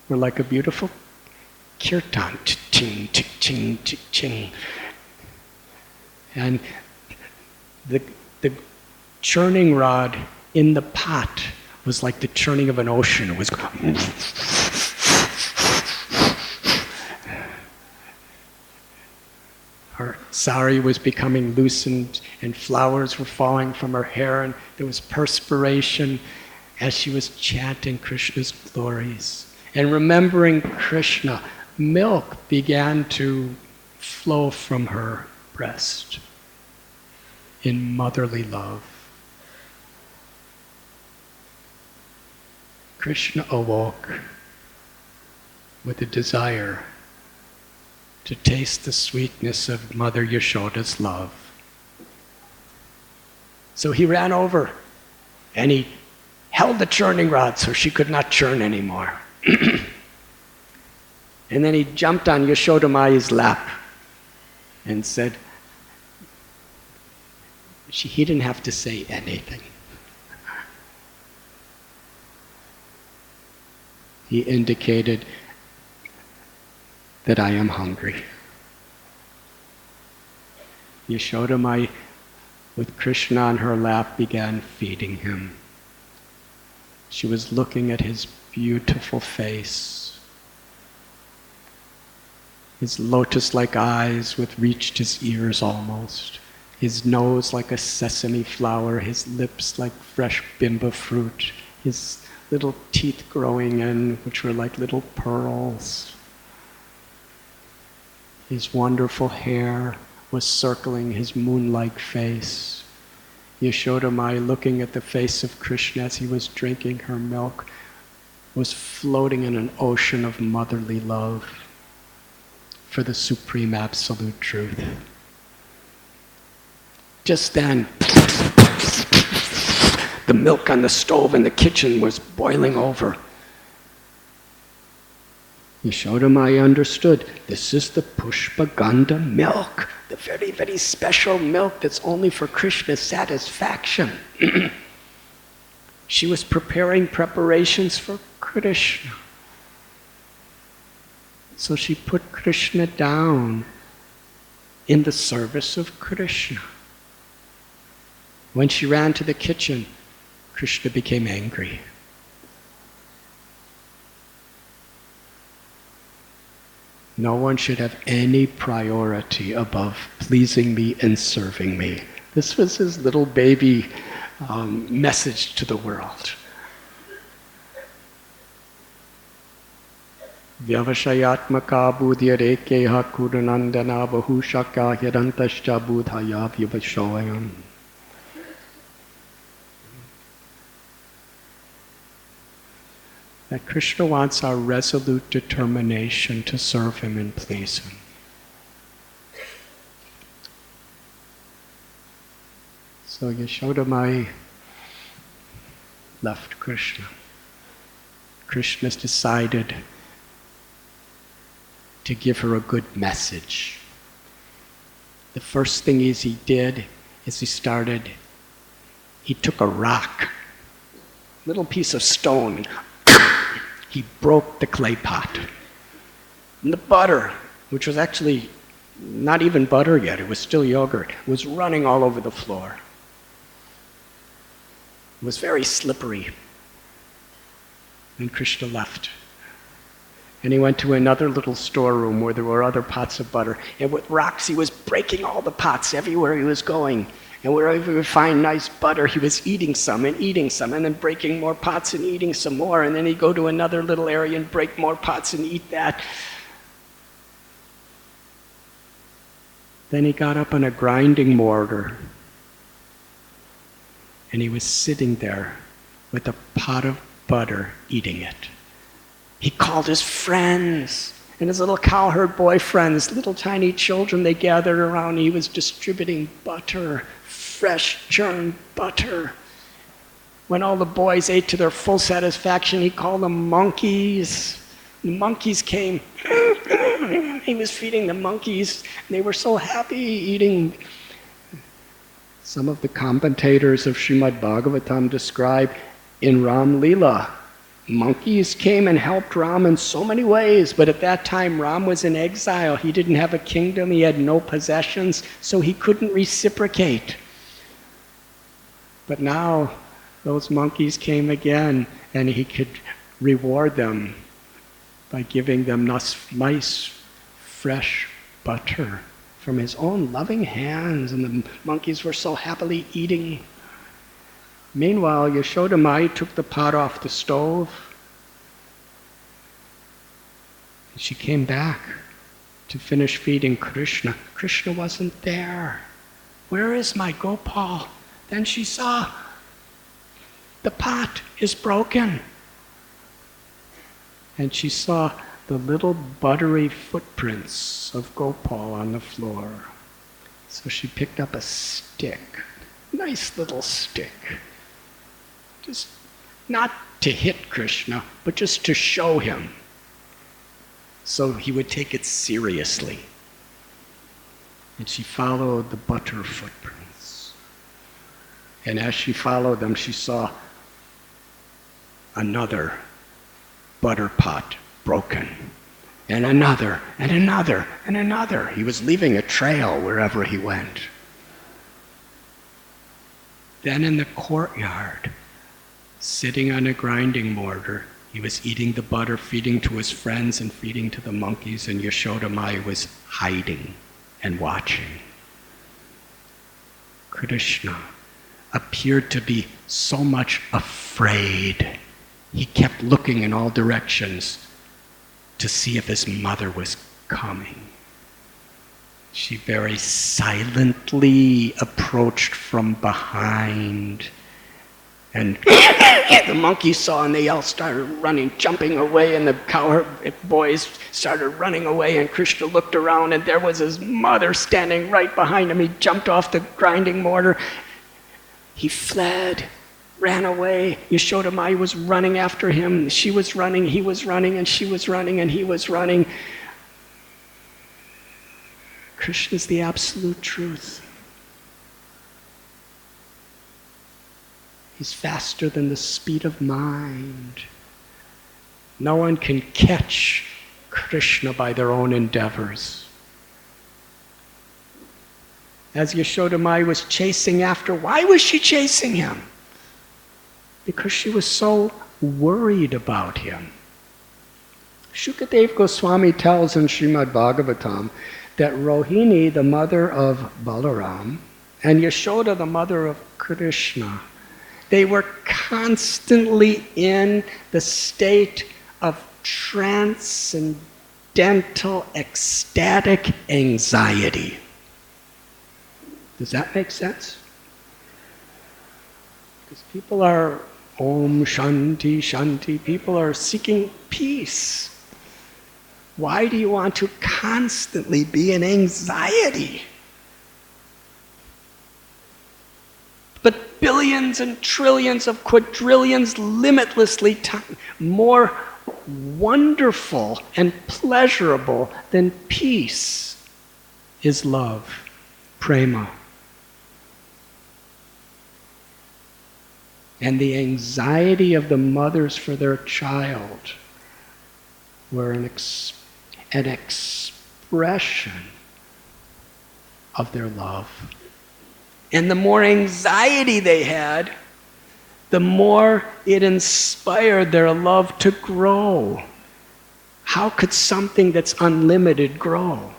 Speaker 1: were like a beautiful kirtan, ching, ching, ching, ching, ching. And the churning rod in the pot was like the churning of an ocean. It was her sari was becoming loosened, and flowers were falling from her hair, and there was perspiration as she was chanting Krishna's glories. And remembering Krishna, milk began to flow from her breast in motherly love. Krishna awoke with a desire to taste the sweetness of Mother Yashoda's love. So he ran over and he held the churning rod so she could not churn anymore. And then he jumped on Yashoda Mai's lap and said, he didn't have to say anything. He indicated that I am hungry. Yashoda Mai, with Krishna on her lap, began feeding him. She was looking at his beautiful face, his lotus-like eyes which reached his ears almost, his nose like a sesame flower, his lips like fresh bimba fruit, his little teeth growing in, which were like little pearls. His wonderful hair was circling his moon-like face. Yashoda Mai, looking at the face of Krishna as he was drinking her milk, was floating in an ocean of motherly love for the supreme absolute truth. Just then, the milk on the stove in the kitchen was boiling over. Yashodamaya understood, this is the Pushpagandha milk, the very, very special milk that's only for Krishna's satisfaction. She was preparing preparations for Krishna. So she put Krishna down in the service of Krishna. When she ran to the kitchen, Krishna became angry. No one should have any priority above pleasing me and serving me. This was his little baby message to the world. Vyavashayatmaka buddhyarekeha kuranandana bahushaka hirantascha buddhaya vyavashoyam. That Krishna wants our resolute determination to serve him and please him. So Yashodamaya left Krishna. Krishna's decided to give her a good message. The first thing he did is he took a rock, little piece of stone, and he broke the clay pot. And the butter, which was actually not even butter yet, it was still yogurt, was running all over the floor. It was very slippery. And Krishna left. And he went to another little storeroom where there were other pots of butter. And with rocks, he was breaking all the pots everywhere he was going. And wherever he would find nice butter, he was eating some, and then breaking more pots and eating some more. And then he'd go to another little area and break more pots and eat that. Then he got up on a grinding mortar. And he was sitting there with a pot of butter eating it. He called his friends and his little cowherd boyfriends, little tiny children, they gathered around. He was distributing butter, fresh churned butter. When all the boys ate to their full satisfaction, he called them monkeys. The monkeys came. He was feeding the monkeys. They were so happy eating. Some of the commentators of Srimad Bhagavatam describe in Ram Leela, monkeys came and helped Ram in so many ways, but at that time Ram was in exile. He didn't have a kingdom, he had no possessions, so he couldn't reciprocate. But now those monkeys came again, and he could reward them by giving them nice, fresh butter from his own loving hands, and the monkeys were so happily eating. Meanwhile, Yashodamaya took the pot off the stove. She came back to finish feeding Krishna. Krishna wasn't there. Where is my Gopal? Then she saw the pot is broken. And she saw the little buttery footprints of Gopal on the floor. So she picked up a stick, nice little stick. Just not to hit Krishna, but just to show him, so he would take it seriously. And she followed the butter footprints. And as she followed them, she saw another butter pot broken, and another, and another, and another. He was leaving a trail wherever he went. Then in the courtyard, sitting on a grinding mortar, he was eating the butter, feeding to his friends and feeding to the monkeys, and Yashodamaya was hiding and watching. Krishna appeared to be so much afraid. He kept looking in all directions to see if his mother was coming. She very silently approached from behind. And the monkeys saw, and they all started running, jumping away, and the cowherd boys started running away, and Krishna looked around, and there was his mother standing right behind him. He jumped off the grinding mortar. He fled. ran away. Yashoda Maya was running after him. She was running, he was running, and she was running, and he was running. Krishna is the absolute truth. He's faster than the speed of mind. No one can catch Krishna by their own endeavors. As Yashoda Maya was chasing after, why was she chasing him? Because she was so worried about him. Shukadeva Goswami tells in Srimad Bhagavatam that Rohini, the mother of Balaram, and Yashoda, the mother of Krishna, they were constantly in the state of transcendental, ecstatic anxiety. Does that make sense? Because people are Om Shanti Shanti, people are seeking peace. Why do you want to constantly be in anxiety? But billions and trillions of quadrillions, limitlessly more wonderful and pleasurable than peace is love, prema. And the anxiety of the mothers for their child were an expression of their love. And the more anxiety they had, the more it inspired their love to grow. How could something that's unlimited grow?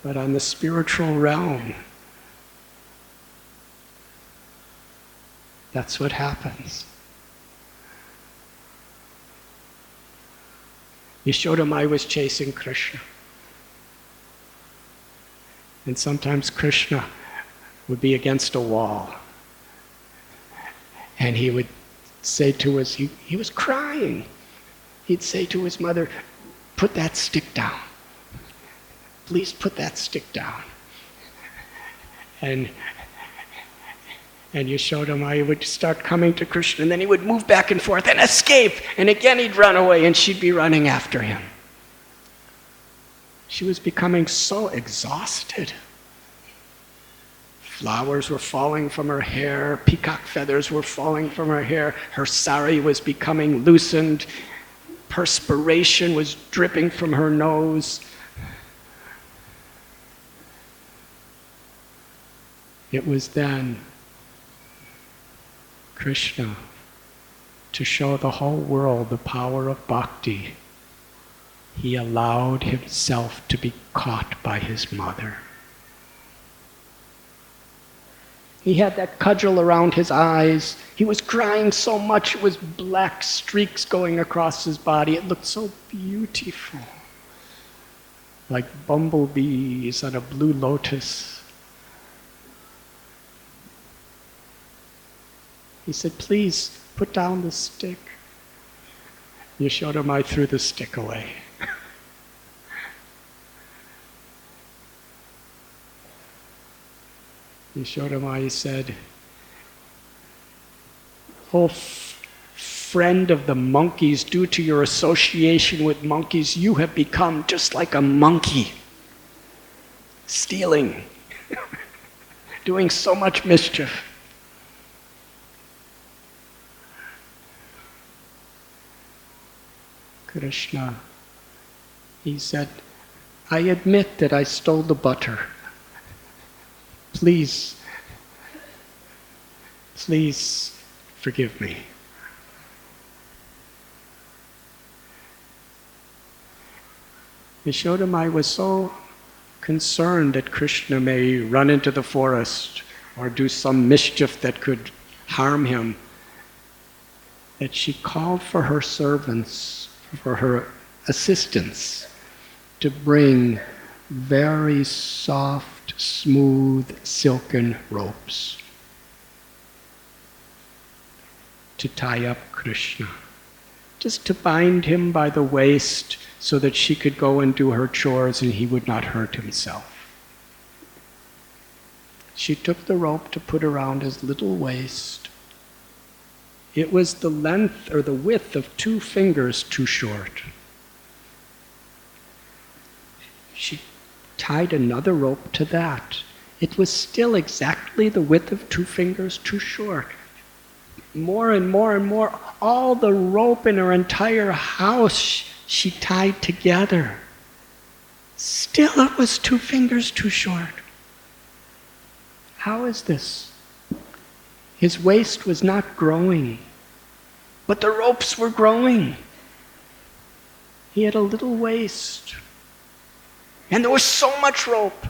Speaker 1: But on the spiritual realm, that's what happens. Yashoda Maya was chasing Krishna. And sometimes Krishna would be against a wall. And he would say to us, he was crying. He'd say to his mother, "Put that stick down. Please put that stick down." And Yashoda Maya would start coming to Krishna, and then he would move back and forth and escape. And again he'd run away, and she'd be running after him. She was becoming so exhausted. Flowers were falling from her hair, peacock feathers were falling from her hair, her sari was becoming loosened, perspiration was dripping from her nose. It was then Krishna, to show the whole world the power of bhakti, he allowed himself to be caught by his mother. He had that cudgel around his eyes. He was crying so much it was black streaks going across his body. It looked so beautiful, like bumblebees on a blue lotus. He said, "Please, put down the stick." Yashoda Maya threw the stick away. Yashoda Maya said, "Oh, friend of the monkeys, due to your association with monkeys, you have become just like a monkey, stealing, doing so much mischief." Krishna, he said, "I admit that I stole the butter. Please forgive me." Yashoda Maya was so concerned that Krishna may run into the forest or do some mischief that could harm him, that she called for her servants, for her assistants, to bring very soft, smooth, silken ropes to tie up Krishna, just to bind him by the waist so that she could go and do her chores and he would not hurt himself. She took the rope to put around his little waist, It was the length or the width of 2 fingers too short. She tied another rope to that. It was still exactly the width of 2 fingers too short. More and more and more, all the rope in her entire house she tied together. Still it was 2 fingers too short. How is this? His waist was not growing, but the ropes were growing. He had a little waist, and there was so much rope,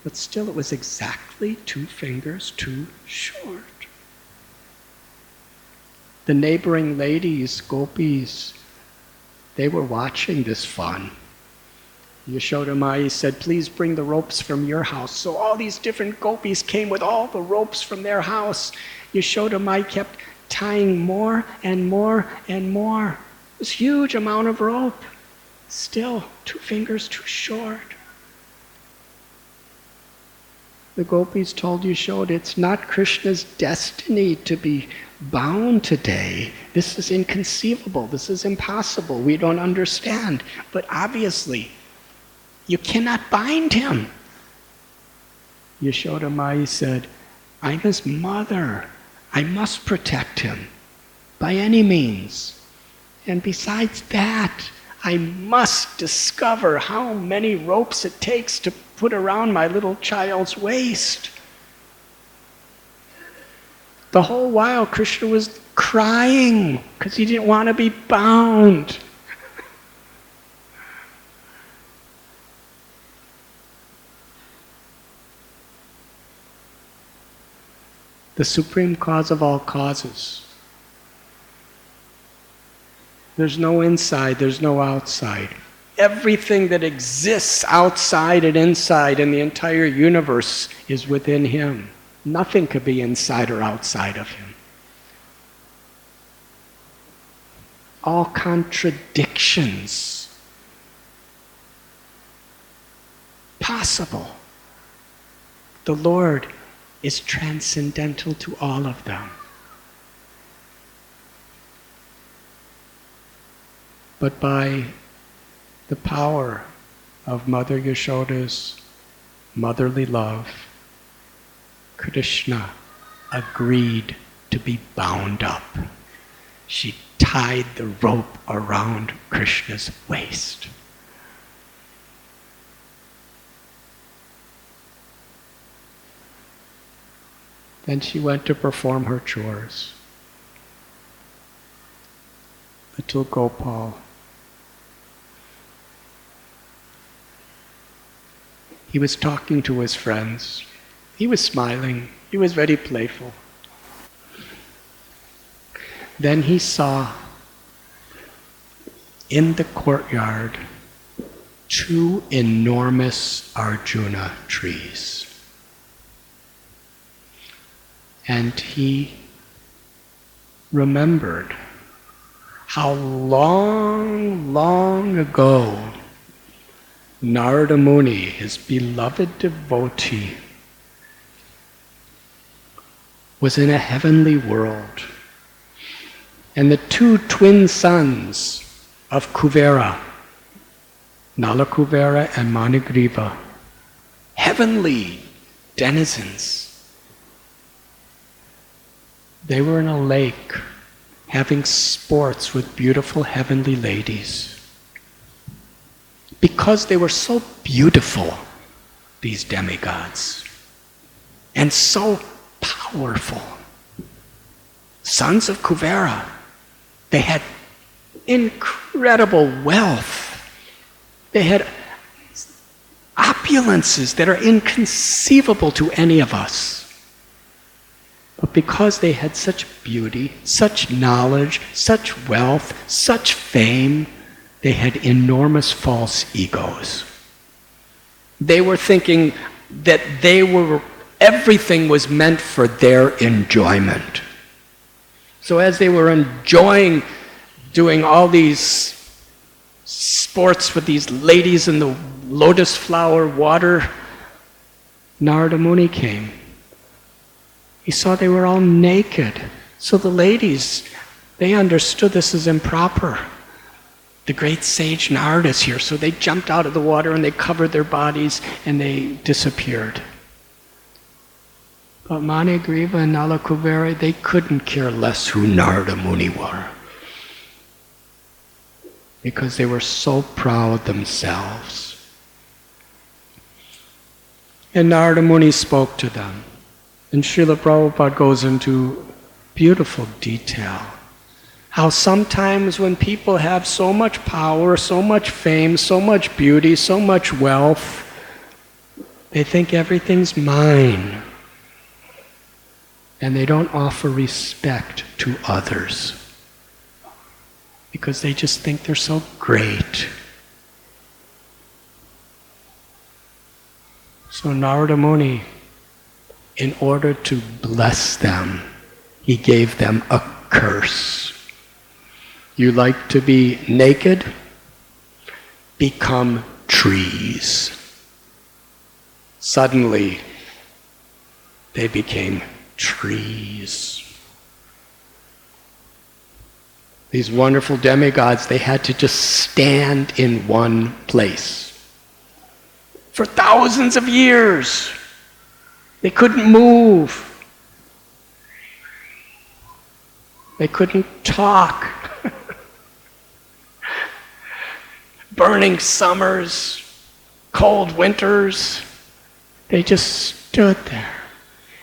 Speaker 1: but still it was exactly 2 fingers too short. The neighboring ladies, Gopis, they were watching this fun. Yashoda Mai said, please bring the ropes from your house. So all these different Gopis came with all the ropes from their house. Yashoda Mai kept tying more and more and more. It was a huge amount of rope. Still, 2 fingers too short. The Gopis told Yashoda, it's not Krishna's destiny to be bound today. This is inconceivable. This is impossible. We don't understand. But obviously, you cannot bind him. Yashoda Mai said, I'm his mother. I must protect him by any means. And besides that, I must discover how many ropes it takes to put around my little child's waist. The whole while Krishna was crying because he didn't want to be bound. The supreme cause of all causes. There's no inside, there's no outside. Everything that exists outside and inside in the entire universe is within him. Nothing could be inside or outside of him. All contradictions possible. The Lord is transcendental to all of them. But by the power of Mother Yashoda's motherly love, Krishna agreed to be bound up. She tied the rope around Krishna's waist. Then she went to perform her chores. Little Gopal. He was talking to his friends. He was smiling. He was very playful. Then he saw in the courtyard 2 enormous Arjuna trees. And he remembered how long, long ago Narada Muni, his beloved devotee, was in a heavenly world. And the 2 twin sons of Kuvera, Nalakuvera and Manigriva, heavenly denizens, they were in a lake having sports with beautiful heavenly ladies. Because they were so beautiful, these demigods, and so powerful, sons of Kuvera, they had incredible wealth. They had opulences that are inconceivable to any of us. But because they had such beauty, such knowledge, such wealth, such fame, they had enormous false egos. They were thinking that everything was meant for their enjoyment. So as they were enjoying doing all these sports with these ladies in the lotus flower water, Narada Muni came. He saw they were all naked. So the ladies, they understood this is improper. The great sage Narada is here. So they jumped out of the water and they covered their bodies and they disappeared. But Manigriva and Nalakuvera, they couldn't care less who Narada Muni were. Because they were so proud themselves. And Narada Muni spoke to them. And Srila Prabhupada goes into beautiful detail. How sometimes when people have so much power, so much fame, so much beauty, so much wealth, they think everything's mine. And they don't offer respect to others. Because they just think they're so great. So Narada Muni, in order to bless them, he gave them a curse. You like to be naked? Become trees. Suddenly, they became trees. These wonderful demigods, they had to just stand in one place. For thousands of years, they couldn't move. They couldn't talk. Burning summers, cold winters, they just stood there.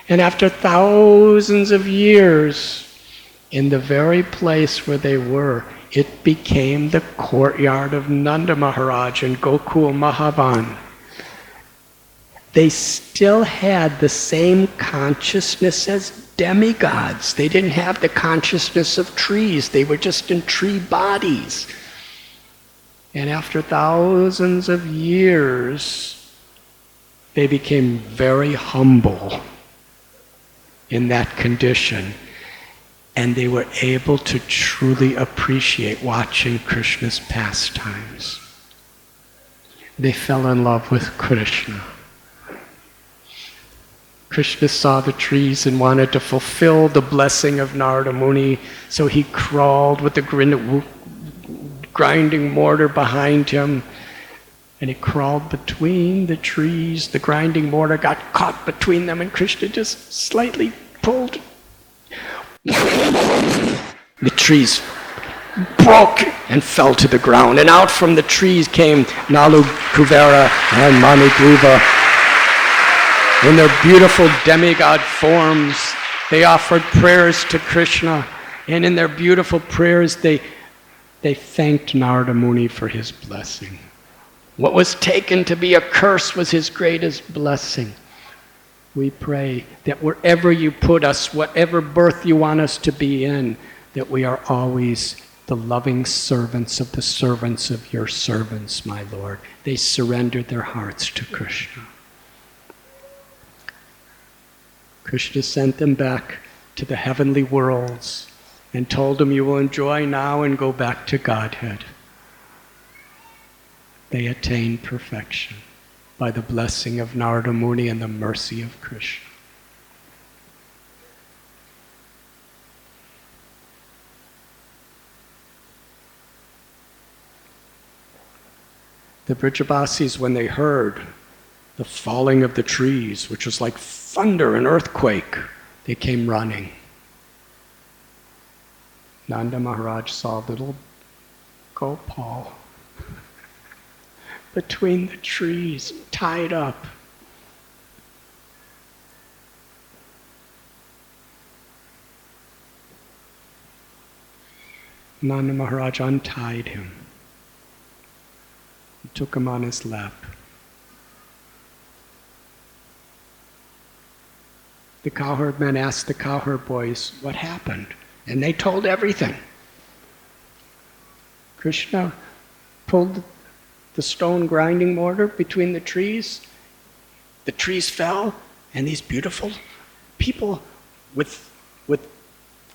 Speaker 1: And after thousands of years, in the very place where they were, it became the courtyard of Nanda Maharaj and Gokul Mahavan. They still had the same consciousness as demigods. They didn't have the consciousness of trees. They were just in tree bodies. And after thousands of years, they became very humble in that condition. And they were able to truly appreciate watching Krishna's pastimes. They fell in love with Krishna. Krishna saw the trees and wanted to fulfill the blessing of Narada Muni, so he crawled with the grinding mortar behind him, and he crawled between the trees. The grinding mortar got caught between them, and Krishna just slightly pulled. The trees broke and fell to the ground, and out from the trees came Nalu Kuvera and Manigriva. In their beautiful demigod forms, they offered prayers to Krishna, and in their beautiful prayers, they thanked Narada Muni for his blessing. What was taken to be a curse was his greatest blessing. We pray that wherever you put us, whatever birth you want us to be in, that we are always the loving servants of the servants of your servants, my Lord. They surrendered their hearts to Krishna. Krishna sent them back to the heavenly worlds and told them, you will enjoy now and go back to Godhead. They attained perfection by the blessing of Narada Muni and the mercy of Krishna. The Brijabasis, when they heard the falling of the trees, which was like thunder and earthquake, they came running. Nanda Maharaj saw little Gopal between the trees, tied up. Nanda Maharaj untied him. He took him on his lap. The cowherd men asked the cowherd boys what happened, and they told everything. Krishna pulled the stone grinding mortar between the trees fell, and these beautiful people with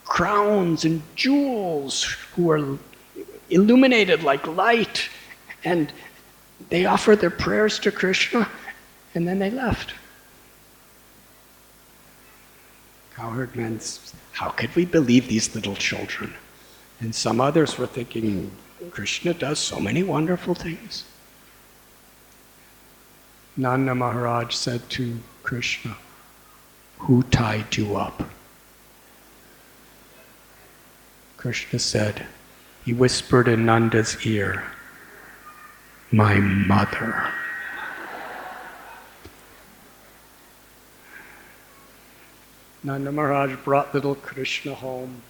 Speaker 1: crowns and jewels who were illuminated like light, and they offered their prayers to Krishna, and then they left. Cowherd men, how could we believe these little children? And some others were thinking, Krishna does so many wonderful things. Nanda Maharaj said to Krishna, who tied you up? Krishna said, he whispered in Nanda's ear, my mother. Nanda Maharaj brought little Krishna home.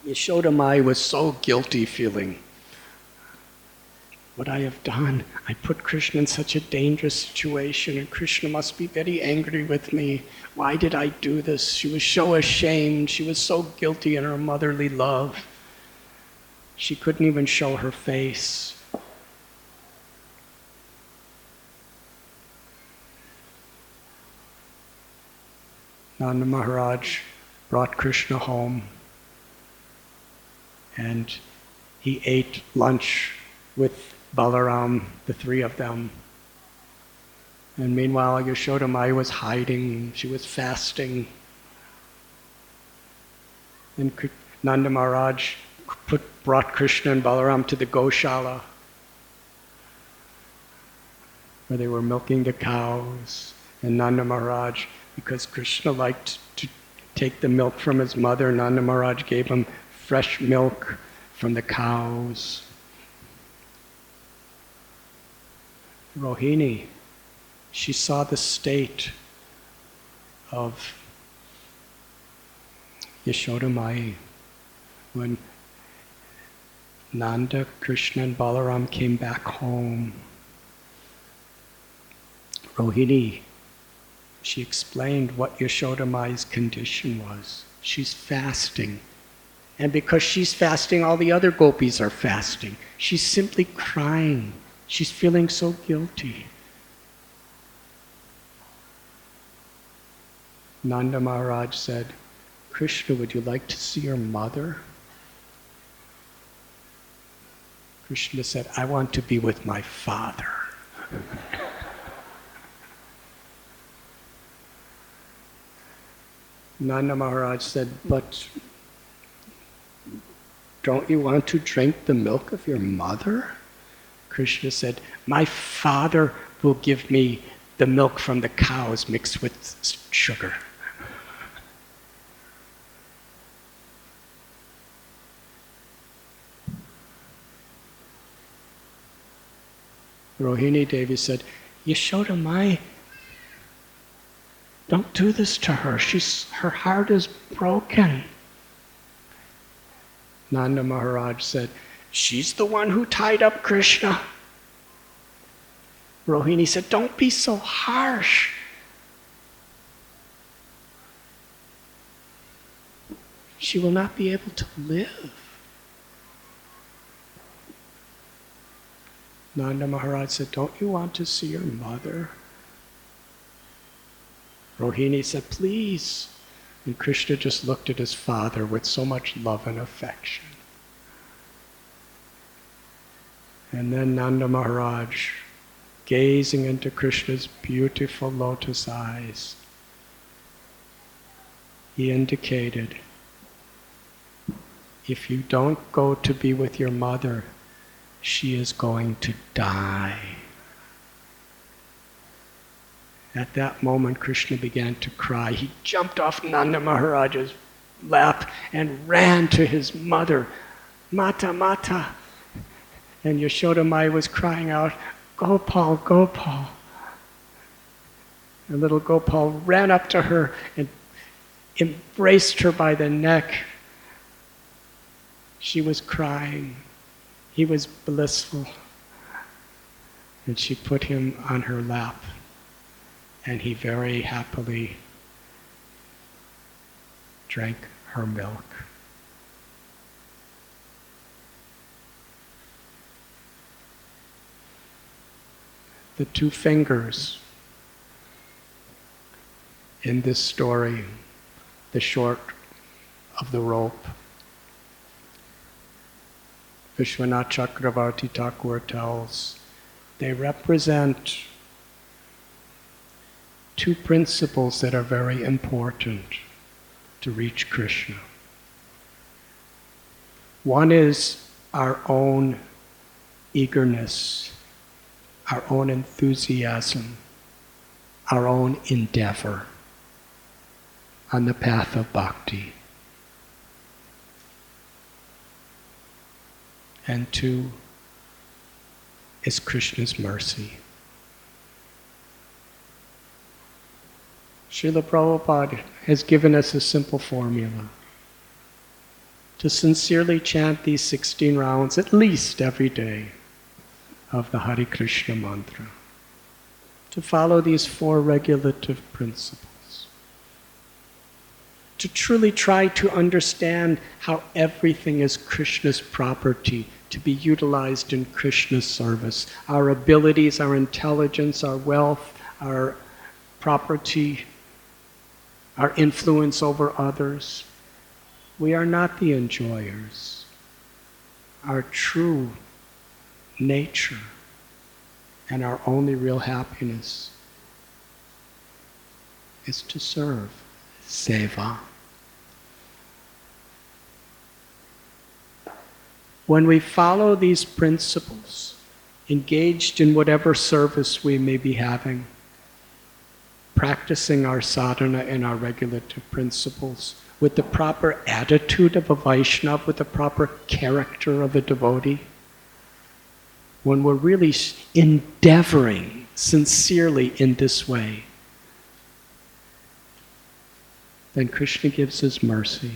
Speaker 1: Yashodamai was so guilty, feeling, what I have done, I put Krishna in such a dangerous situation, and Krishna must be very angry with me. Why did I do this? She was so ashamed. She was so guilty in her motherly love. She couldn't even show her face. Nanda Maharaj brought Krishna home, and he ate lunch with Balaram, the three of them. And meanwhile, Yashodamai was hiding. She was fasting. And Nanda Maharaj brought Krishna and Balaram to the Goshala, where they were milking the cows. And Nanda Maharaj, because Krishna liked to take the milk from his mother, Nanda Maharaj gave him fresh milk from the cows. Rohini, she saw the state of Yashodamai when Nanda, Krishna, and Balaram came back home. Rohini, she explained what Yashodamai's condition was. She's fasting. And because she's fasting, all the other gopis are fasting. She's simply crying. She's feeling so guilty. Nanda Maharaj said, Krishna, would you like to see your mother? Krishna said, I want to be with my father. Nanda Maharaj said, but don't you want to drink the milk of your mother? Krishna said, my father will give me the milk from the cows mixed with sugar. Rohini Devi said, Yashodamai, don't do this to her. Her heart is broken. Nanda Maharaj said, she's the one who tied up Krishna. Rohini said, don't be so harsh. She will not be able to live. Nanda Maharaj said, don't you want to see your mother? Rohini said, please. And Krishna just looked at his father with so much love and affection. And then Nanda Maharaj, gazing into Krishna's beautiful lotus eyes, he indicated, if you don't go to be with your mother, she is going to die. At that moment, Krishna began to cry. He jumped off Nanda Maharaj's lap and ran to his mother, Mata, Mata. And Yashodamai was crying out, Gopal, Gopal. And little Gopal ran up to her and embraced her by the neck. She was crying. He was blissful. And she put him on her lap. And he very happily drank her milk. The two fingers in this story, the short of the rope, Vishwanath Chakravarti Thakur tells, they represent two principles that are very important. to reach Krishna. One is our own eagerness, our own enthusiasm, our own endeavor on the path of bhakti. And two is Krishna's mercy. Srila Prabhupada has given us a simple formula to sincerely chant these 16 rounds at least every day of the Hare Krishna mantra, to follow these 4 regulative principles, to truly try to understand how everything is Krishna's property, to be utilized in Krishna's service. Our abilities, our intelligence, our wealth, our property, our influence over others. We are not the enjoyers. Our true nature and our only real happiness is to serve, seva. When we follow these principles, engaged in whatever service we may be having, practicing our sadhana and our regulative principles with the proper attitude of a Vaishnava, with the proper character of a devotee, when we're really endeavoring sincerely in this way, then Krishna gives us mercy.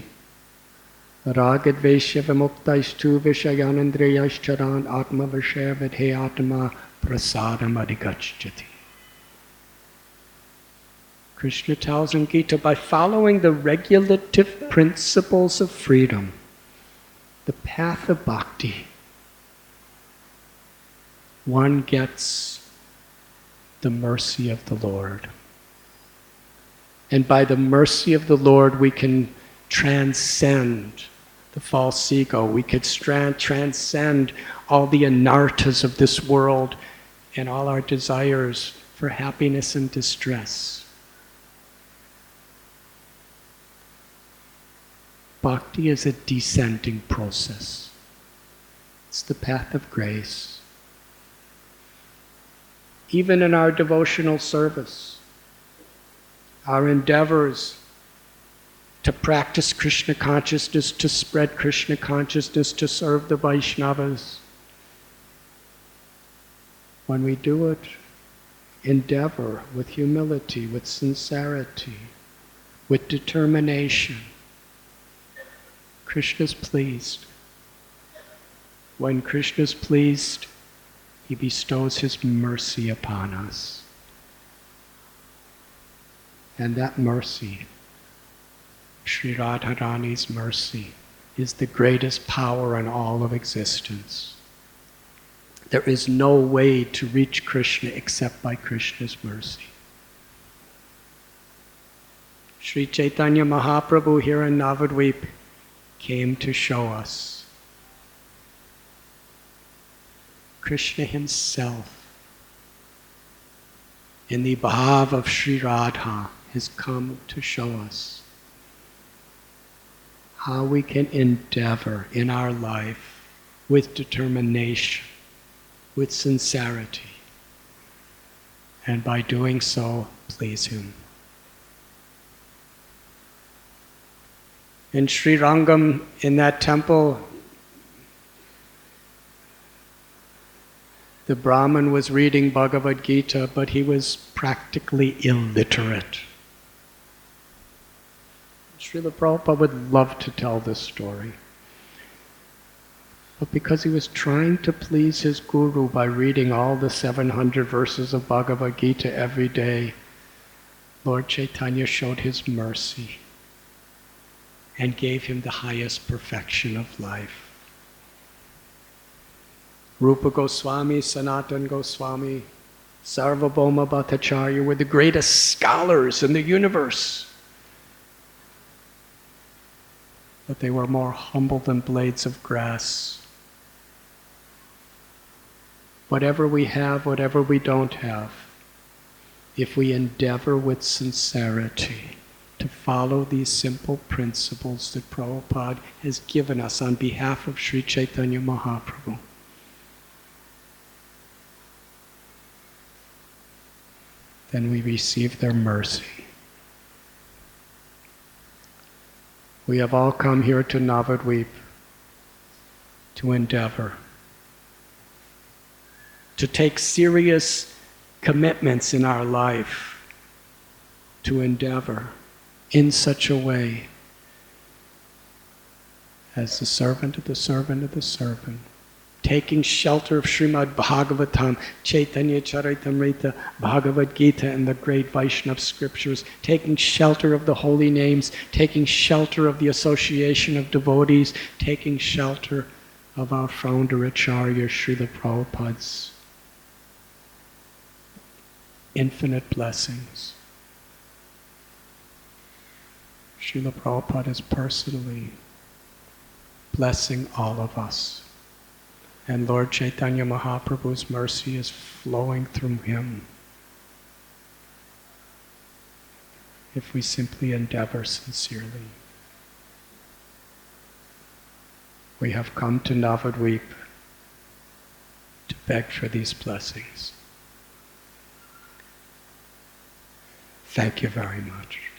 Speaker 1: Ragad Vaishya Vimuktaishtu Vishayanandriyashcharan Atma Vishaya Vidhe Atma Prasadam Adhigachyati. Krishna tells in Gita, by following the regulative principles of freedom, the path of bhakti, one gets the mercy of the Lord. And by the mercy of the Lord, we can transcend the false ego. We could transcend all the anarthas of this world and all our desires for happiness and distress. Bhakti is a descending process. It's the path of grace. Even in our devotional service, our endeavors to practice Krishna consciousness, to spread Krishna consciousness, to serve the Vaishnavas, when we do it, endeavor with humility, with sincerity, with determination, Krishna's pleased. When Krishna's pleased, he bestows his mercy upon us. And that mercy, Sri Radharani's mercy, is the greatest power in all of existence. There is no way to reach Krishna except by Krishna's mercy. Sri Chaitanya Mahaprabhu here in Navadvip came to show us Krishna himself, in the bhav of Sri Radha, has come to show us how we can endeavor in our life with determination, with sincerity, and by doing so, please him. In Sri Rangam, in that temple, the Brahmin was reading Bhagavad Gita, but he was practically illiterate. Srila Prabhupada would love to tell this story. But because he was trying to please his guru by reading all the 700 verses of Bhagavad Gita every day, Lord Chaitanya showed his mercy and gave him the highest perfection of life. Rupa Goswami, Sanatan Goswami, Sarvabhauma Bhattacharya were the greatest scholars in the universe. But they were more humble than blades of grass. Whatever we have, whatever we don't have, if we endeavor with sincerity to follow these simple principles that Prabhupada has given us on behalf of Sri Chaitanya Mahaprabhu. Then we receive their mercy. We have all come here to Navadvip to endeavor, to take serious commitments in our life, to endeavor in such a way as the servant of the servant of the servant, taking shelter of Srimad Bhagavatam, Chaitanya Charitamrita, Bhagavad Gita, and the great Vaishnava scriptures, taking shelter of the holy names, taking shelter of the association of devotees, taking shelter of our founder Acharya Srila Prabhupada's infinite blessings. Srila Prabhupada is personally blessing all of us. And Lord Chaitanya Mahaprabhu's mercy is flowing through him if we simply endeavor sincerely. We have come to Navadvip to beg for these blessings. Thank you very much.